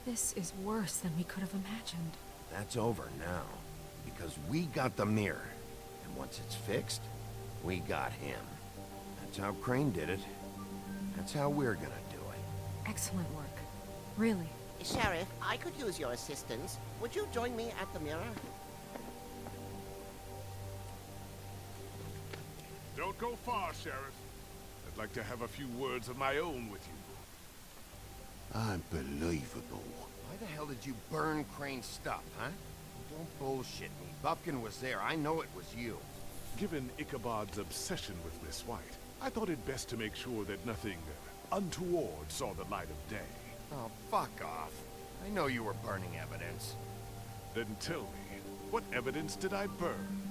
This is worse than we could have imagined. That's over now, because we got the mirror. And once it's fixed, we got him. That's how Crane did it. That's how we're gonna do it. Excellent work. Really. Sheriff, I could use your assistance. Would you join me at the mirror? Don't go far, Sheriff. I'd like to have a few words of my own with you. Unbelievable. Why the hell did you burn Crane's stuff, huh? Don't bullshit me. Buffkin was there. I know it was you. Given Ichabod's obsession with Miss White, I thought it best to make sure that nothing untoward saw the light of day. Oh, fuck off. I know you were burning evidence. Then tell me, what evidence did I burn?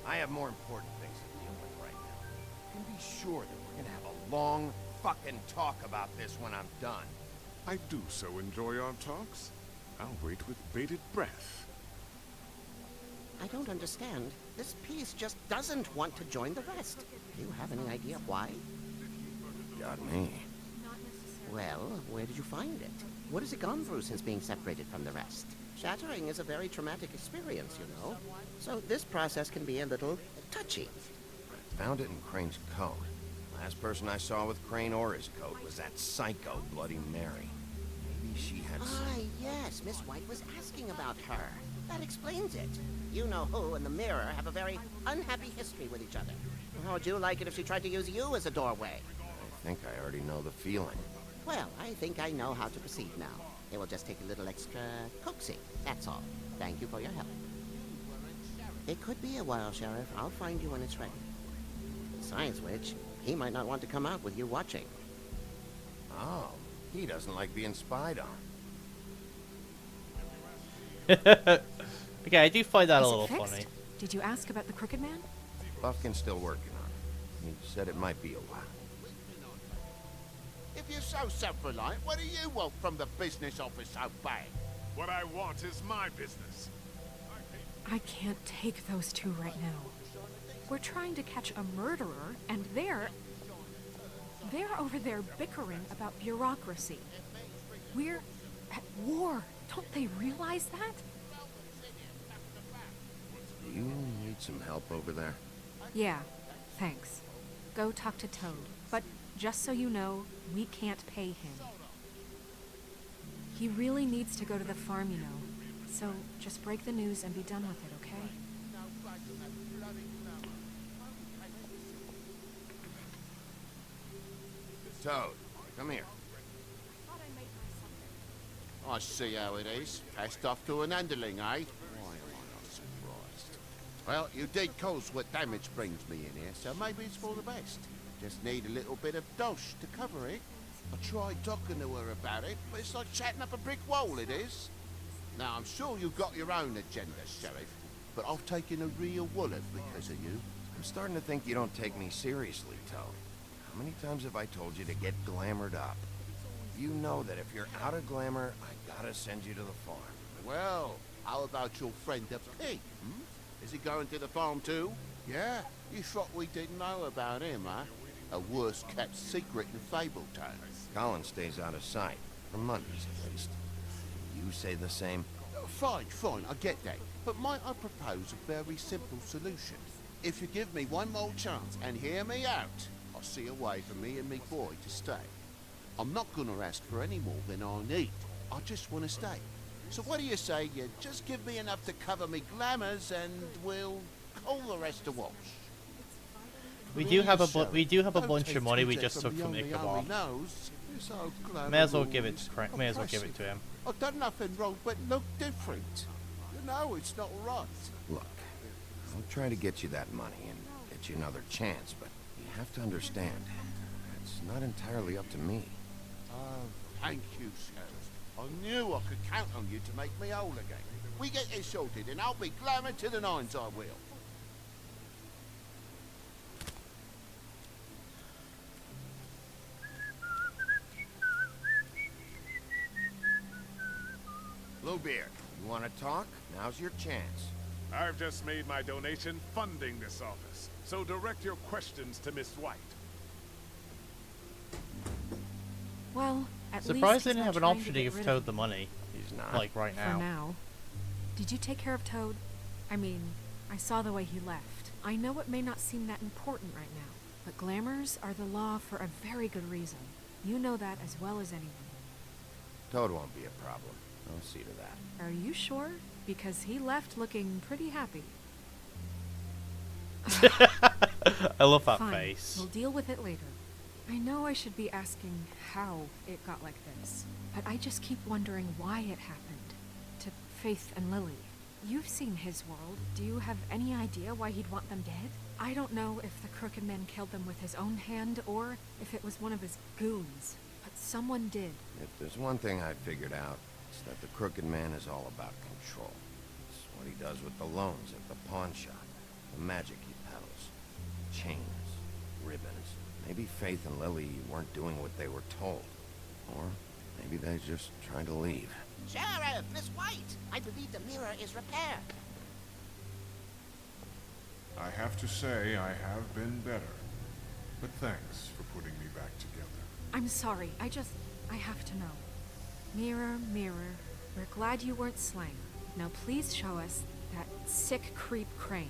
I have more important things to deal with right now. You can be sure that we're gonna have a long fucking talk about this when I'm done. I do so enjoy our talks. I'll wait with bated breath. I don't understand. This piece just doesn't want to join the rest. Do you have any idea why? Got me. Well, where did you find it? What has it gone through since being separated from the rest? Shattering is a very traumatic experience, you know. So this process can be a little touchy. Found it in Crane's coat. Last person I saw with Crane or his coat was that psycho Bloody Mary. Maybe she had some... Ah, yes, Miss White was asking about her. That explains it. You know who and the mirror have a very unhappy history with each other. How would you like it if she tried to use you as a doorway? I think I already know the feeling. Well, I think I know how to proceed now. It will just take a little extra coaxing, that's all. Thank you for your help. It could be a while, Sheriff. I'll find you when it's ready. Besides which, he might not want to come out with you watching. Oh, he doesn't like being spied on. Okay, I do find that a Is it little fixed? funny. Did you ask about the Crooked Man? Buffkin's still working on it. He said it might be a while. If you're so self-reliant, what do you want from the business office so bad? What I want is my business. I can't take those two right now. We're trying to catch a murderer, and they're over there bickering about bureaucracy. We're at war. Don't they realize that? Do you need some help over there? Yeah, thanks. Go talk to Toad. But just so you know, we can't pay him. He really needs to go to the farm, you know. So just break the news and be done with it, okay? Toad, come here. I see how it is. Passed off to an underling, eh? Why am I not surprised? Well, you did cause what damage brings me in here, so maybe it's for the best. Just need a little bit of dosh to cover it. I tried talking to her about it, but it's like chatting up a brick wall, it is. Now, I'm sure you've got your own agenda, Sheriff, but I've taken a real wallet because of you. I'm starting to think you don't take me seriously, Toad. How many times have I told you to get glamored up? You know that if you're out of glamour, I gotta send you to the farm. Well, how about your friend the pig? Hmm? Is he going to the farm too? Yeah? You thought we didn't know about him, huh? A worse-kept secret in Fabletown. Colin stays out of sight, for Mondays at least. You say the same? Fine, I get that. But might I propose a very simple solution? If you give me one more chance and hear me out, I'll see a way for me and me boy to stay. I'm not gonna ask for any more than I need. I just want to stay. So what do you say you just give me enough to cover me glamours and we'll call the rest a wash? We do have a bunch of money we just took from Ichabod. May as well give it to him. I've done nothing wrong but look different. You know it's not right. Look, I'll try to get you that money and get you another chance, but you have to understand, it's not entirely up to me. Oh, thank you, sir. I knew I could count on you to make me whole again. We get this sorted and I'll be glamour to the nines, I will. Bluebeard, you want to talk? Now's your chance. I've just made my donation funding this office, so direct your questions to Miss White. Well, at Surprised least they he's didn't not have an trying to option to get give rid Toad of the me. money. He's not. Like right now. For now. Did you take care of Toad? I mean, I saw the way he left. I know it may not seem that important right now, but glamours are the law for a very good reason. You know that as well as anyone. Toad won't be a problem. I'll see to that. Are you sure? Because he left looking pretty happy. I love that Fine. face. We'll deal with it later. I know I should be asking how it got like this, but I just keep wondering why it happened. To Faith and Lily. You've seen his world. Do you have any idea why he'd want them dead? I don't know if the Crooked Man killed them with his own hand or if it was one of his goons, but someone did. If there's one thing I figured out, it's that the Crooked Man is all about control. It's what he does with the loans at the pawn shop, the magic he peddles, chains, ribbons. Maybe Faith and Lily weren't doing what they were told. Or maybe they just tried to leave. Sheriff, Miss White, I believe the mirror is repaired. I have to say I have been better. But thanks for putting me back together. I'm sorry, I have to know. Mirror, mirror, we're glad you weren't slain. Now please show us that sick creep Crane.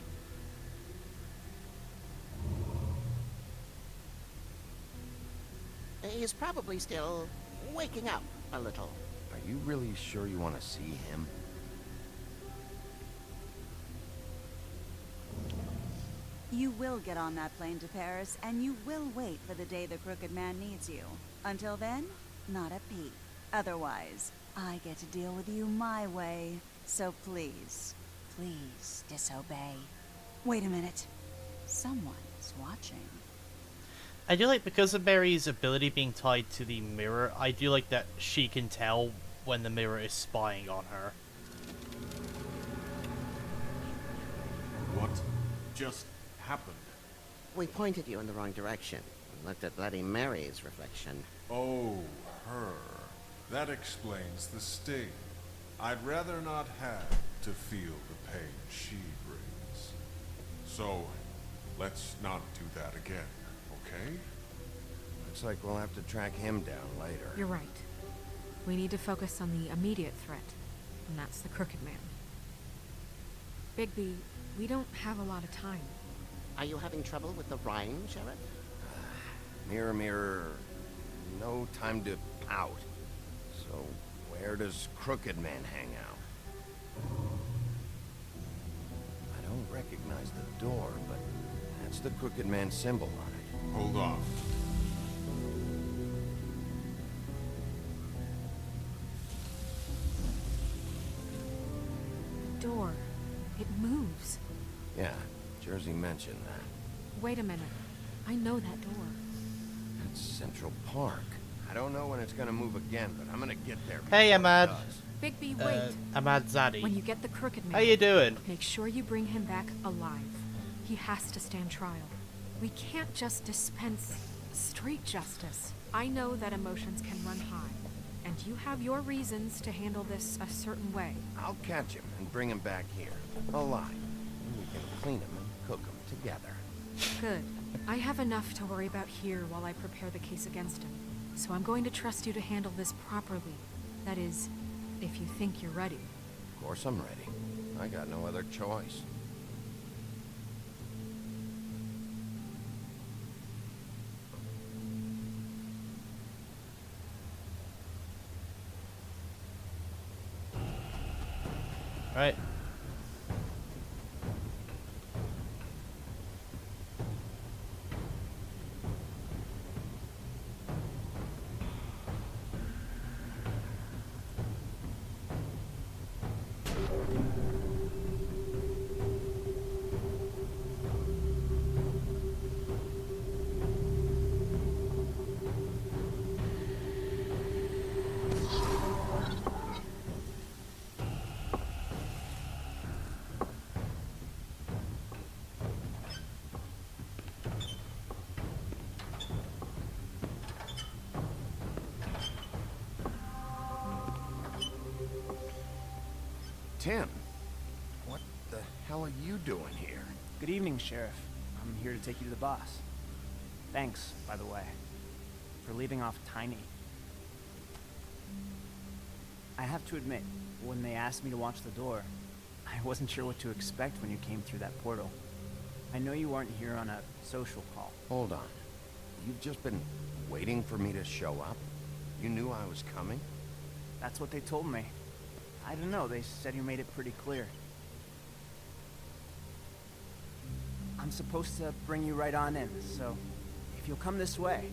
He's probably still waking up a little. Are you really sure you want to see him? You will get on that plane to Paris, and you will wait for the day the Crooked Man needs you. Until then, not a peep. Otherwise, I get to deal with you my way. So please, please disobey. Wait a minute. Someone's watching. I do like, because of Mary's ability being tied to the mirror, I do like that she can tell when the mirror is spying on her. What just happened? We pointed you in the wrong direction and looked at Bloody Mary's reflection. Oh, her. That explains the sting. I'd rather not have to feel the pain she brings. So, let's not do that again, okay? Looks like we'll have to track him down later. You're right. We need to focus on the immediate threat, and that's the Crooked Man. Bigby, we don't have a lot of time. Are you having trouble with the rhyme, Sheriff? Mirror, mirror, no time to pout. So, where does Crooked Man hang out? I don't recognize the door, but that's the Crooked Man symbol on it. Hold off. Door. It moves. Yeah, Jersey mentioned that. Wait a minute. I know that door. That's Central Park. I don't know when it's gonna move again, but I'm gonna get there. Hey, before it Ahmad. does. Bigby, wait. Ahmad Zaddy. When you get the Crooked Man, How you doing? make sure you bring him back alive. He has to stand trial. We can't just dispense street justice. I know that emotions can run high, and you have your reasons to handle this a certain way. I'll catch him and bring him back here, alive. And we can clean him and cook him together. Good. I have enough to worry about here while I prepare the case against him. So I'm going to trust you to handle this properly. That is, if you think you're ready. Of course I'm ready. I got no other choice. Right. Tim, what the hell are you doing here? Good evening, Sheriff. I'm here to take you to the boss. Thanks, by the way, for leaving off Tiny. I have to admit, when they asked me to watch the door, I wasn't sure what to expect when you came through that portal. I know you weren't here on a social call. Hold on. You've just been waiting for me to show up? You knew I was coming? That's what they told me. I don't know, they said you made it pretty clear. I'm supposed to bring you right on in, so if you'll come this way.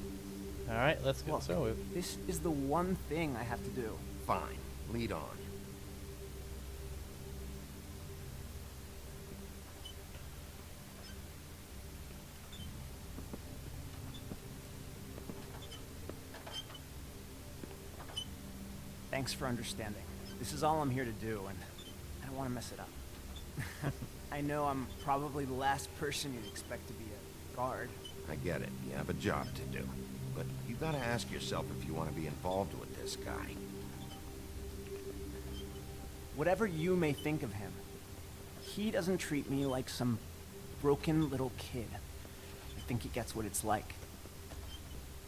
Alright, let's get started. This is the one thing I have to do. Fine. Lead on. Thanks for understanding. This is all I'm here to do, and I don't want to mess it up. I know I'm probably the last person you'd expect to be a guard. I get it. You have a job to do. But you gotta ask yourself if you want to be involved with this guy. Whatever you may think of him, he doesn't treat me like some broken little kid. I think he gets what it's like.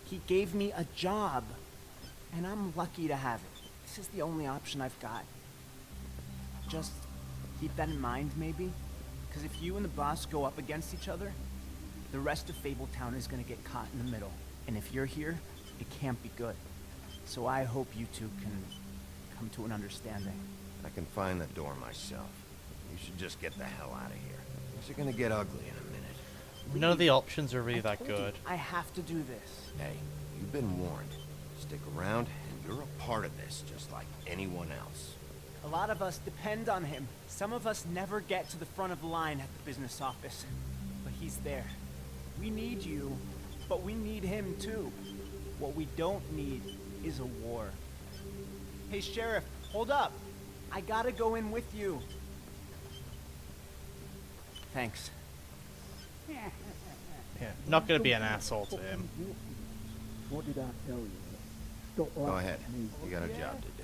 He gave me a job, and I'm lucky to have it. This is the only option I've got. Just keep that in mind, maybe? Because if you and the boss go up against each other, the rest of Fabletown is gonna get caught in the middle. And if you're here, it can't be good. So I hope you two can come to an understanding. I can find the door myself. You should just get the hell out of here. Things are gonna get ugly in a minute. None of the options are really that good. I have to do this. Hey, you've been warned. Stick around, and you're a part of this, just like anyone else. A lot of us depend on him. Some of us never get to the front of the line at the business office. But he's there. We need you, but we need him too. What we don't need is a war. Hey, Sheriff, hold up. I gotta go in with you. Thanks. Yeah, not gonna be an asshole to him. What did I tell you? Don't Go lie ahead. to me. You got a job to do.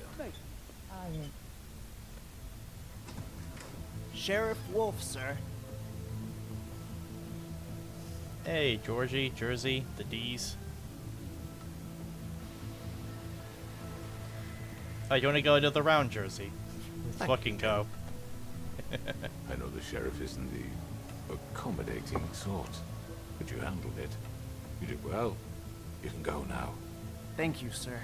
Sheriff Wolf, sir. Hey, Georgie, Jersey, the D's. Oh, you want to go another round, Jersey? Let's fucking go. I know the sheriff isn't the accommodating sort, but you handled it. You did well. You can go now. Thank you, sir.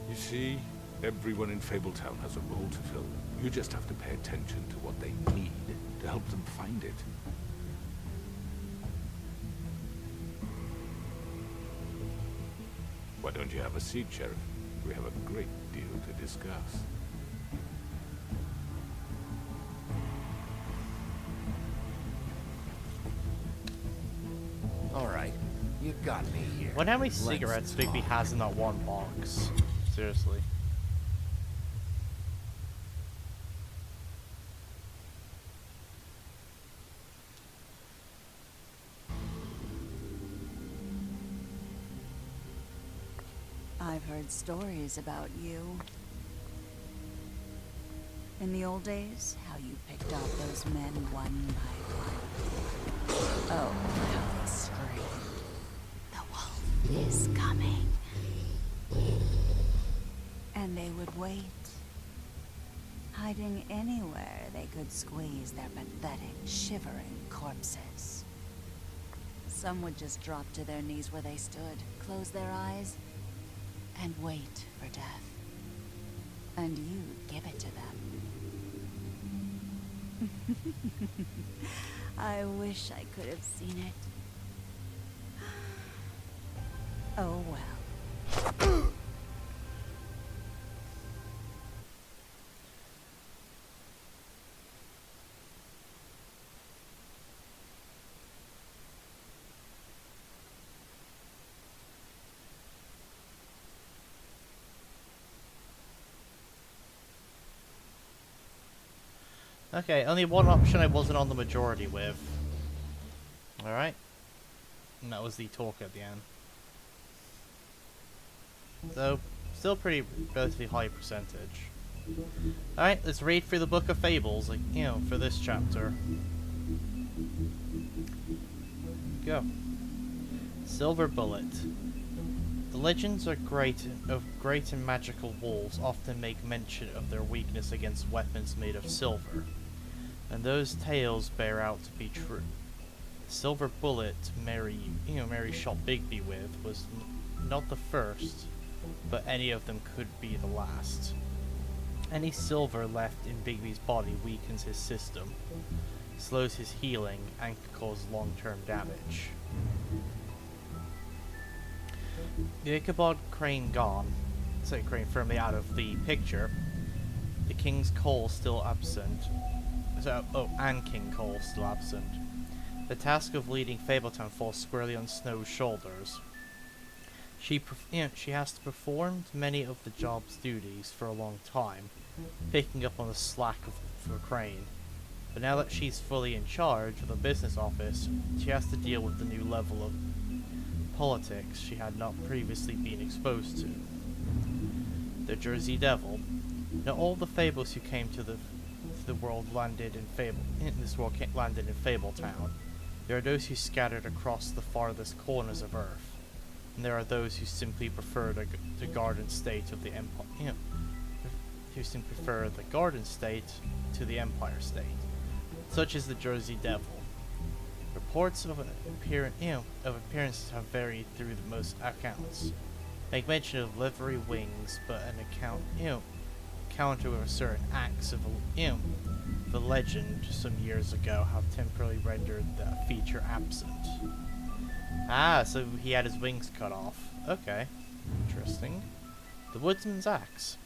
You see, everyone in Fabletown has a role to fill. You just have to pay attention to what they need to help them find it. Why don't you have a seat, Sheriff? We have a great deal to discuss. All right. got me here. Wonder how many Let's cigarettes Bigby talk. has in that one box. Seriously. I've heard stories about you. In the old days, how you picked off those men one by one. Oh, how they screamed. The wolf is coming. And they would wait, hiding anywhere they could squeeze their pathetic, shivering corpses. Some would just drop to their knees where they stood, close their eyes, and wait for death. And you'd give it to them. I wish I could have seen it. Oh well. Okay, only one option I wasn't on the majority with. Alright. And that was the talk at the end. So, still pretty relatively high percentage. Alright, let's read through the Book of Fables, like, you know, for this chapter. Go. Silver Bullet. The legends of great and magical wolves often make mention of their weakness against weapons made of silver, and those tales bear out to be true. The silver bullet Mary shot Bigby with was not the first, but any of them could be the last. Any silver left in Bigby's body weakens his system, slows his healing, and can cause long-term damage. The Ichabod Crane gone, so Crane firmly out of the picture, the King's Cole still absent, and King Cole still absent. The task of leading Fabletown falls squarely on Snow's shoulders. She has performed many of the job's duties for a long time, picking up on the slack for Crane. But now that she's fully in charge of the business office, she has to deal with the new level of politics she had not previously been exposed to. The Jersey Devil. Now all the fables who came to the world landed in Fabletown. There are those who scattered across the farthest corners of Earth, and there are those who simply prefer the Garden State of the Empire. Who simply prefer the Garden State to the Empire State. Such as the Jersey Devil. Reports of appearances have varied through the most accounts. Make mention of livery wings, but an counter with certain acts of the legend some years ago have temporarily rendered the feature absent. Ah, so he had his wings cut off. Okay, interesting. The Woodsman's Axe.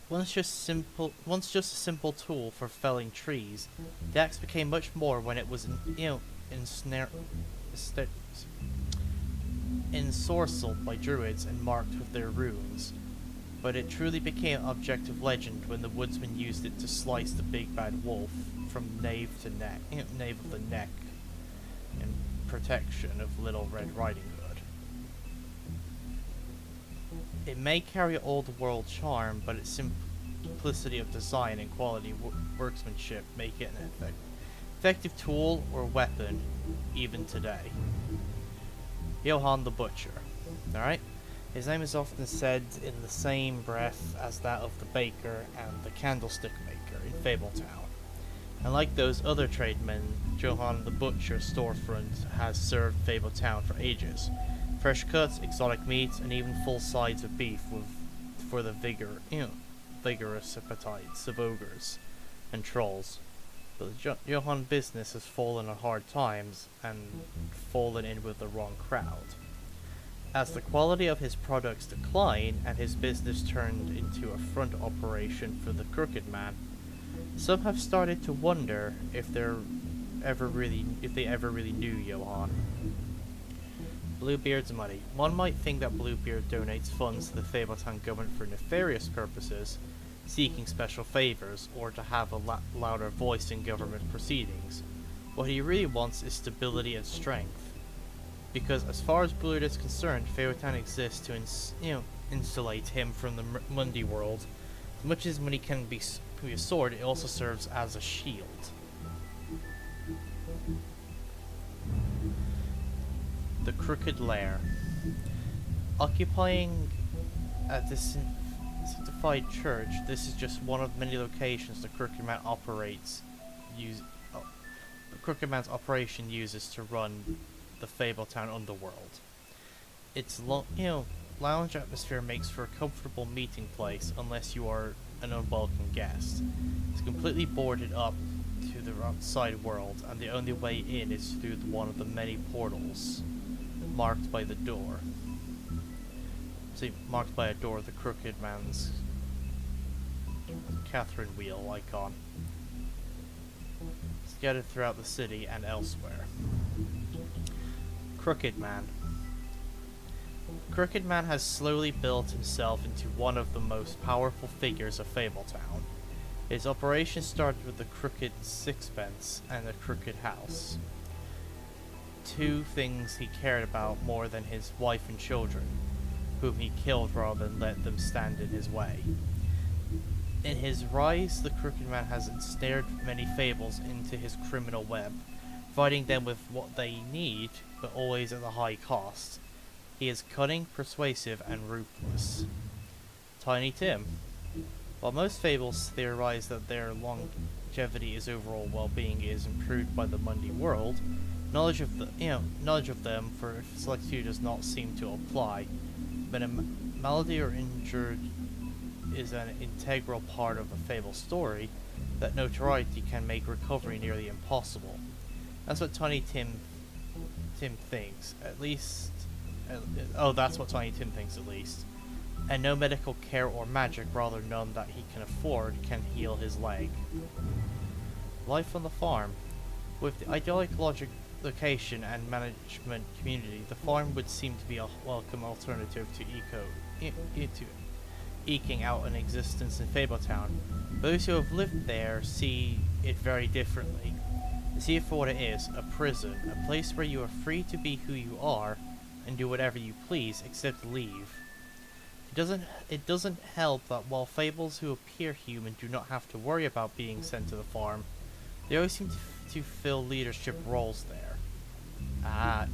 Once just a simple tool for felling trees, the axe became much more when it was ensorcelled by druids and marked with their runes. But it truly became object of legend when the woodsman used it to slice the big bad wolf from nave to neck, nave of the neck, in protection of Little Red Riding Hood. It may carry old world charm, but its simplicity of design and quality workmanship make it an effective tool or weapon even today. Johann the Butcher. Alright? His name is often said in the same breath as that of the baker and the candlestick maker in Fabletown. And like those other tradesmen, Johann the Butcher's storefront has served Fabletown for ages. Fresh cuts, exotic meats, and even full sides of beef for the vigorous appetites of ogres and trolls. But the Johann business has fallen on hard times and fallen in with the wrong crowd. As the quality of his products declined and his business turned into a front operation for the Crooked Man, some have started to wonder if they ever really knew Johann. Bluebeard's money. One might think that Bluebeard donates funds to the Fabletown government for nefarious purposes, seeking special favors, or to have a louder voice in government proceedings. What he really wants is stability and strength. Because as far as Bluebeard is concerned, Fabletown exists to insulate him from the Mundi world. As much as money can be a sword, it also serves as a shield. The Crooked Lair. Occupying a sanctified church, this is just one of many locations the Crooked Man operates. The Crooked Man's operation uses to run the Fabletown underworld. Its lounge atmosphere makes for a comfortable meeting place unless you are an unwelcome guest. It's completely boarded up to the outside world, and the only way in is through one of the many portals marked by the door. See, marked by a door, the Crooked Man's Catherine wheel icon. Scattered throughout the city and elsewhere. Crooked Man. Crooked Man has slowly built himself into one of the most powerful figures of Fabletown. His operation started with the Crooked Sixpence and the Crooked House. Two things he cared about more than his wife and children, whom he killed rather than let them stand in his way. In his rise, the Crooked Man has ensnared many fables into his criminal web, providing them with what they need, but always at a high cost. He is cunning, persuasive, and ruthless. Tiny Tim. While most fables theorize that their longevity is overall well-being is improved by the Mundi world, knowledge of them for a select few does not seem to apply. When a malady or injured is an integral part of a fable story, that notoriety can make recovery nearly impossible. That's what Tiny Tim thinks, at least. That's what Tiny Tim thinks, at least. And no medical care or magic, rather none that he can afford, can heal his leg. Life on the farm. With the idyllic location and management community, the farm would seem to be a welcome alternative to eking out an existence in Fabletown. Those who have lived there see it very differently. They see it for what it is, a prison, a place where you are free to be who you are and do whatever you please except leave. It doesn't help that while fables who appear human do not have to worry about being sent to the farm, they always seem to fill leadership roles there.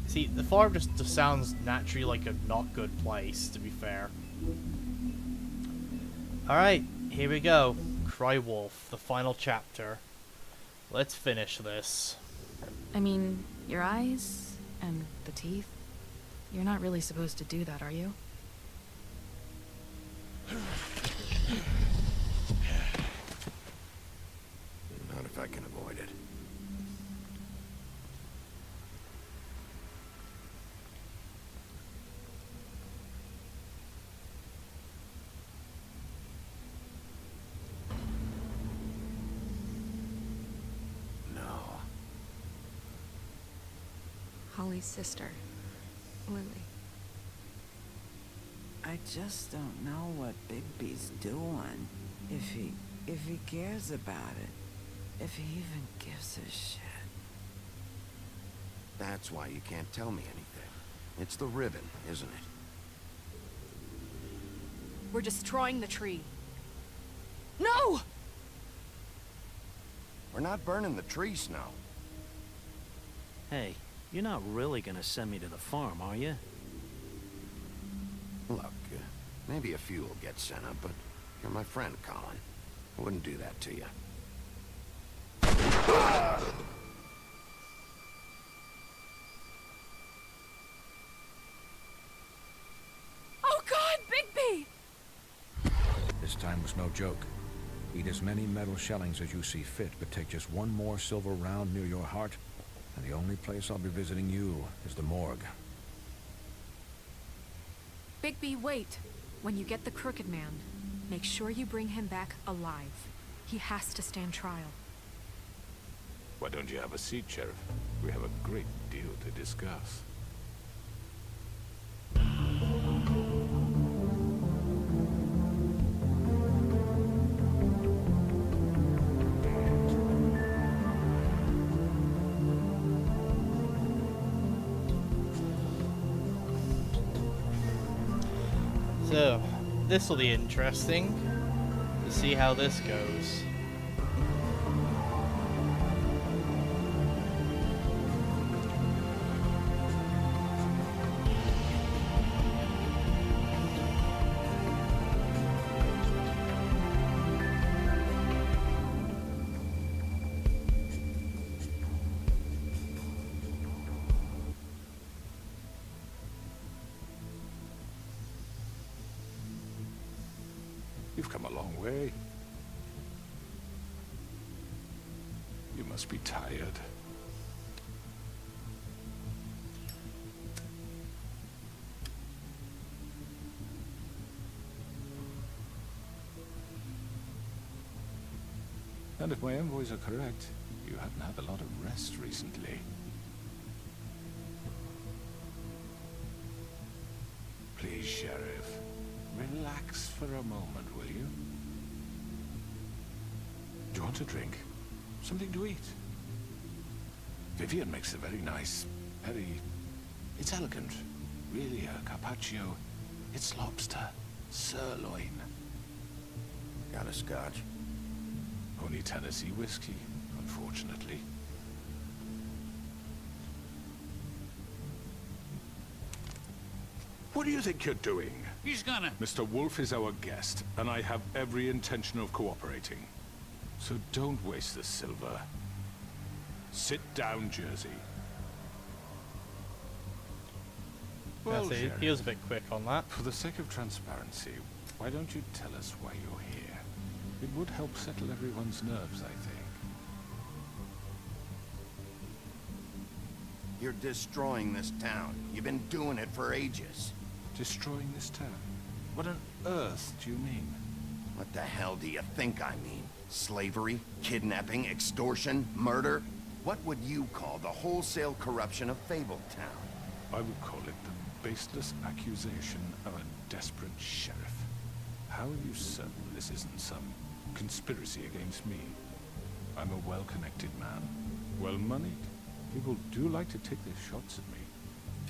See, the farm just sounds naturally like a not good place, to be fair. Alright, here we go. Cry Wolf, the final chapter. Let's finish this. I mean, your eyes and the teeth. You're not really supposed to do that, are you? Not if I can avoid it. Holly's sister, Lily. I just don't know what Bigby's doing. If he cares about it. If he even gives a shit. That's why you can't tell me anything. It's the ribbon, isn't it? We're destroying the tree. No! We're not burning the tree, Snow. Hey, you're not really gonna send me to the farm, are you? Look, maybe a few will get sent up, but you're my friend, Colin. I wouldn't do that to you. Oh God, Bigby! This time was no joke. Eat as many metal shellings as you see fit, but take just one more silver round near your heart, and the only place I'll be visiting you is the morgue. Bigby, wait. When you get the Crooked Man, make sure you bring him back alive. He has to stand trial. Why don't you have a seat, Sheriff? We have a great deal to discuss. So, this will be interesting to see how this goes. You've come a long way. You must be tired. And if my envoys are correct, you haven't had a lot of rest recently. Please, Sheriff. Relax for a moment, will you? Do you want a drink? Something to eat? Vivian makes a very nice, it's elegant. Really, a carpaccio. It's lobster. Sirloin. Got a scotch? Only Tennessee whiskey, unfortunately. What do you think you're doing? He's gonna... Mr. Wolf is our guest, and I have every intention of cooperating. So don't waste the silver. Sit down, Jersey. Well, He Sheriff, was a bit quick on that. for the sake of transparency, why don't you tell us why you're here? It would help settle everyone's nerves, I think. You're destroying this town. You've been doing it for ages. Destroying this town? What on earth do you mean? What the hell do you think I mean? Slavery? Kidnapping? Extortion? Murder? What would you call the wholesale corruption of Fabletown? I would call it the baseless accusation of a desperate sheriff. How are you certain this isn't some conspiracy against me? I'm a well-connected man, well-moneyed. People do like to take their shots at me.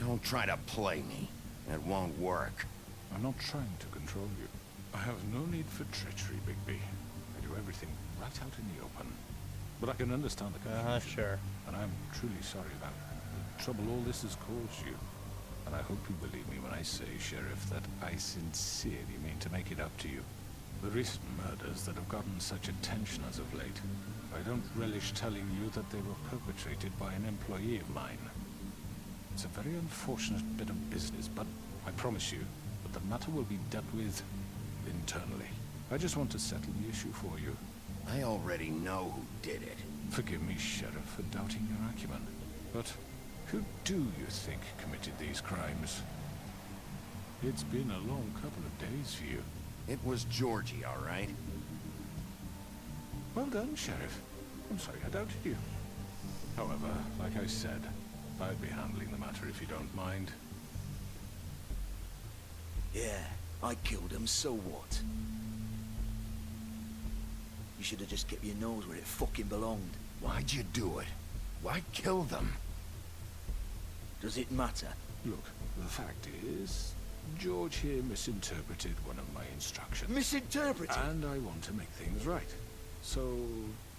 Don't try to play me. It won't work. I'm not trying to control you. I have no need for treachery, Bigby. I do everything right out in the open. But I can understand the confusion. Sure. And I'm truly sorry about the trouble all this has caused you. And I hope you believe me when I say, Sheriff, that I sincerely mean to make it up to you. The recent murders that have gotten such attention as of late, I don't relish telling you that they were perpetrated by an employee of mine. It's a very unfortunate bit of business, but I promise you that the matter will be dealt with internally. I just want to settle the issue for you. I already know who did it. Forgive me, Sheriff, for doubting your acumen, but who do you think committed these crimes? It's been a long couple of days for you. It was Georgie, all right? Well done, Sheriff. I'm sorry I doubted you. However, like I said, I'd be handling the matter if you don't mind. Yeah, I killed him, so what? You should have just kept your nose where it fucking belonged. Why'd you do it? Why kill them? Does it matter? Look, the fact is, George here misinterpreted one of my instructions. Misinterpreted? And I want to make things right. So,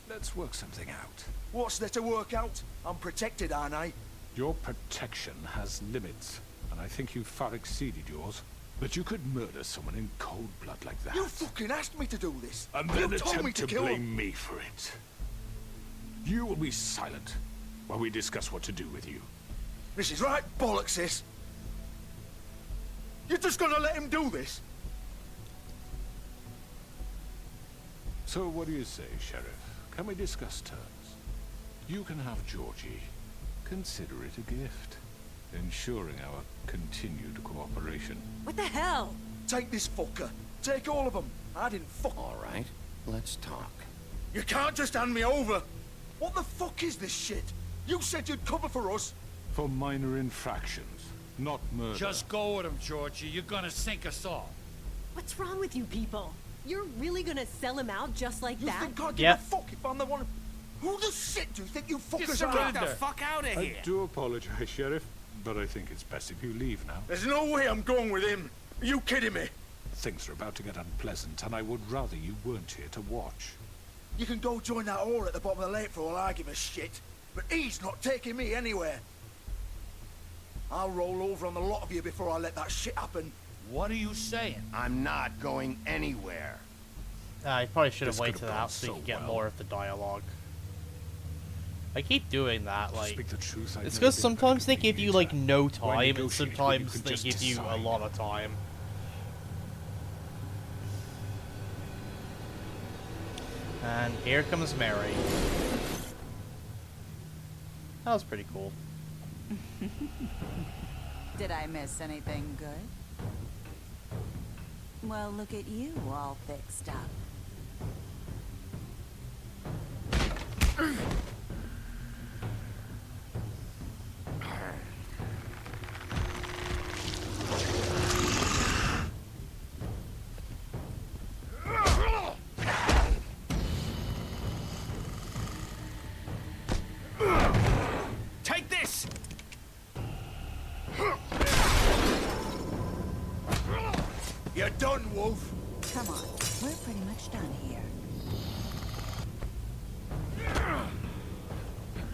let's work something out. What's there to work out? I'm protected, aren't I? Your protection has limits, and I think you've far exceeded yours. But you could murder someone in cold blood like that. You fucking asked me to do this. And You then told me attempt to to kill blame him. me for it. You will be silent while we discuss what to do with you. This is right bollocks, this. You're just gonna let him do this? So what do you say, Sheriff? Can we discuss terms? You can have Georgie. Consider it a gift, ensuring our continued cooperation. What the hell? Take this fucker. Take all of them. I didn't fuck. All right, let's talk. You can't just hand me over. What the fuck is this shit? You said you'd cover for us. For minor infractions, not murder. Just go with him, Georgie. You're gonna sink us all. What's wrong with you people? You're really gonna sell him out just like You that? think I give a fuck if I'm the one? Who the shit do you think you fuckers are? Get the fuck out of here! I do apologize, Sheriff, but I think it's best if you leave now. There's no way I'm going with him. Are you kidding me? Things are about to get unpleasant, and I would rather you weren't here to watch. You can go join that whore at the bottom of the lake for all I give a shit, but he's not taking me anywhere. I'll roll over on the lot of you before I let that shit happen. What are you saying? I'm not going anywhere. I probably should have This waited could have out gone so you so could get well. more of the dialogue. I keep doing that, To like, speak the truth, I've it's never because been sometimes they better give you, mediator. like, no Why time, and negotiate when you sometimes can they just give you a decide? lot of time. And here comes Mary. That was pretty cool. Did I miss anything good? Well, look at you all fixed up. Take this! You're done, Wolf. Come on, we're pretty much done here.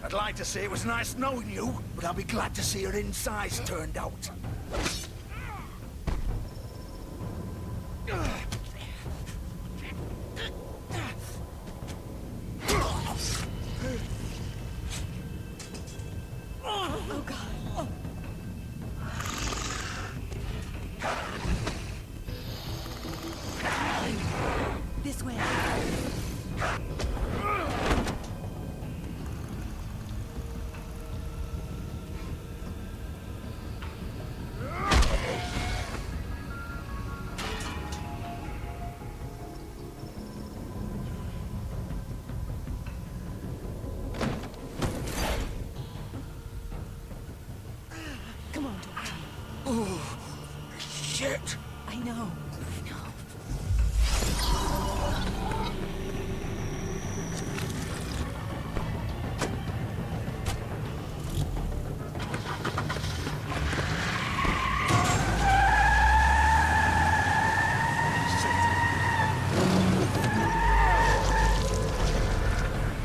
I'd like to say it was nice knowing you, but I'll be glad to see your insides turned out. Oh god. This way. Come on, George. Oh, shit. I know.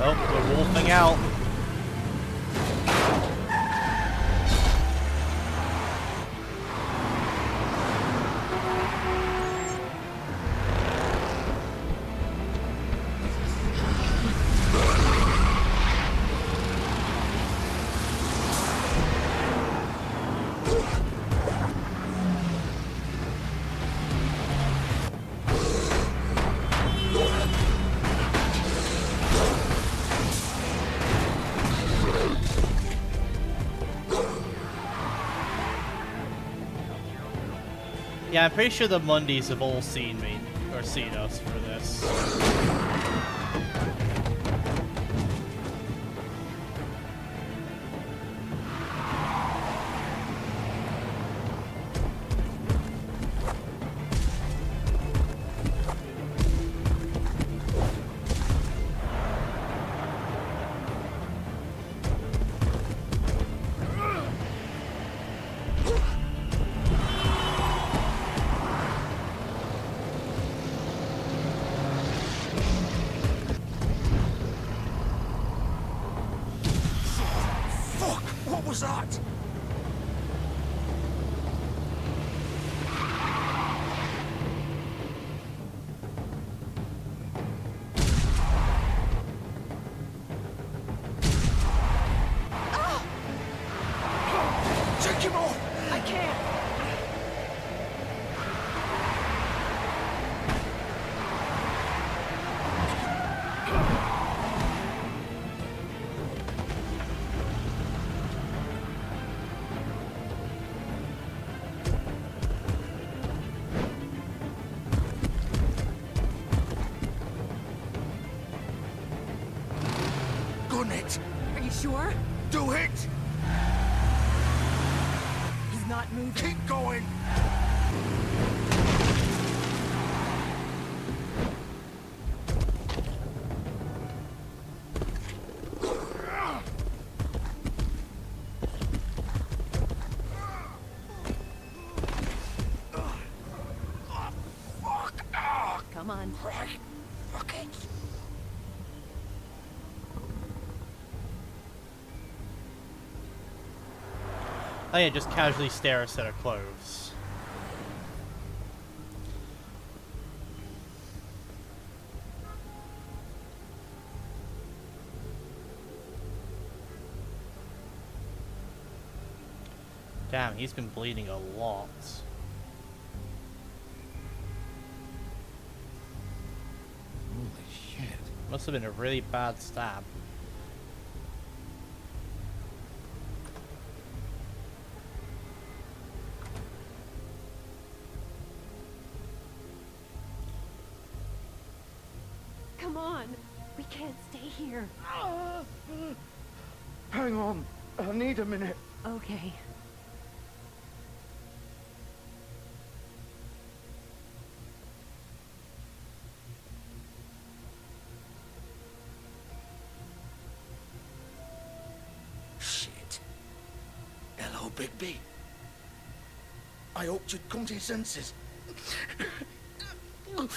Oh, we're wolfing out. Yeah, I'm pretty sure the Mundys have all seen me, or seen us for this. Fuck! What was that? Take him off! I can't. Gun it! Are you sure? Do it! He's not moving. Keep going! Come on. Right. Fuck it. Oh yeah, just casually stare at a set of clothes. Damn, he's been bleeding a lot. Holy shit. Must have been a really bad stab. Come on. We can't stay here. Hang on. I need a minute. Okay. Shit. Hello, Bigby. I hoped you'd come to your senses. Oh.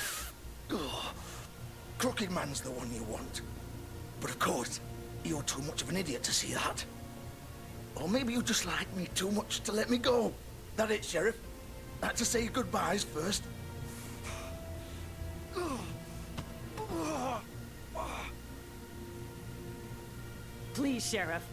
Crooked Man's the one you want. But of course, you're too much of an idiot to see that. Or maybe you just like me too much to let me go. That it, Sheriff? I had to say goodbyes first. Please, Sheriff.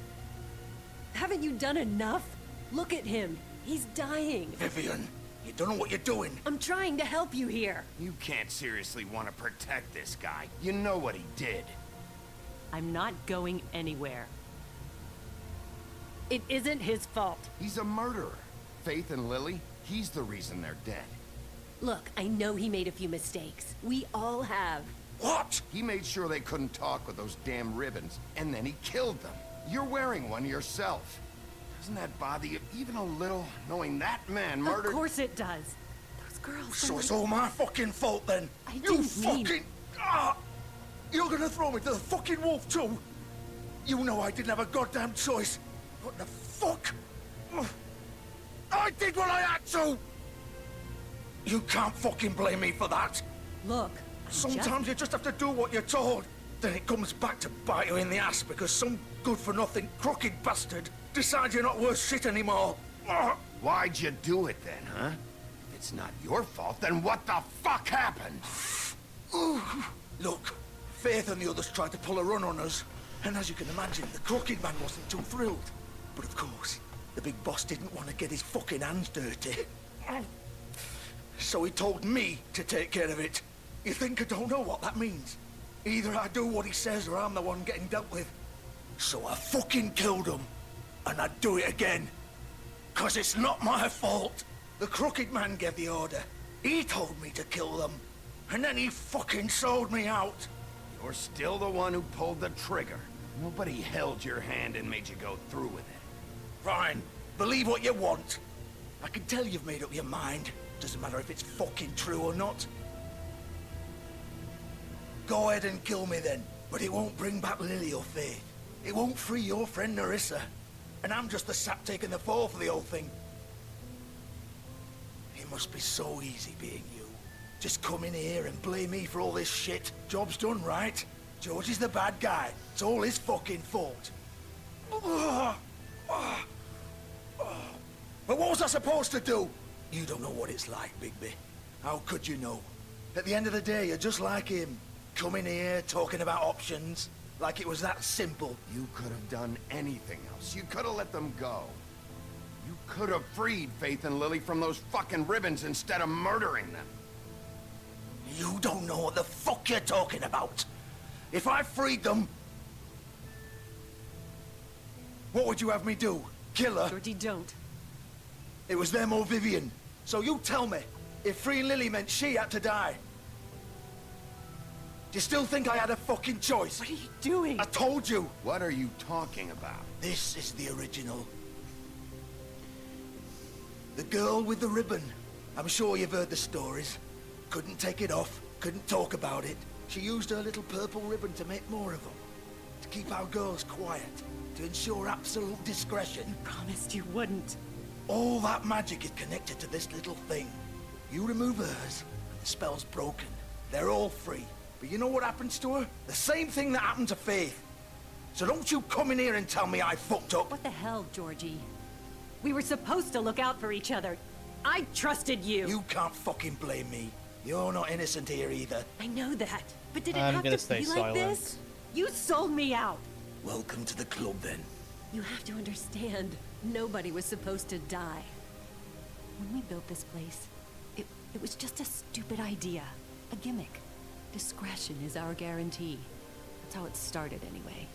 Haven't you done enough? Look at him. He's dying. Vivian, you don't know what you're doing. I'm trying to help you here. You can't seriously want to protect this guy. You know what he did. I'm not going anywhere. It isn't his fault. He's a murderer. Faith and Lily, he's the reason they're dead. Look, I know he made a few mistakes. We all have. What? He made sure they couldn't talk with those damn ribbons, and then he killed them. You're wearing one yourself. Doesn't that bother you even a little, knowing that man murdered— Of course it does. Those girls— So it's all my fucking fault then? I You didn't mean— fucking— You're gonna throw me to the fucking wolf too? You know I didn't have a goddamn choice. What the fuck? I did what I had to! You can't fucking blame me for that. Look, Sometimes you just have to do what you're told. Then it comes back to bite you in the ass because some good-for-nothing crooked bastard decides you're not worth shit anymore. Why'd you do it then, huh? If it's not your fault, then what the fuck happened? Look, Faith and the others tried to pull a run on us. And as you can imagine, the Crooked Man wasn't too thrilled. But of course, the big boss didn't want to get his fucking hands dirty. So he told me to take care of it. You think I don't know what that means? Either I do what he says or I'm the one getting dealt with. So I fucking killed him. And I'd do it again. 'Cause it's not my fault. The Crooked Man gave the order. He told me to kill them. And then he fucking sold me out. You're still the one who pulled the trigger. Nobody held your hand and made you go through with it. Fine. Believe what you want. I can tell you've made up your mind. Doesn't matter if it's fucking true or not. Go ahead and kill me then. But it won't bring back Lily or Faith. It won't free your friend Nerissa. And I'm just the sap taking the fall for the whole thing. It must be so easy being you. Just come in here and blame me for all this shit. Job's done, right? George is the bad guy. It's all his fucking fault. But what was I supposed to do? You don't know what it's like, Bigby. How could you know? At the end of the day, you're just like him. Coming here, talking about options. Like it was that simple. You could have done anything else. You could have let them go. You could have freed Faith and Lily from those fucking ribbons instead of murdering them. You don't know what the fuck you're talking about. If I freed them... What would you have me do? Kill her? Georgie, don't. It was them or Vivian. So you tell me, if freeing Lily meant she had to die. Do you still think I had a fucking choice? What are you doing? I told you. What are you talking about? This is the original. The girl with the ribbon. I'm sure you've heard the stories. Couldn't take it off, couldn't talk about it. She used her little purple ribbon to make more of them. To keep our girls quiet. To ensure absolute discretion. Promised you wouldn't. All that magic is connected to this little thing. You remove hers, and the spell's broken. They're all free. But you know what happens to her? The same thing that happened to Faith. So don't you come in here and tell me I fucked up. What the hell, Georgie? We were supposed to look out for each other. I trusted you. You can't fucking blame me. You're not innocent here either. I know that. But did it I'm have gonna to stay be like silent. this? You sold me out. Welcome to the club, then. You have to understand, nobody was supposed to die. When we built this place, it was just a stupid idea. A gimmick. Discretion is our guarantee. That's how it started, anyway.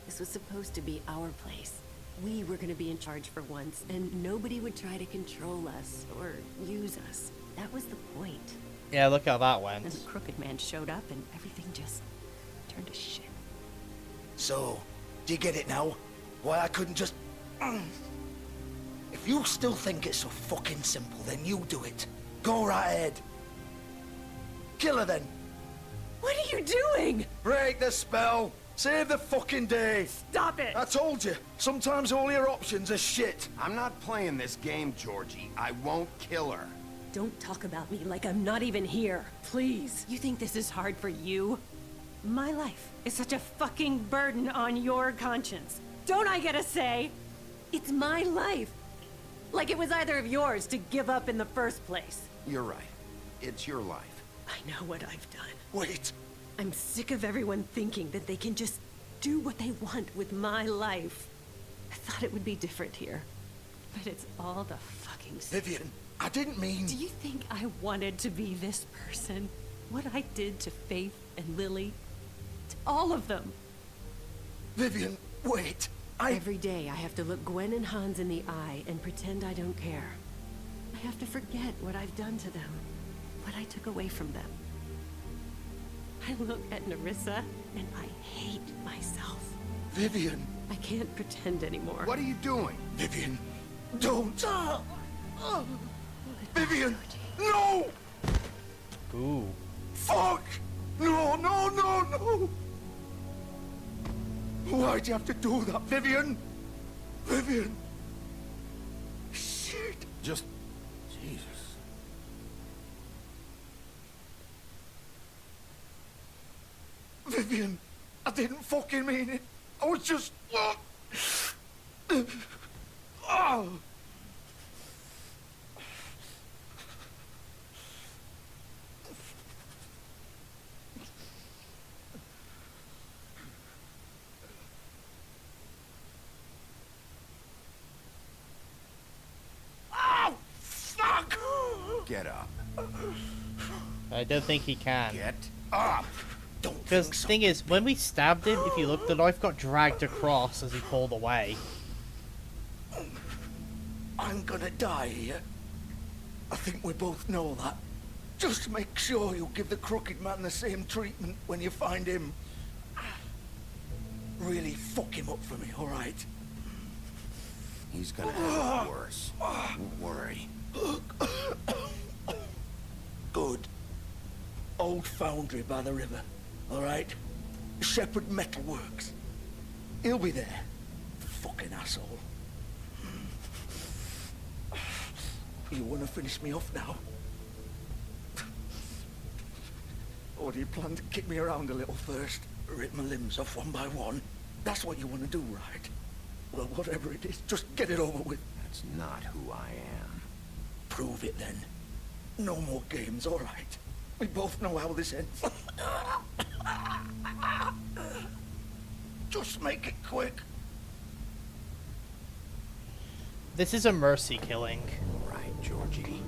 This was supposed to be our place. We were gonna be in charge for once, and nobody would try to control us or use us. That was the point. Yeah, look how that went. And the Crooked Man showed up, and everything just turned to shit. So, do you get it now? Why I couldn't just... If you still think it's so fucking simple, then you do it. Go right ahead. Kill her then. What are you doing? Break the spell. Save the fucking day. Stop it. I told you. Sometimes all your options are shit. I'm not playing this game, Georgie. I won't kill her. Don't talk about me like I'm not even here. Please. You think this is hard for you? My life is such a fucking burden on your conscience. Don't I get a say? It's my life. Like it was either of yours to give up in the first place. You're right. It's your life. I know what I've done. Wait. I'm sick of everyone thinking that they can just do what they want with my life. I thought it would be different here. But it's all the fucking same. Vivian, I didn't mean... Do you think I wanted to be this person? What I did to Faith and Lily? To all of them? Vivian, wait. Every day I have to look Gwen and Hans in the eye and pretend I don't care. I have to forget what I've done to them. What I took away from them. I look at Nerissa and I hate myself. Vivian. I can't pretend anymore. What are you doing? Vivian, don't. Vivian, no! Ooh. Fuck! No, no, no, no! Why'd you have to do that, Vivian? Vivian! Shit! Just... Jesus. Vivian, I didn't fucking mean it. I was just... Oh. Oh, fuck! Get up. I don't think he can. Get up! Because the thing is, when we stabbed him, if you look, the knife got dragged across as he pulled away. I'm gonna die here. I think we both know that. Just make sure you give the Crooked Man the same treatment when you find him. Really fuck him up for me, alright? He's gonna have it worse. Don't worry. Good. Old foundry by the river, alright? Shepherd Metal Works. He'll be there. Fucking asshole. You wanna finish me off now? Or do you plan to kick me around a little first? Rip my limbs off one by one? That's what you wanna do, right? Well, whatever it is, just get it over with. That's not who I am. Prove it then. No more games, alright? We both know how this ends. Just make it quick. This is a mercy killing. Right, Georgie.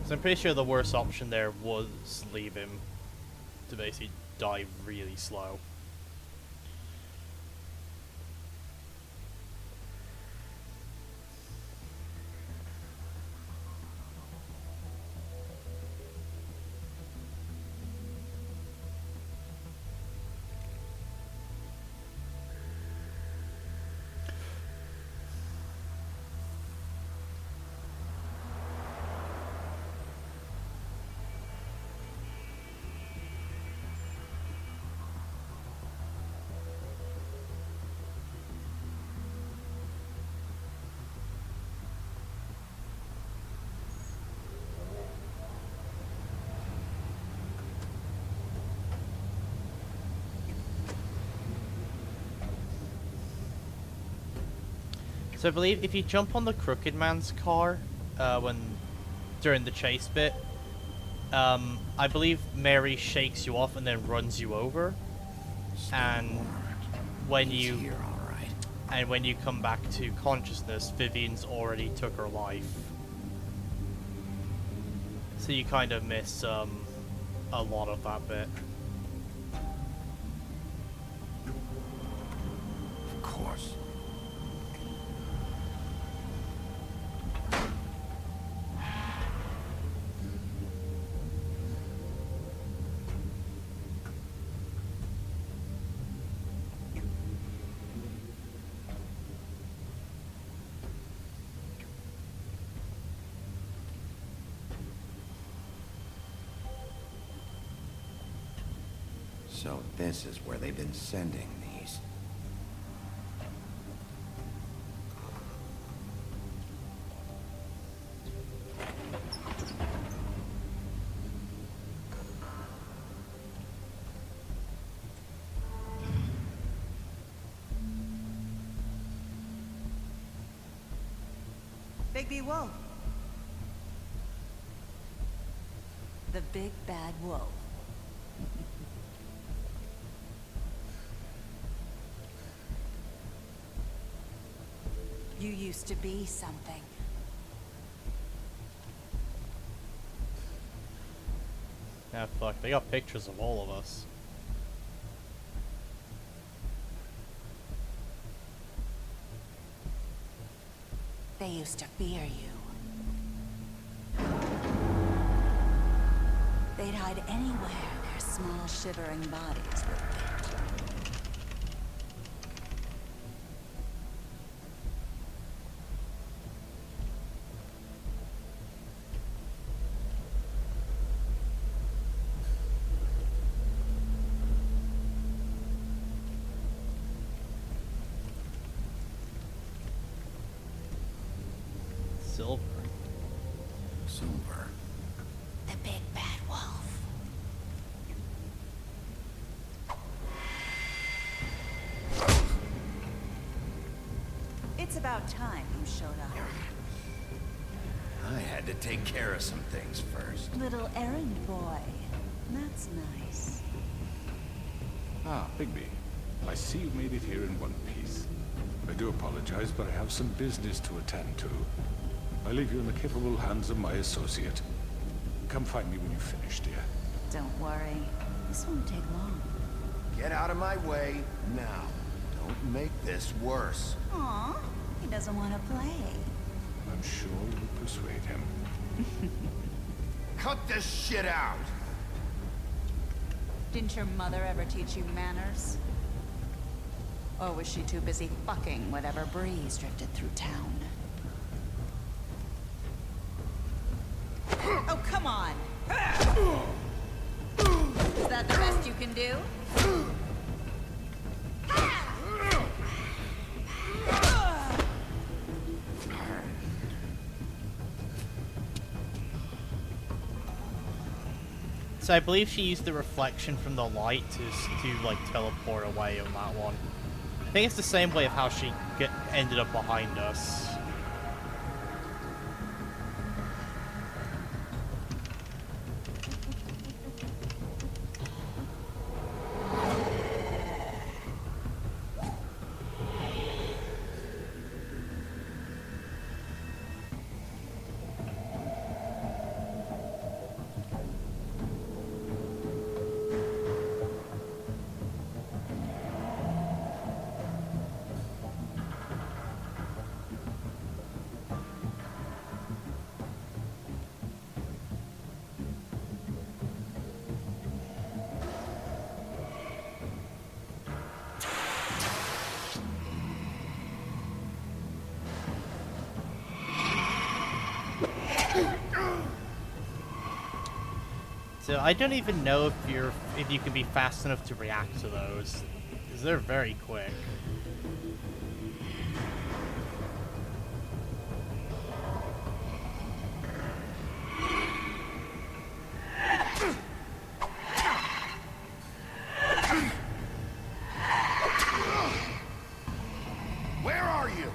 So I'm pretty sure the worst option there was leave him to basically die really slow. So I believe if you jump on the Crooked Man's car, during the chase bit, I believe Mary shakes you off and then runs you over. And when you come back to consciousness, Vivian's already took her life. So you kind of miss a lot of that bit. Of course. So this is where they've been sending these. Bigby Wolf. The big bad wolf. You used to be something. Ah, fuck, they got pictures of all of us. They used to fear you. They'd hide anywhere their small, shivering bodies would fit. Silver. Silver. The big bad wolf. It's about time you showed up. I had to take care of some things first. Little errand boy. That's nice. Ah, Bigby. I see you made it here in one piece. I do apologize, but I have some business to attend to. I leave you in the capable hands of my associate. Come find me when you finish, dear. Don't worry. This won't take long. Get out of my way now. Don't make this worse. Aw, he doesn't want to play. I'm sure you'll persuade him. Cut this shit out! Didn't your mother ever teach you manners? Or was she too busy fucking whatever breeze drifted through town? Oh, come on! Is that the best you can do? So I believe she used the reflection from the light to like teleport away on that one. I think it's the same way of how she ended up behind us. So I don't even know if you can be fast enough to react to those, because they're very quick. Where are you?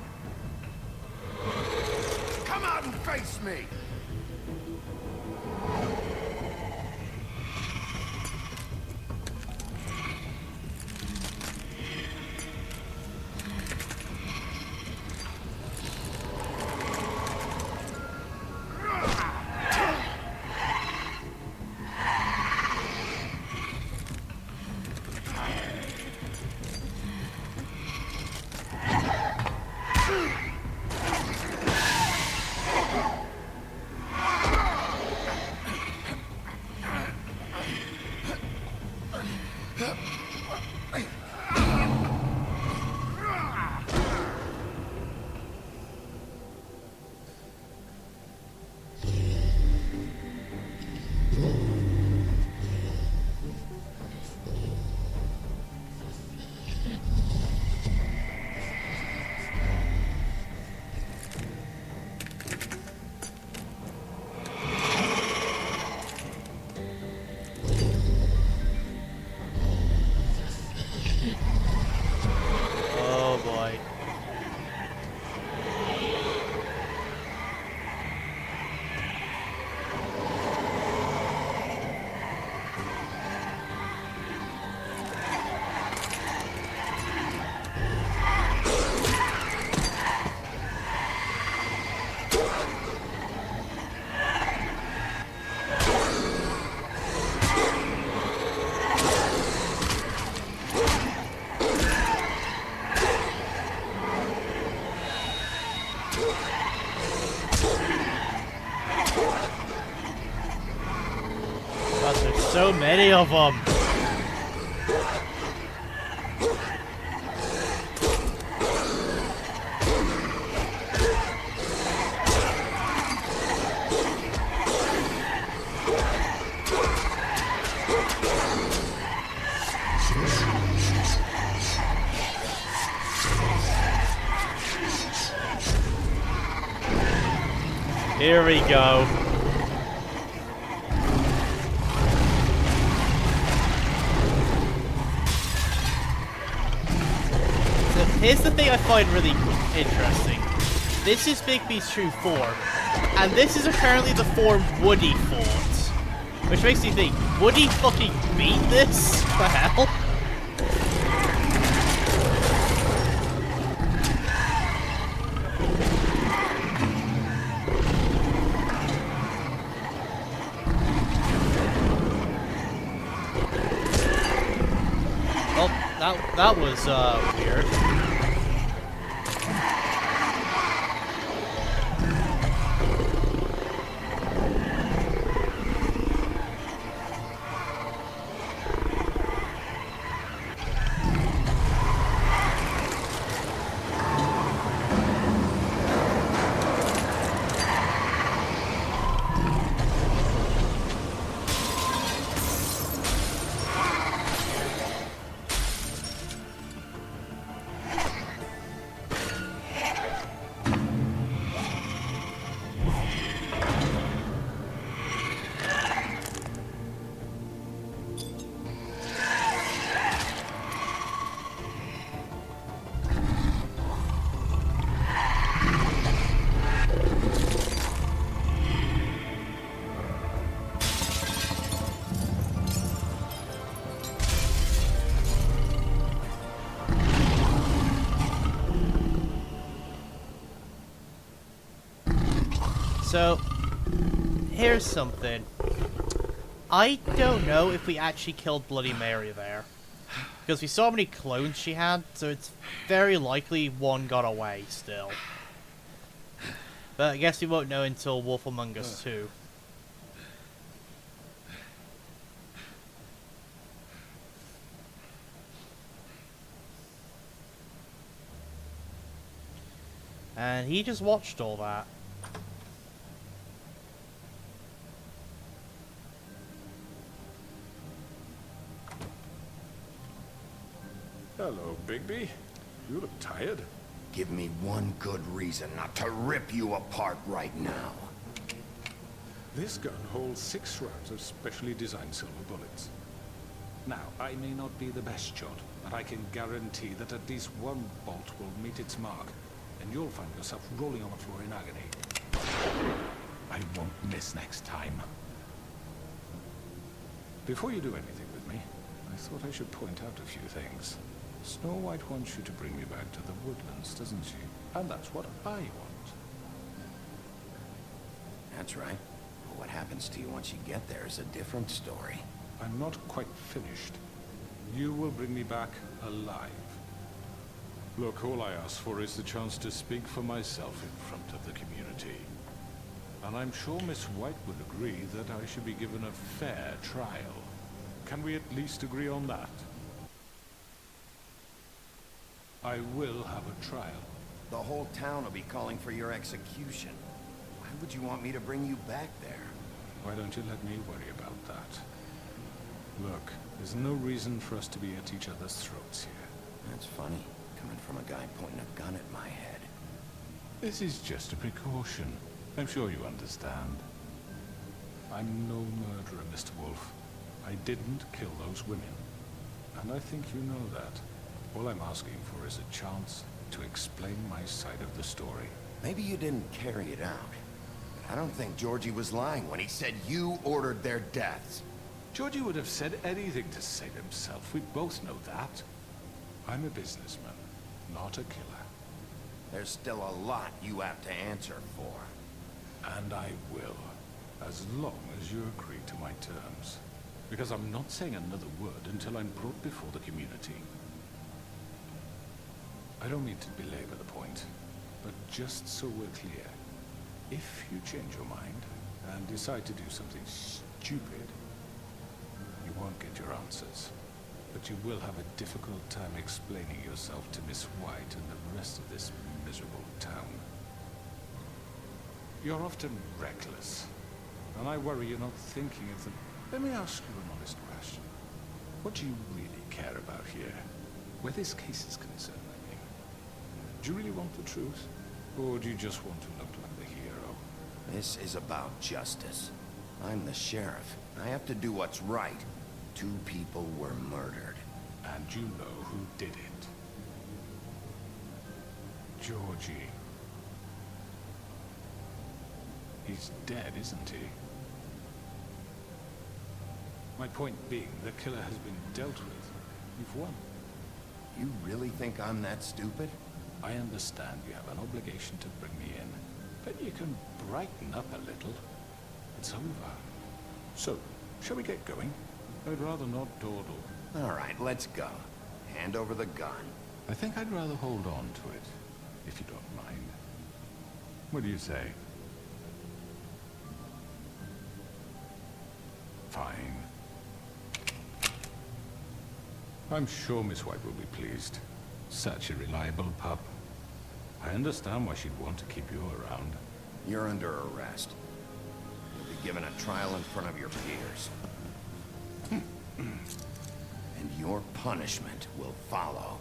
so many of them. Here we go. So here's the thing I find really interesting. This is Bigby's true form, and this is apparently the form Woody fought. Which makes me think, Woody fucking beat this? What the hell? That was, weird. So, here's something. I don't know if we actually killed Bloody Mary there. Because we saw how many clones she had, so it's very likely one got away still. But I guess we won't know until Wolf Among Us 2. And he just watched all that. Hello, Bigby. You look tired. Give me one good reason not to rip you apart right now. This gun holds 6 rounds of specially designed silver bullets. Now, I may not be the best shot, but I can guarantee that at least one bolt will meet its mark, and you'll find yourself rolling on the floor in agony. I won't miss next time. Before you do anything with me, I thought I should point out a few things. Snow White wants you to bring me back to the woodlands, doesn't she? And that's what I want. That's right. But what happens to you once you get there is a different story. I'm not quite finished. You will bring me back alive. Look, all I ask for is the chance to speak for myself in front of the community. And I'm sure Miss White would agree that I should be given a fair trial. Can we at least agree on that? I will have a trial. The whole town will be calling for your execution. Why would you want me to bring you back there? Why don't you let me worry about that? Look, there's no reason for us to be at each other's throats here. That's funny, coming from a guy pointing a gun at my head. This is just a precaution. I'm sure you understand. I'm no murderer, Mr. Wolf. I didn't kill those women. And I think you know that. All I'm asking for is a chance to explain my side of the story. Maybe you didn't carry it out. But I don't think Georgie was lying when he said you ordered their deaths. Georgie would have said anything to save himself. We both know that. I'm a businessman, not a killer. There's still a lot you have to answer for. And I will, as long as you agree to my terms. Because I'm not saying another word until I'm brought before the community. I don't mean to belabor the point, but just so we're clear, if you change your mind and decide to do something stupid, won't get your answers, but you will have a difficult time explaining yourself to Miss White and the rest of this miserable town. You're often reckless, and I worry you're not thinking of them. Let me ask you an honest question. What do you really care about here? Where this case is concerned, I mean. Do you really want the truth? Or do you just want to look like the hero? This is about justice. I'm the sheriff. I have to do what's right. 2 people were murdered. And you know who did it. Georgie. He's dead, isn't he? My point being, the killer has been dealt with. You've won. You really think I'm that stupid? I understand you have an obligation to bring me in, but you can brighten up a little. It's over. So, shall we get going? I'd rather not dawdle. All right, let's go. Hand over the gun. I think I'd rather hold on to it, if you don't mind. What do you say? Fine. I'm sure Miss White will be pleased. Such a reliable pup. I understand why she'd want to keep you around. You're under arrest. You'll be given a trial in front of your peers. And your punishment will follow.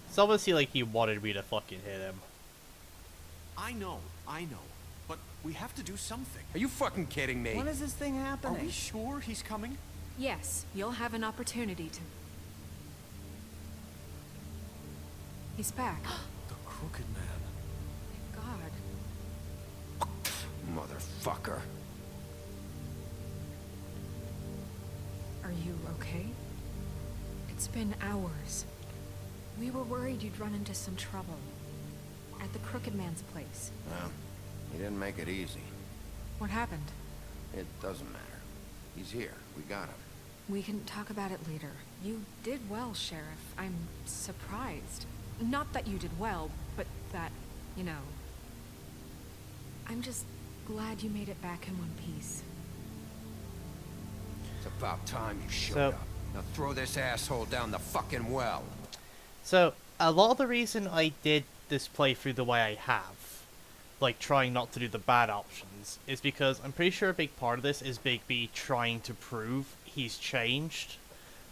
It's obviously like he wanted me to fucking hit him. I know. But we have to do something. Are you fucking kidding me? When is this thing happening? Are we sure he's coming? Yes, you'll have an opportunity to... He's back. The Crooked Man. God. Motherfucker. Are you okay? It's been hours. We were worried you'd run into some trouble. At the Crooked Man's place. Well, he didn't make it easy. What happened? It doesn't matter. He's here. We got him. We can talk about it later. You did well, Sheriff. I'm surprised. Not that you did well, but that, you know... I'm just glad you made it back in one piece. It's about time you showed So- up. Now throw this asshole down the fucking well. So, a lot of the reason I did this playthrough the way I have, like trying not to do the bad options, is because I'm pretty sure a big part of this is Bigby trying to prove he's changed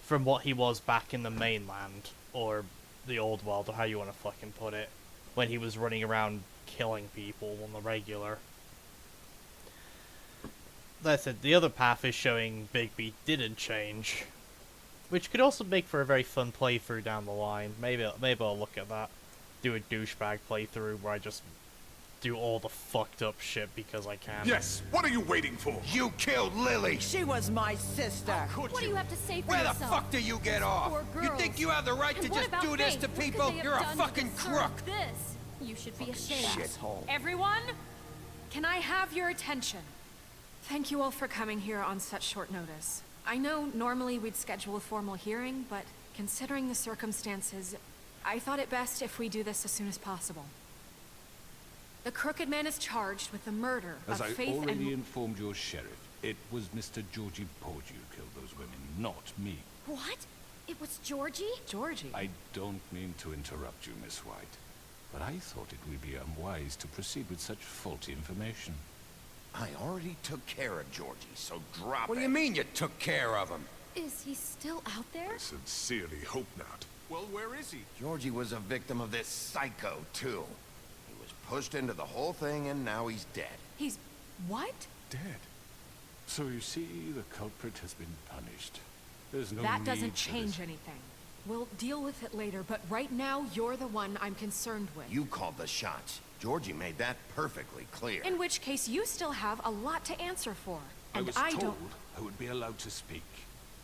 from what he was back in the mainland, or the old world, or how you want to fucking put it, when he was running around killing people on the regular. Like I said, the other path is showing Bigby didn't change, which could also make for a very fun playthrough down the line. Maybe I'll look at that. Do a douchebag playthrough where I just do all the fucked up shit because I can. Yes, what are you waiting for? You killed Lily! She was my sister. What do you have to say for Where yourself? the fuck do you get off? Poor You girls. think you have the right And to what just about do this Faith? to What could people? they have You're a done to fucking deserve crook! This? You should be ashamed. Shithole. Everyone, can I have your attention? Thank you all for coming here on such short notice. I know normally we'd schedule a formal hearing, but considering the circumstances, I thought it best if we do this as soon as possible. The Crooked Man is charged with the murder As of I Faith already and... informed your sheriff, it was Mr. Georgie Porgy who killed those women, not me. What? It was Georgie? Georgie? I don't mean to interrupt you, Miss White, but I thought it would be unwise to proceed with such faulty information. I already took care of Georgie, so drop it. What do you mean you took care of him? Is he still out there? I sincerely hope not. Well, where is he? Georgie was a victim of this psycho, too. He was pushed into the whole thing, and now he's dead. He's... what? Dead. So you see, the culprit has been punished. There's no That need doesn't for change this. anything. We'll deal with it later, but right now, you're the one I'm concerned with. You called the shots. Georgie made that perfectly clear. In which case, you still have a lot to answer for. I And was I told don't... I would be allowed to speak.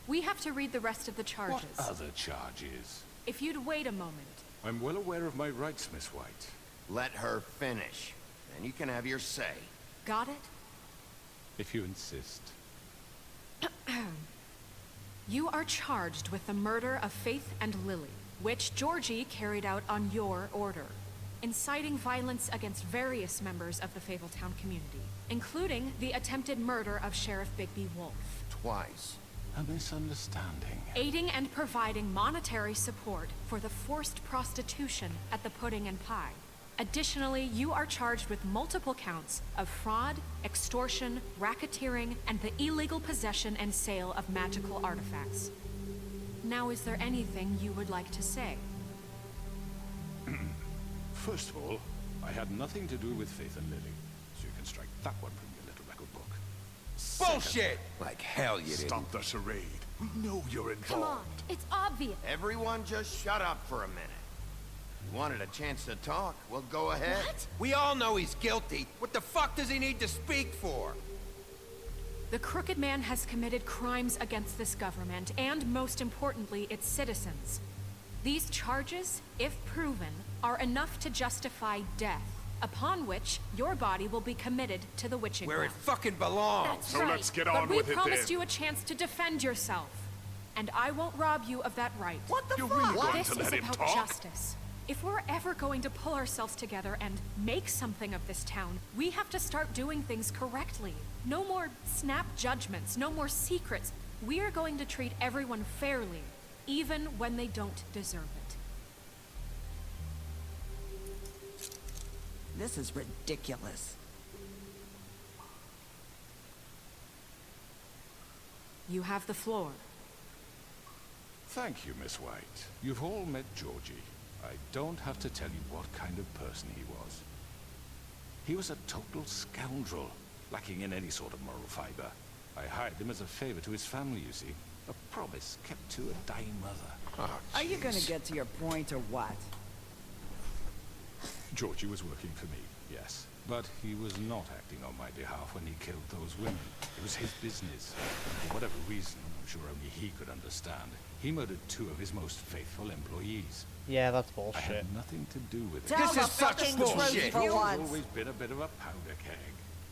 We have to read the rest of the charges. What other charges? If you'd wait a moment. I'm well aware of my rights, Miss White. Let her finish. Then you can have your say. Got it? If you insist. You are charged with the murder of Faith and Lily, which Georgie carried out on your order. inciting violence against various members of the Fabletown community, including the attempted murder of Sheriff Bigby Wolf. Twice. A misunderstanding. Aiding and providing monetary support for the forced prostitution at the Pudding and Pie. Additionally, you are charged with multiple counts of fraud, extortion, racketeering, and the illegal possession and sale of magical artifacts. Now, is there anything you would like to say? First of all, I had nothing to do with Faith and Lily, so you can strike that one from your little record book. Bullshit! Like hell you didn't. Stop the charade. We know you're involved. Come on, it's obvious. Everyone just shut up for a minute. You wanted a chance to talk? Well, go ahead. What? We all know he's guilty. What the fuck does he need to speak for? The Crooked Man has committed crimes against this government, and most importantly, its citizens. These charges, if proven, are enough to justify death, upon which your body will be committed to the witching Where it ground. fucking belongs. That's So right. let's get on but we with it promised then. you a chance to defend yourself, and I won't rob you of that right. What the fuck? You're really going This to is let him about talk? justice. If we're ever going to pull ourselves together and make something of this town, we have to start doing things correctly. No more snap judgments, no more secrets. We are going to treat everyone fairly, even when they don't deserve it. This is ridiculous. You have the floor. Thank you, Miss White. You've all met Georgie. I don't have to tell you what kind of person he was. He was a total scoundrel, lacking in any sort of moral fiber. I hired him as a favor to his family, you see. A promise kept to a dying mother. Are you gonna get to your point or what? Georgie was working for me, yes. But he was not acting on my behalf when he killed those women. It was his business. For whatever reason, I'm sure only he could understand, he murdered 2 of his most faithful employees. Yeah, that's I bullshit. had nothing to do with it. Tell This the is such fucking bullshit. truth for He's once. always been a bit of a powder keg.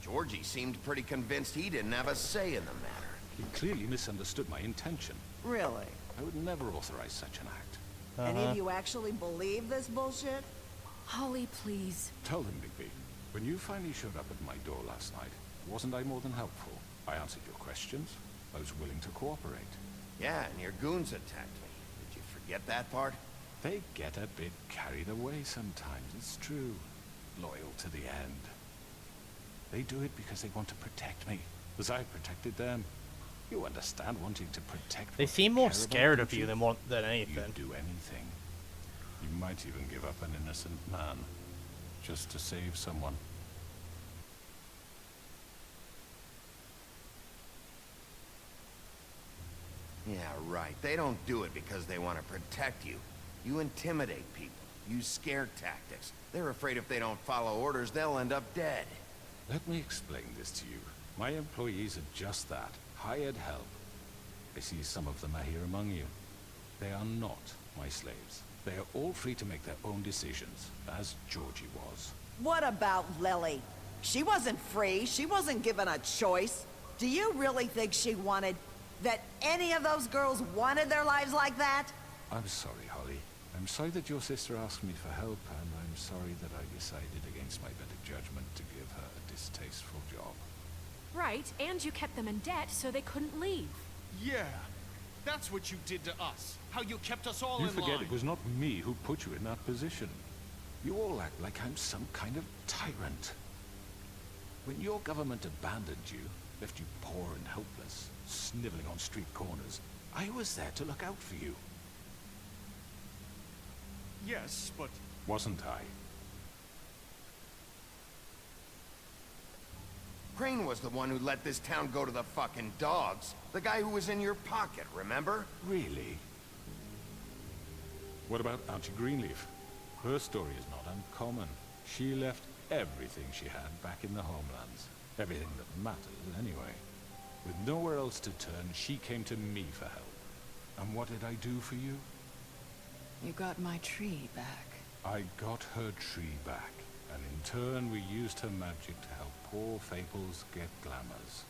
Georgie seemed pretty convinced he didn't have a say in the matter. He clearly misunderstood my intention. Really? I would never authorize such an act. Any of you actually believe this bullshit? Holly, please. Tell them, Bigby. When you finally showed up at my door last night, wasn't I more than helpful? I answered your questions. I was willing to cooperate. Yeah, and your goons attacked me. Did you forget that part? They get a bit carried away sometimes, it's true. Loyal to the end. They do it because they want to protect me, as I protected them. You understand wanting to protect They what seem you more care about, scared don't of you than anything. You'd do anything. You might even give up an innocent man, just to save someone. Yeah, right. They don't do it because they want to protect you. You intimidate people. Use scare tactics. They're afraid if they don't follow orders, they'll end up dead. Let me explain this to you. My employees are just that, hired help. I see some of them are here among you. They are not my slaves. They are all free to make their own decisions, as Georgie was. What about Lily? She wasn't free. She wasn't given a choice. Do you really think she wanted... that any of those girls wanted their lives like that? I'm sorry, Holly. I'm sorry that your sister asked me for help, and I'm sorry that I decided against my better judgment to give her a distasteful job. Right, and you kept them in debt so they couldn't leave. Yeah, that's what you did to us. How you kept us all You in forget line. it was not me who put you in that position. You all act like I'm some kind of tyrant. When your government abandoned you, left you poor and helpless, sniveling on street corners, I was there to look out for you. Yes, but... Wasn't I? Crane was the one who let this town go to the fucking dogs. The guy who was in your pocket, remember? Really? What about Auntie Greenleaf? Her story is not uncommon. She left everything she had back in the homelands. Everything that mattered, anyway. With nowhere else to turn, she came to me for help. And what did I do for you? You got my tree back. I got her tree back, and in turn we used her magic to help poor Fables get glamours.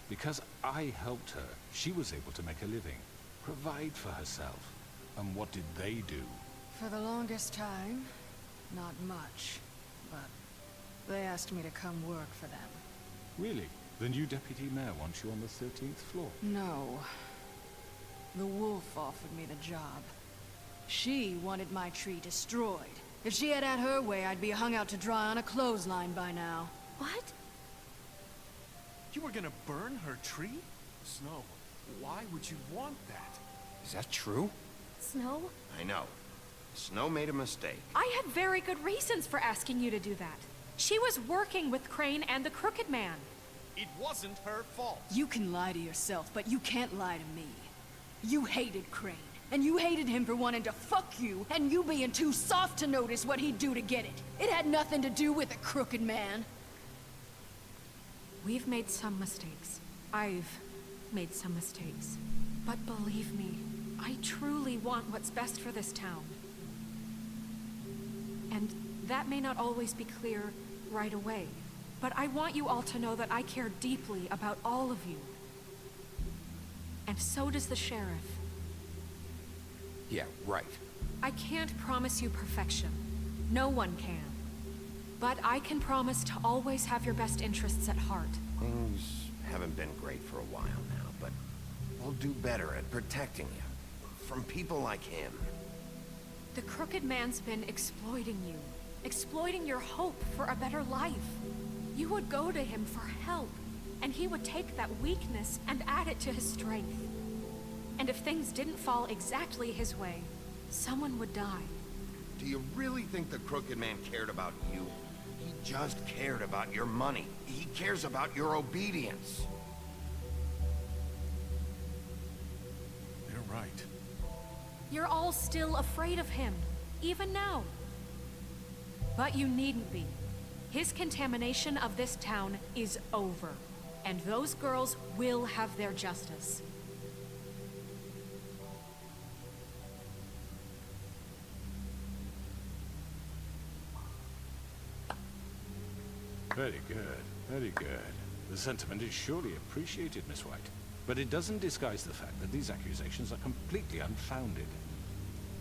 Because I helped her, she was able to make a living, provide for herself. And what did they do? For the longest time, Not much, but they asked me to come work for them. Really? The new deputy mayor wants you on the 13th floor? No. The wolf offered me the job. She wanted my tree destroyed. If she had her way, I'd be hung out to dry on a clothesline by now. What? You were gonna burn her tree? Snow, why would you want that? Is that true? Snow? I know. Snow made a mistake. I had very good reasons for asking you to do that. She was working with Crane and the Crooked Man. It wasn't her fault. You can lie to yourself, but you can't lie to me. You hated Crane, and you hated him for wanting to fuck you, and you being too soft to notice what he'd do to get it. It had nothing to do with the Crooked Man. We've made some mistakes. I've made some mistakes. But believe me, I truly want what's best for this town. And that may not always be clear right away, but I want you all to know that I care deeply about all of you. And so does the sheriff. Yeah, right. I can't promise you perfection. No one can. But I can promise to always have your best interests at heart. Things haven't been great for a while now, but we'll do better at protecting you. From people like him. The Crooked Man's been exploiting you. Exploiting your hope for a better life. You would go to him for help, and he would take that weakness and add it to his strength. And if things didn't fall exactly his way, someone would die. Do you really think the Crooked Man cared about you? He just cared about your money. He cares about your obedience. You're right. You're all still afraid of him, even now. But you needn't be. His contamination of this town is over, and those girls will have their justice. Very good, very good. The sentiment is surely appreciated, Miss White. But it doesn't disguise the fact that these accusations are completely unfounded.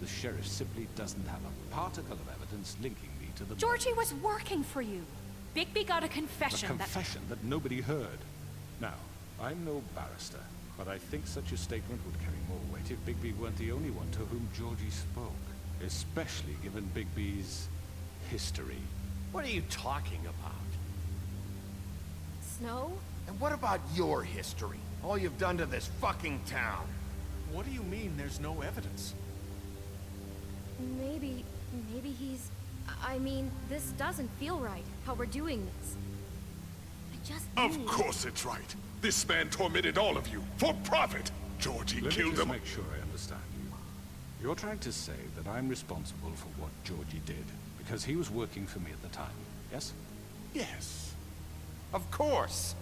The sheriff simply doesn't have a particle of evidence linking me to the... Georgie was working for you. Bigby got a confession A confession that nobody heard. Now, I'm no barrister, but I think such a statement would carry more weight if Bigby weren't the only one to whom Georgie spoke. Especially given Bigby's history. What are you talking about? Snow? And what about your history? All you've done to this fucking town. What do you mean there's no evidence? Maybe he's... I mean, this doesn't feel right, how we're doing this. I just Of course it's right. This man tormented all of you, for profit. Georgie Let killed me just them. make sure I understand you. You're trying to say that I'm responsible for what Georgie did, because he was working for me at the time, yes? Yes. Of course.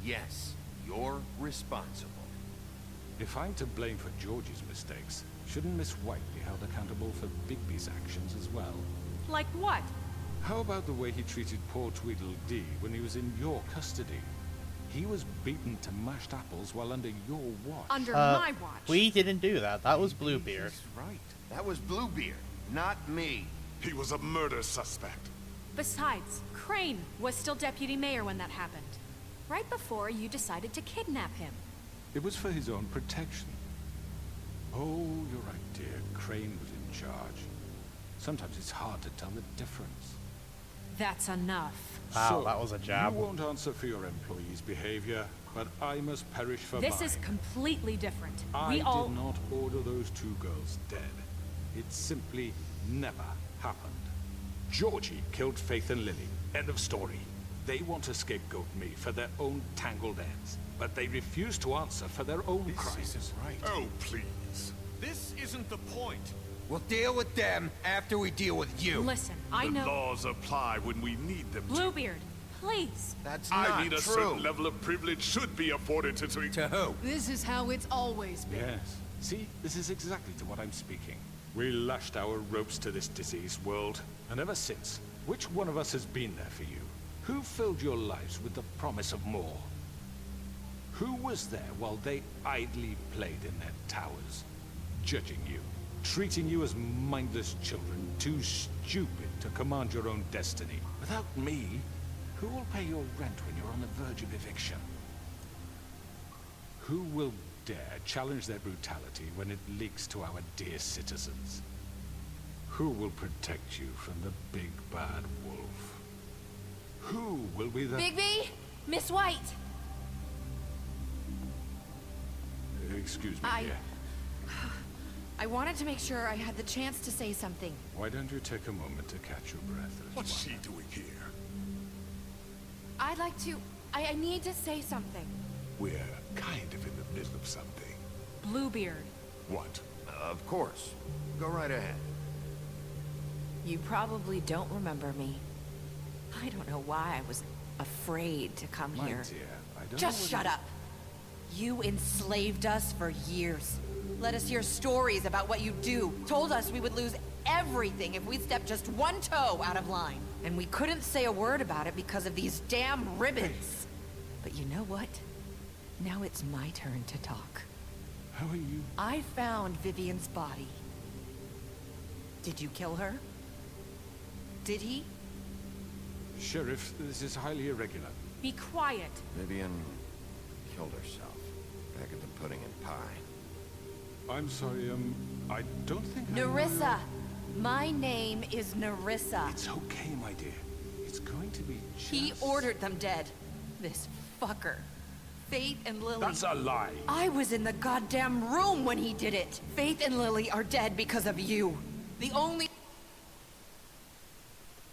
Yes, you're responsible. If I'm to blame for Georgie's mistakes, shouldn't Miss White be held accountable for Bigby's actions as well? Like what? How about the way he treated poor Tweedledee when he was in your custody? He was beaten to mashed apples while under your watch. Under my watch. We didn't do that. That was Bluebeard. He's right. That was Bluebeard, not me. He was a murder suspect. Besides, Crane was still deputy mayor when that happened. Right before you decided to kidnap him. It was for his own protection. Oh, you're right, dear. Crane was in charge. Sometimes it's hard to tell the difference. That's enough. Wow, So, that was a jab. You won't answer for your employees' behavior, but I must perish for This mine. is completely different. I We all... did not order those two girls dead. It simply never happened. Georgie killed Faith and Lily. End of story. They want to scapegoat me for their own tangled ends, but they refuse to answer for their own crimes. Isn't right. Oh, please. This isn't the point. We'll deal with them after we deal with you. Listen, I The know... laws apply when we need them to. Bluebeard, please. That's I not mean, a true. certain level of privilege should be afforded to To who? This is how it's always been. Yes. See, this is exactly to what I'm speaking. We lashed our ropes to this diseased world, and ever since, which one of us has been there for you? Who filled your lives with the promise of more? Who was there while they idly played in their towers? Judging you, treating you as mindless children, too stupid to command your own destiny. Without me, who will pay your rent when you're on the verge of eviction? Who will dare challenge their brutality when it leaks to our dear citizens? Who will protect you from the big bad wolf? Who will be the— Bigby! Miss White! Excuse me, dear. I wanted to make sure I had the chance to say something. Why don't you take a moment to catch your breath? What's she doing here? I'd like to... I need to say something. We're kind of in the middle of something. Bluebeard. What? Of course. Go right ahead. You probably don't remember me. I don't know why I was afraid to come My here. dear, I don't Just know shut up. You enslaved us for years. Let us hear stories about what you do. Told us we would lose everything if we stepped just one toe out of line. And we couldn't say a word about it because of these damn ribbons. But you know what? Now it's my turn to talk. How are you? I found Vivian's body. Did you kill her? Did he? Sheriff, this is highly irregular. Be quiet. Vivian killed herself back at the Pudding and Pie. I'm sorry, I don't think Nerissa! My name is Nerissa. It's okay, my dear. It's going to be just... He ordered them dead. This fucker. Faith and Lily. That's a lie. I was in the goddamn room when he did it. Faith and Lily are dead because of you. The only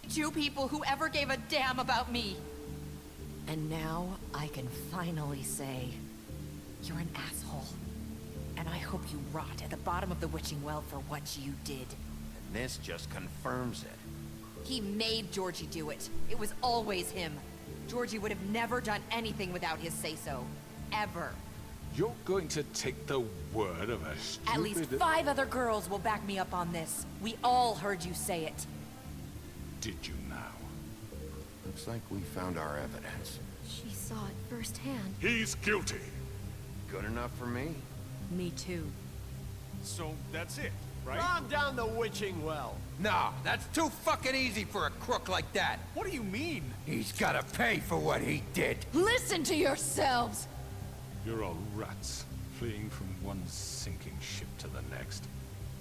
two people who ever gave a damn about me. And now I can finally say, you're an asshole. And I hope you rot at the bottom of the witching well for what you did. And this just confirms it. He made Georgie do it. It was always him. Georgie would have never done anything without his say-so. Ever. You're going to take the word of a stupid... At least 5 other girls will back me up on this. We all heard you say it. Did you now? Looks like we found our evidence. She saw it firsthand. He's guilty. Good enough for me. Me too. So that's it, right? Calm down the witching well. Nah, that's too fucking easy for a crook like that. What do you mean? He's gotta pay for what he did. Listen to yourselves! You're all rats, fleeing from one sinking ship to the next.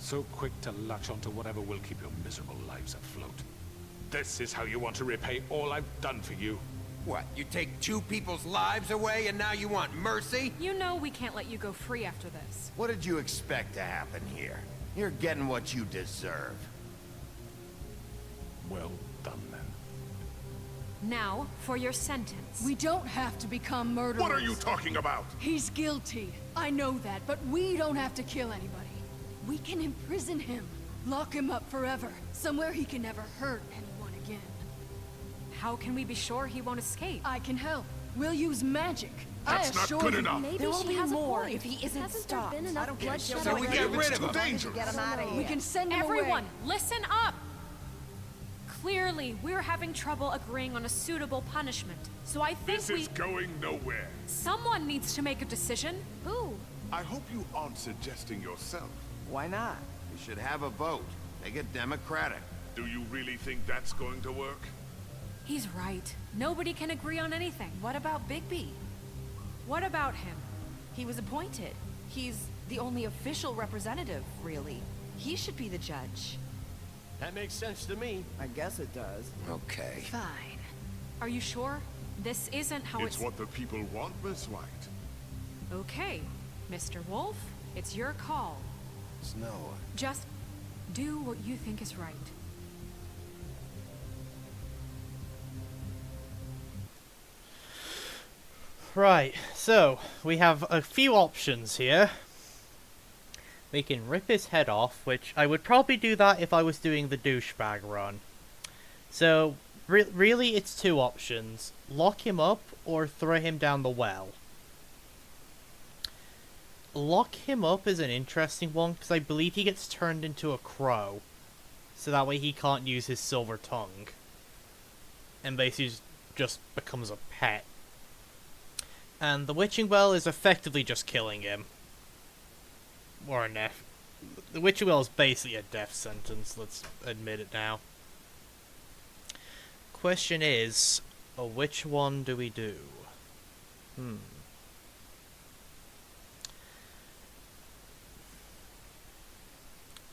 So quick to latch onto whatever will keep your miserable lives afloat. This is how you want to repay all I've done for you. What, you take 2 people's lives away and now you want mercy? You know we can't let you go free after this. What did you expect to happen here? You're getting what you deserve. Well done, then. Now, for your sentence. We don't have to become murderers. What are you talking about? He's guilty. I know that, but we don't have to kill anybody. We can imprison him. Lock him up forever. Somewhere he can never hurt anyone again. How can we be sure he won't escape? I can help. We'll use magic. That's not good enough. There will be more if he isn't Hasn't stopped. there been enough bloodshed? So we get rid of him. Get him out of here. We can send him Everyone, away. listen up! Clearly, we're having trouble agreeing on a suitable punishment. So I think This is going nowhere. someone needs to make a decision. Who? I hope you aren't suggesting yourself. Why not? We should have a vote. Make it democratic. Do you really think that's going to work? He's right. Nobody can agree on anything. What about Bigby? What about him? He was appointed. He's the only official representative, really. He should be the judge. That makes sense to me. I guess it does. Okay. Fine. Are you sure? This isn't how It's what the people want, Miss White. Okay, Mr. Wolf, it's your call. Snow. Just do what you think is right. Right, so we have a few options here. We can rip his head off, which I would probably do that if I was doing the douchebag run. So, really it's 2 options. Lock him up or throw him down the well. Lock him up is an interesting one, because I believe he gets turned into a crow. So that way he can't use his silver tongue. And basically just becomes a pet. And the witching well is effectively just killing him. Or a death. The witching well is basically a death sentence, let's admit it now. Question is, which one do we do?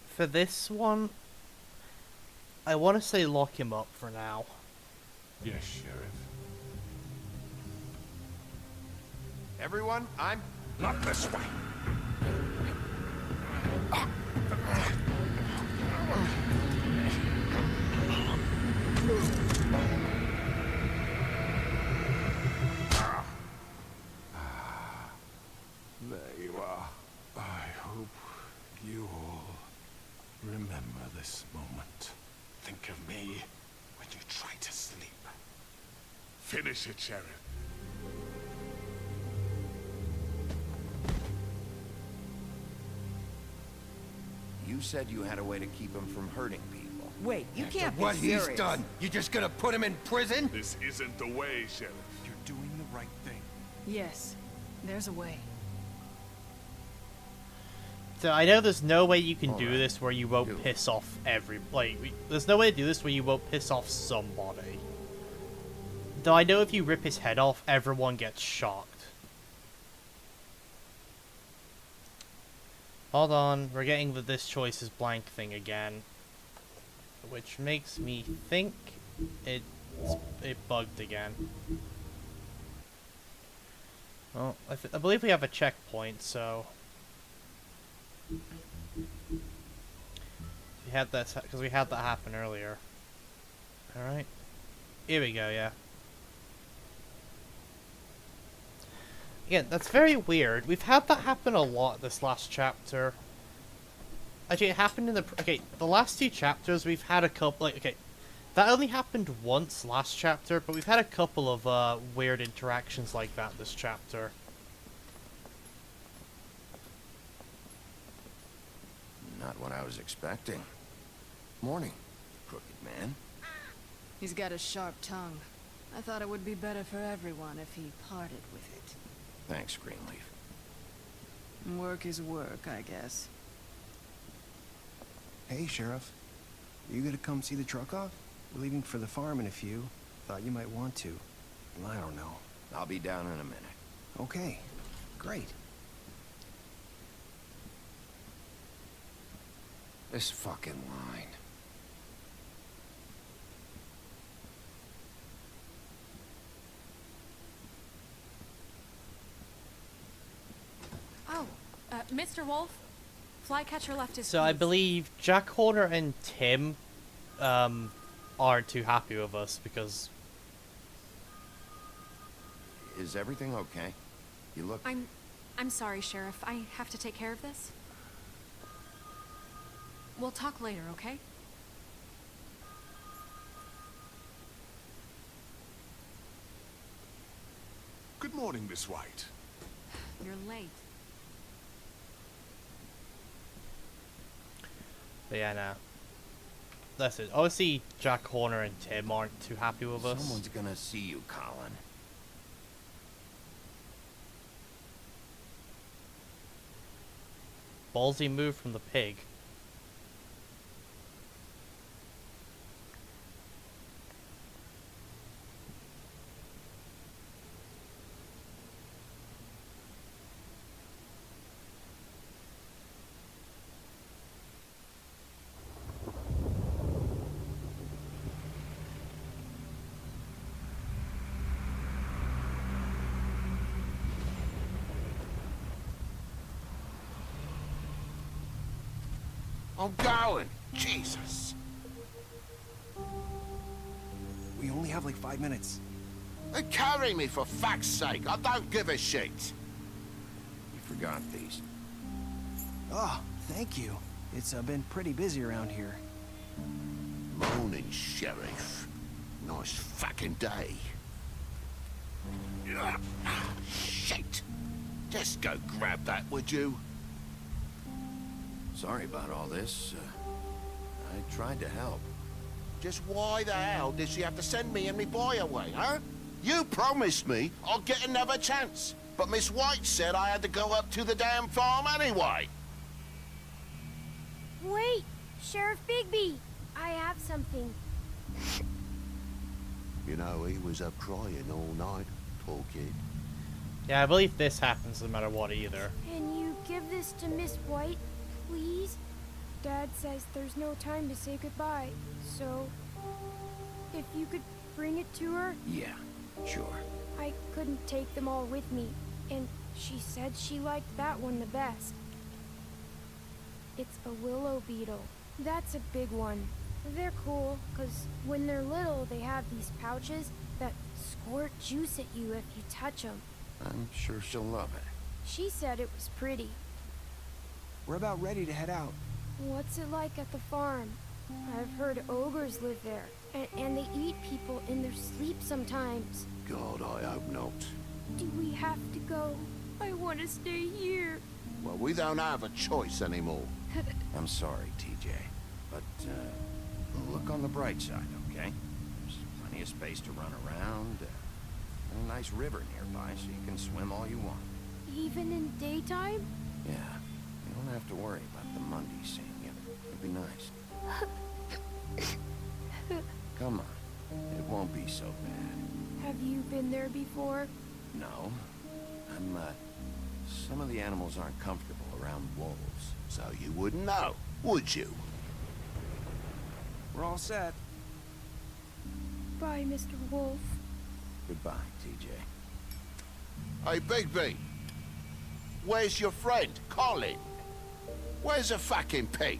For this one, I want to say lock him up for now. Yes, Sheriff. Everyone, I'm... Not this way. There you are. I hope you all remember this moment. Think of me when you try to sleep. Finish it, Sheriff. You said you had a way to keep him from hurting people. Wait, you can't be What serious. he's done, you just gonna put him in prison? This isn't the way, Sheriff. You're doing the right thing. Yes, there's a way. So I know there's no way you can do Alright. this where you won't piss off there's no way to do this where you won't piss off somebody. Though I know if you rip his head off, everyone gets shocked. Hold on, we're getting the this choice is blank thing again. Which makes me think it bugged again. Well, I believe we have a checkpoint, so... We had that because we had that happen earlier. Alright. Here we go, yeah. Again, that's very weird. We've had that happen a lot this last chapter. Actually, it happened in the last two chapters we've had a couple, that only happened once last chapter, but we've had a couple of weird interactions like that this chapter. Not what I was expecting. Morning, crooked man. He's got a sharp tongue. I thought it would be better for everyone if he parted with it. Thanks, Greenleaf. Work is work, I guess. Hey, Sheriff. You gonna come see the truck off? We're leaving for the farm in a few. Thought you might want to. I don't know. I'll be down in a minute. Okay. Great. This fucking line. Oh, Mr. Wolf? Flycatcher left his So I keys. believe Jack Horner and Tim aren't too happy with us because... Is everything okay? You look... I'm sorry, Sheriff. I have to take care of this. We'll talk later, okay? Good morning, Miss White. You're late. But yeah, no. That's it. Obviously, Jack Horner and Tim aren't too happy with us. Someone's gonna see you, Colin. Ballsy move from the pig. I'm going. Jesus. We only have like 5 minutes. Carry me for fuck's sake. I don't give a shit. You forgot these. Oh, thank you. It's been pretty busy around here. Morning, Sheriff. Nice fucking day. Shit. Just go grab that, would you? Sorry about all this. I tried to help. Just why the hell did she have to send me and me boy away, huh? You promised me I'll get another chance. But Miss White said I had to go up to the damn farm anyway. Wait, Sheriff Bigby, I have something. You know, he was up crying all night, poor kid. Yeah, I believe this happens no matter what either. Can you give this to Miss White, please? Dad says there's no time to say goodbye, so if you could bring it to her? Yeah, sure. I couldn't take them all with me, and she said she liked that one the best. It's a willow beetle. That's a big one. They're cool, because when they're little, they have these pouches that squirt juice at you if you touch them. I'm sure she'll love it. She said it was pretty. We're about ready to head out. What's it like at the farm? I've heard ogres live there, and they eat people in their sleep sometimes. God, I hope not. Do we have to go? I want to stay here. Well, we don't have a choice anymore. I'm sorry, TJ, but look on the bright side, okay? There's plenty of space to run around. A nice river nearby, so you can swim all you want. Even in daytime? Yeah, you don't have to worry about the Mundy seeing you. It'd be nice. Come on, it won't be so bad. Have you been there before? No, some of the animals aren't comfortable around wolves. So you wouldn't know, would you? We're all set. Bye, Mr. Wolf. Goodbye, TJ. Hey, Bigby. Where's your friend, Colin? Where's the fucking pig?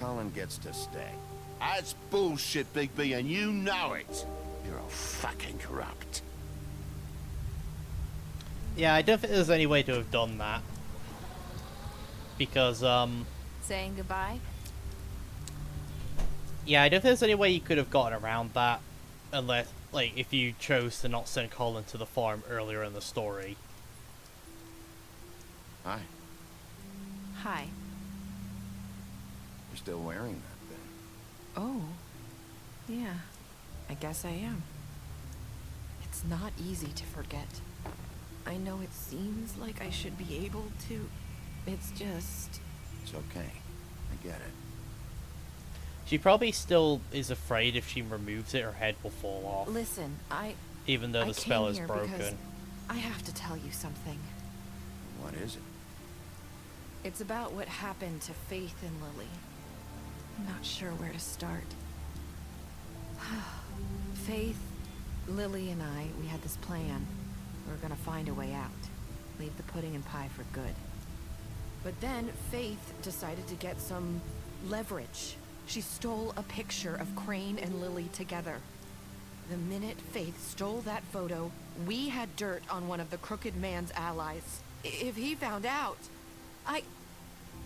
Colin gets to stay. That's bullshit, Bigby, and you know it. You're all fucking corrupt. Yeah, I don't think there's any way to have done that. Because, Saying goodbye? yeah, I don't think there's any way you could have gotten around that. Unless, like, if you chose to not send Colin to the farm earlier in the story. Hi. Hi. You're still wearing that thing. Oh. Yeah. I guess I am. It's not easy to forget. I know it seems like I should be able to. It's just... It's okay. I get it. She probably still is afraid if she removes it, her head will fall off. Listen, even though the spell is broken. I have to tell you something. What is it? It's about what happened to Faith and Lily. I'm not sure where to start. Faith, Lily, and I, we had this plan. We were gonna find a way out. Leave the pudding and pie for good. But then Faith decided to get some leverage. She stole a picture of Crane and Lily together. The minute Faith stole that photo, we had dirt on one of the Crooked Man's allies. If he found out, I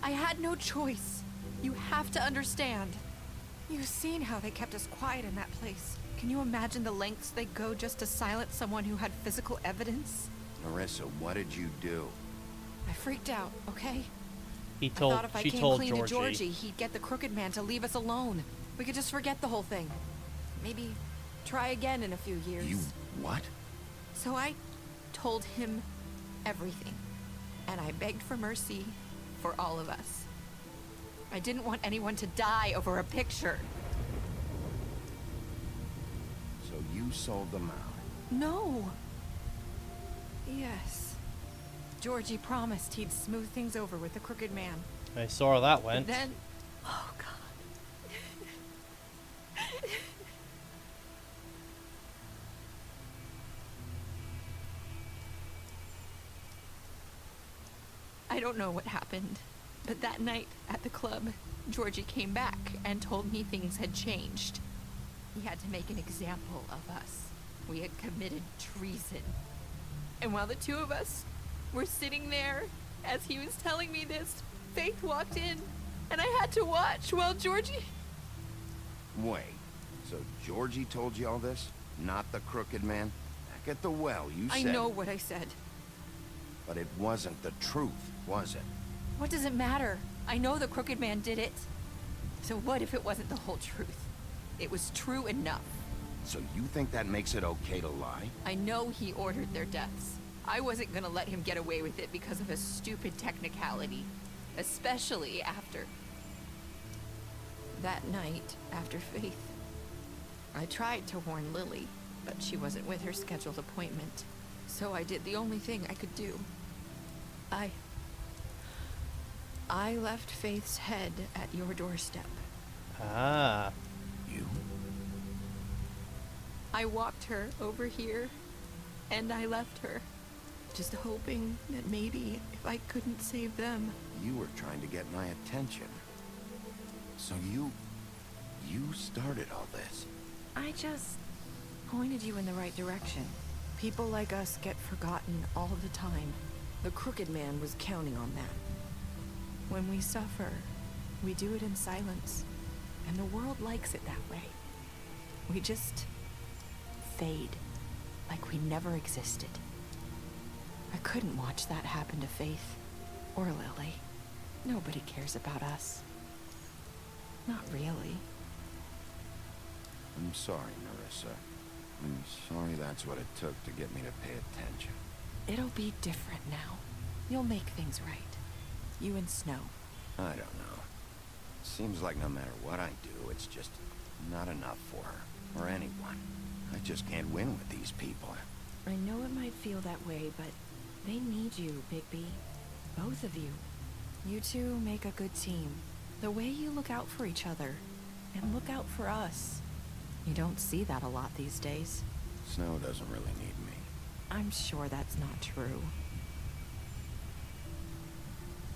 had no choice. You have to understand. You've seen how they kept us quiet in that place. Can you imagine the lengths they go just to silence someone who had physical evidence? Marissa, what did you do? I freaked out, okay? She I thought if I told came clean Georgie. to Georgie, he'd get the Crooked Man to leave us alone. We could just forget the whole thing. Maybe try again in a few years. You what? So I told him everything. And I begged for mercy for all of us. I didn't want anyone to die over a picture. So you sold them out? No. Yes. Georgie promised he'd smooth things over with the Crooked Man. I saw how that went. But then... Oh, God. I don't know what happened, but that night at the club, Georgie came back and told me things had changed. He had to make an example of us. We had committed treason. And while the two of us were sitting there, as he was telling me this, Faith walked in, and I had to watch while Georgie... Wait, so Georgie told you all this? Not the Crooked Man? Back at the well, you said... I know what I said. But it wasn't the truth, was it? What does it matter? I know the Crooked Man did it. So what if it wasn't the whole truth? It was true enough. So you think that makes it okay to lie? I know he ordered their deaths. I wasn't gonna let him get away with it because of a stupid technicality. Especially after... that night, after Faith. I tried to warn Lily, but she wasn't with her scheduled appointment. So I did the only thing I could do. I left Faith's head at your doorstep. Ah. You? I walked her over here, and I left her. Just hoping that maybe if I couldn't save them... You were trying to get my attention. So you started all this. I just pointed you in the right direction. People like us get forgotten all the time. The Crooked Man was counting on that. When we suffer, we do it in silence. And the world likes it that way. We just fade, like we never existed. I couldn't watch that happen to Faith, or Lily. Nobody cares about us. Not really. I'm sorry, Nerissa. I'm sorry that's what it took to get me to pay attention. It'll be different now. You'll make things right. You and Snow. I don't know. Seems like no matter what I do, it's just not enough for her, or anyone. I just can't win with these people. I know it might feel that way, but they need you, Bigby. Both of you. You two make a good team. The way you look out for each other, and look out for us. You don't see that a lot these days. Snow doesn't really need me. I'm sure that's not true.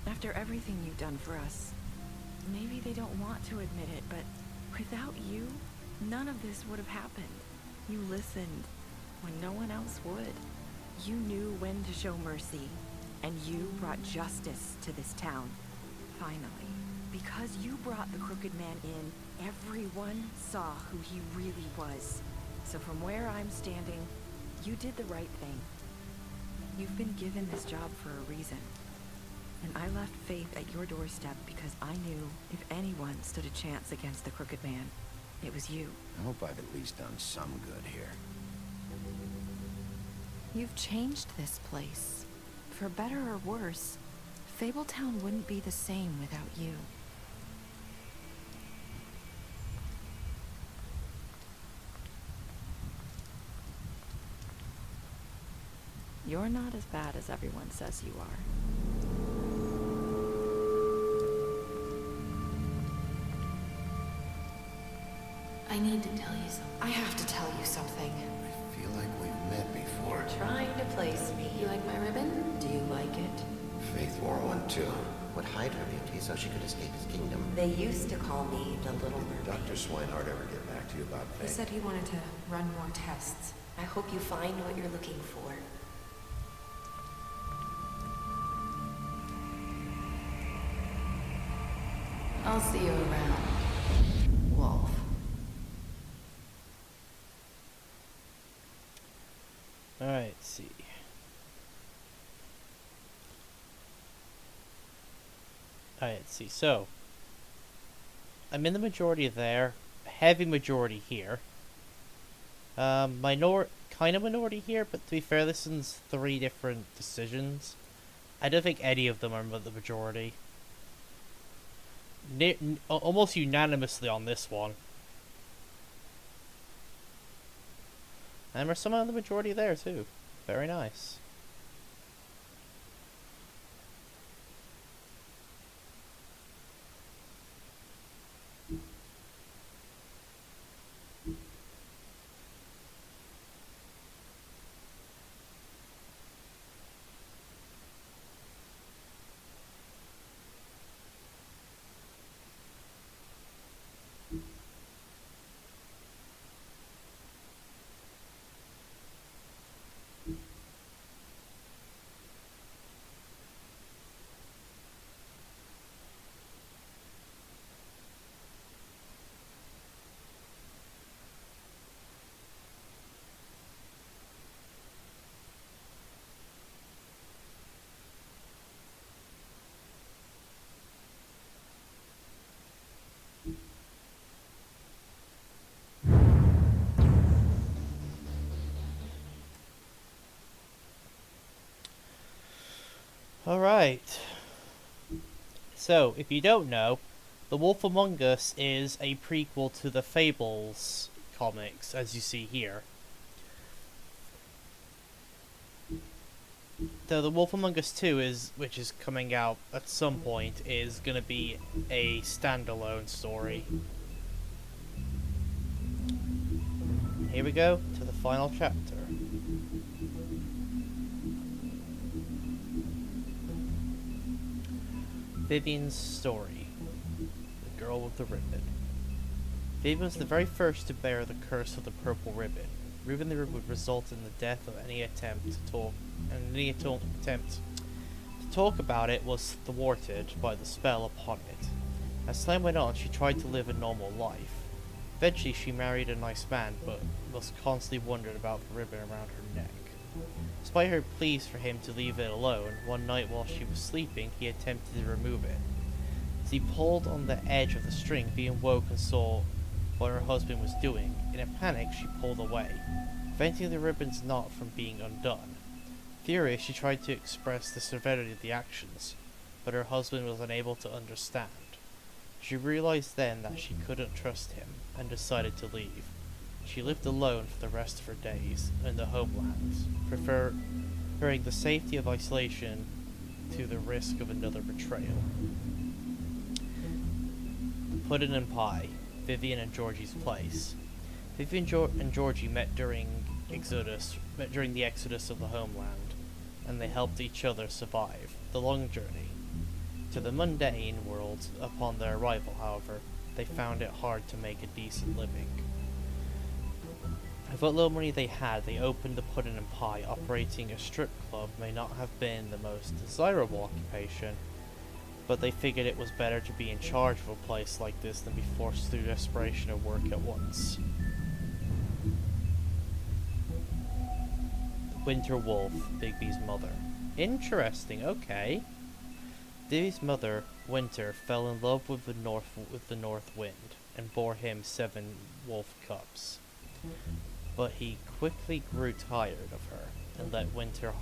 After everything you've done for us, maybe they don't want to admit it, but without you, none of this would have happened. You listened when no one else would. You knew when to show mercy, and you brought justice to this town. Finally, because you brought the Crooked Man in, everyone saw who he really was. So from where I'm standing, you did the right thing. You've been given this job for a reason. And I left Faith at your doorstep because I knew if anyone stood a chance against the Crooked Man, it was you. I hope I've at least done some good here. You've changed this place. For better or worse, Fabletown wouldn't be the same without you. You're not as bad as everyone says you are. I need to tell you something. I have to tell you something. I feel like we've met before. You're trying to place me. You like my ribbon? Do you like it? Faith wore one too. Would hide her beauty so she could escape his kingdom. They used to call me the Little Mermaid. Did Dr. Swinehart ever get back to you about He Faith? said he wanted to run more tests. I hope you find what you're looking for. I'll see you around, Wolf. Alright, let's see. Alright, let's see. So, I'm in the majority there. Heavy majority here. Kind of minority here, but to be fair, this is 3 different decisions. I don't think any of them are the majority. Almost unanimously on this one. And there's someone in the majority there too. Very nice. Alright. So, if you don't know, The Wolf Among Us is a prequel to the Fables comics, as you see here. Though The Wolf Among Us 2 which is coming out at some point, is gonna be a standalone story. Here we go to the final chapter. Vivian's story. The girl with the ribbon. Vivian was the very first to bear the curse of the purple ribbon. Removing the ribbon would result in the death of any attempt to talk about it was thwarted by the spell upon it. As time went on, she tried to live a normal life. Eventually, she married a nice man, but was constantly wondered about the ribbon around her neck. Despite her pleas for him to leave it alone, one night while she was sleeping, he attempted to remove it. As he pulled on the edge of the string, Vivian woke and saw what her husband was doing. In a panic, she pulled away, preventing the ribbon's knot from being undone. Furious, she tried to express the severity of the actions, but her husband was unable to understand. She realized then that she couldn't trust him, and decided to leave. She lived alone for the rest of her days in the homeland, preferring the safety of isolation to the risk of another betrayal. Puddin' and Pie, Vivian and Georgie's place. Vivian and Georgie met during the exodus of the homeland, and they helped each other survive the long journey to the mundane world. Upon their arrival, however, they found it hard to make a decent living. With what little money they had, they opened the Puddin' and Pie. Operating a strip club may not have been the most desirable occupation, but they figured it was better to be in charge of a place like this than be forced through desperation to work at once. Winter Wolf, Bigby's mother. Interesting, okay. Vivi's mother, Winter, fell in love with the North Wind and bore him 7 wolf cubs. But he quickly grew tired of her and left Winter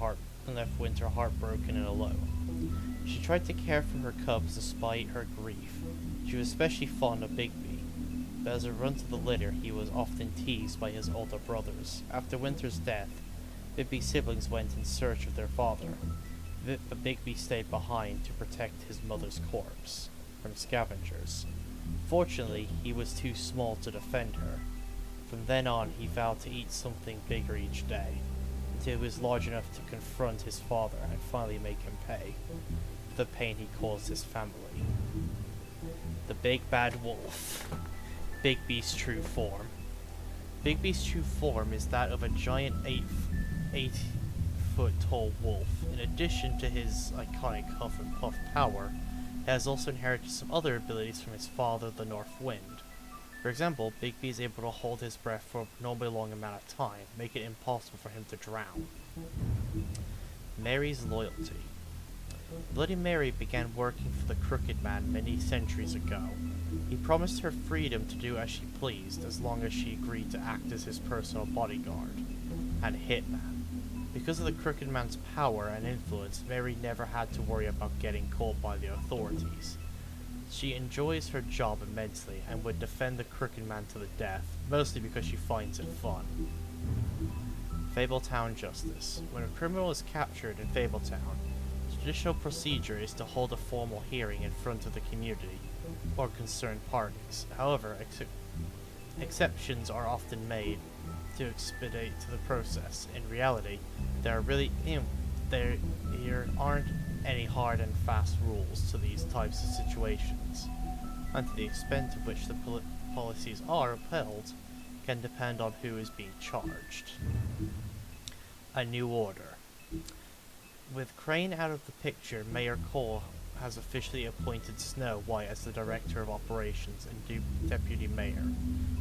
heartbroken and alone. She tried to care for her cubs despite her grief. She was especially fond of Bigby, but as a runt of the litter, he was often teased by his older brothers. After Winter's death, Bigby's siblings went in search of their father, but Bigby stayed behind to protect his mother's corpse from scavengers. Fortunately, he was too small to defend her. From then on, he vowed to eat something bigger each day, until he was large enough to confront his father and finally make him pay for the pain he caused his family. The Big Bad Wolf. Bigby's true form. Bigby's true form is that of a giant 8-foot tall wolf. In addition to his iconic huff and puff power, he has also inherited some other abilities from his father, the North Wind. For example, Bigby is able to hold his breath for a normally long amount of time, making it impossible for him to drown. Mary's loyalty. Bloody Mary began working for the Crooked Man many centuries ago. He promised her freedom to do as she pleased, as long as she agreed to act as his personal bodyguard and hitman. Because of the Crooked Man's power and influence, Mary never had to worry about getting caught by the authorities. She enjoys her job immensely and would defend the Crooked Man to the death, mostly because she finds it fun. Fabletown Justice. When a criminal is captured in Fabletown, the traditional procedure is to hold a formal hearing in front of the community or concerned parties. However, exceptions are often made to expedite the process. In reality, there aren't any hard and fast rules to these types of situations, and to the extent to which the policies are upheld can depend on who is being charged. A New Order. With Crane out of the picture, Mayor Cole has officially appointed Snow White as the Director of Operations and Deputy Mayor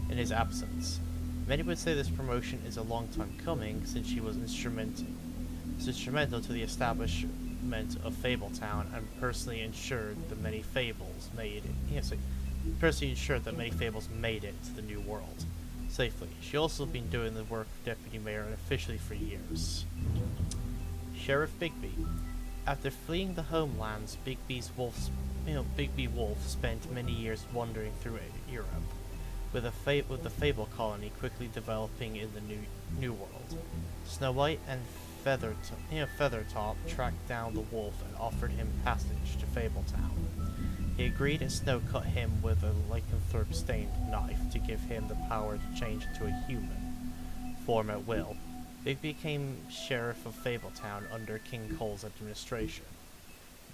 in his absence. Many would say this promotion is a long time coming, since she was instrumental to the establishment of Fabletown and personally ensured that many fables made it to the new world safely. She also been doing the work of Deputy Mayor unofficially for years. Sheriff Bigby. After fleeing the homelands, Bigby Wolf spent many years wandering through Europe, with the Fable colony quickly developing in the New World. Snow White and Feathertop tracked down the wolf and offered him passage to Fabletown. He agreed, and Snow cut him with a lycanthrope-stained knife to give him the power to change into a human form at will. Bigby became sheriff of Fabletown under King Cole's administration.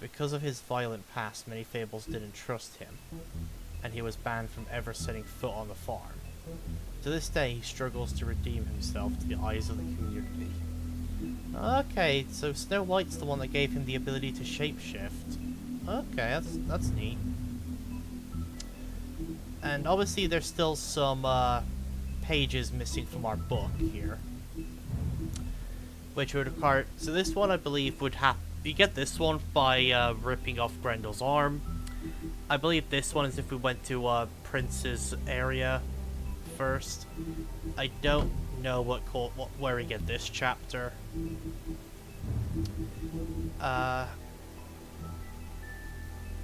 Because of his violent past, many Fables didn't trust him, and he was banned from ever setting foot on the farm. To this day, he struggles to redeem himself to the eyes of the community. Okay, so Snow White's the one that gave him the ability to shapeshift. Okay, that's neat. And obviously there's still some pages missing from our book here, which would require... So this one, I believe, would have... You get this one by ripping off Grendel's arm. I believe this one is if we went to Prince's area first. I don't know where we get this chapter.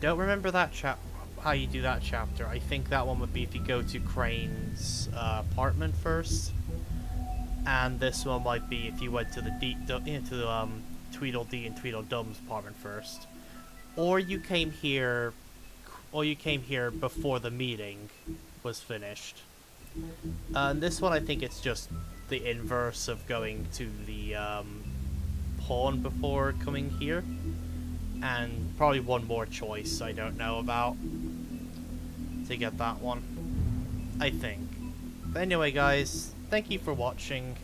Don't remember that how you do that chapter. I think that one would be if you go to Crane's apartment first, and this one might be if you went to the Tweedledee and Tweedledum's apartment first, or you came here before the meeting was finished. And this one, I think it's just the inverse of going to the pawn before coming here. And probably one more choice I don't know about to get that one, I think. But anyway, guys, thank you for watching,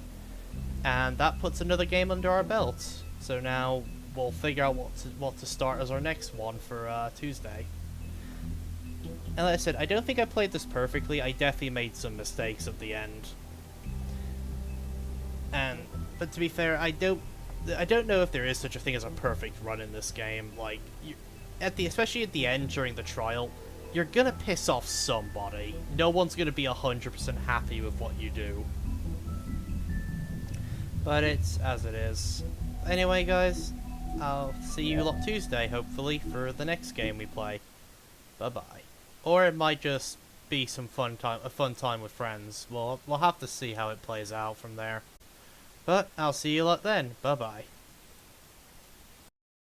and that puts another game under our belt. So now we'll figure out what to start as our next one for Tuesday. And like I said, I don't think I played this perfectly. I definitely made some mistakes at the end. But to be fair, I don't know if there is such a thing as a perfect run in this game. Like, especially at the end during the trial, you're gonna piss off somebody. No one's gonna be 100% happy with what you do. But it's as it is. Anyway, guys, I'll see you lot Tuesday, hopefully, for the next game we play. Bye-bye. Or it might just be a fun time with friends. We'll have to see how it plays out from there. But I'll see you lot then. Bye-bye.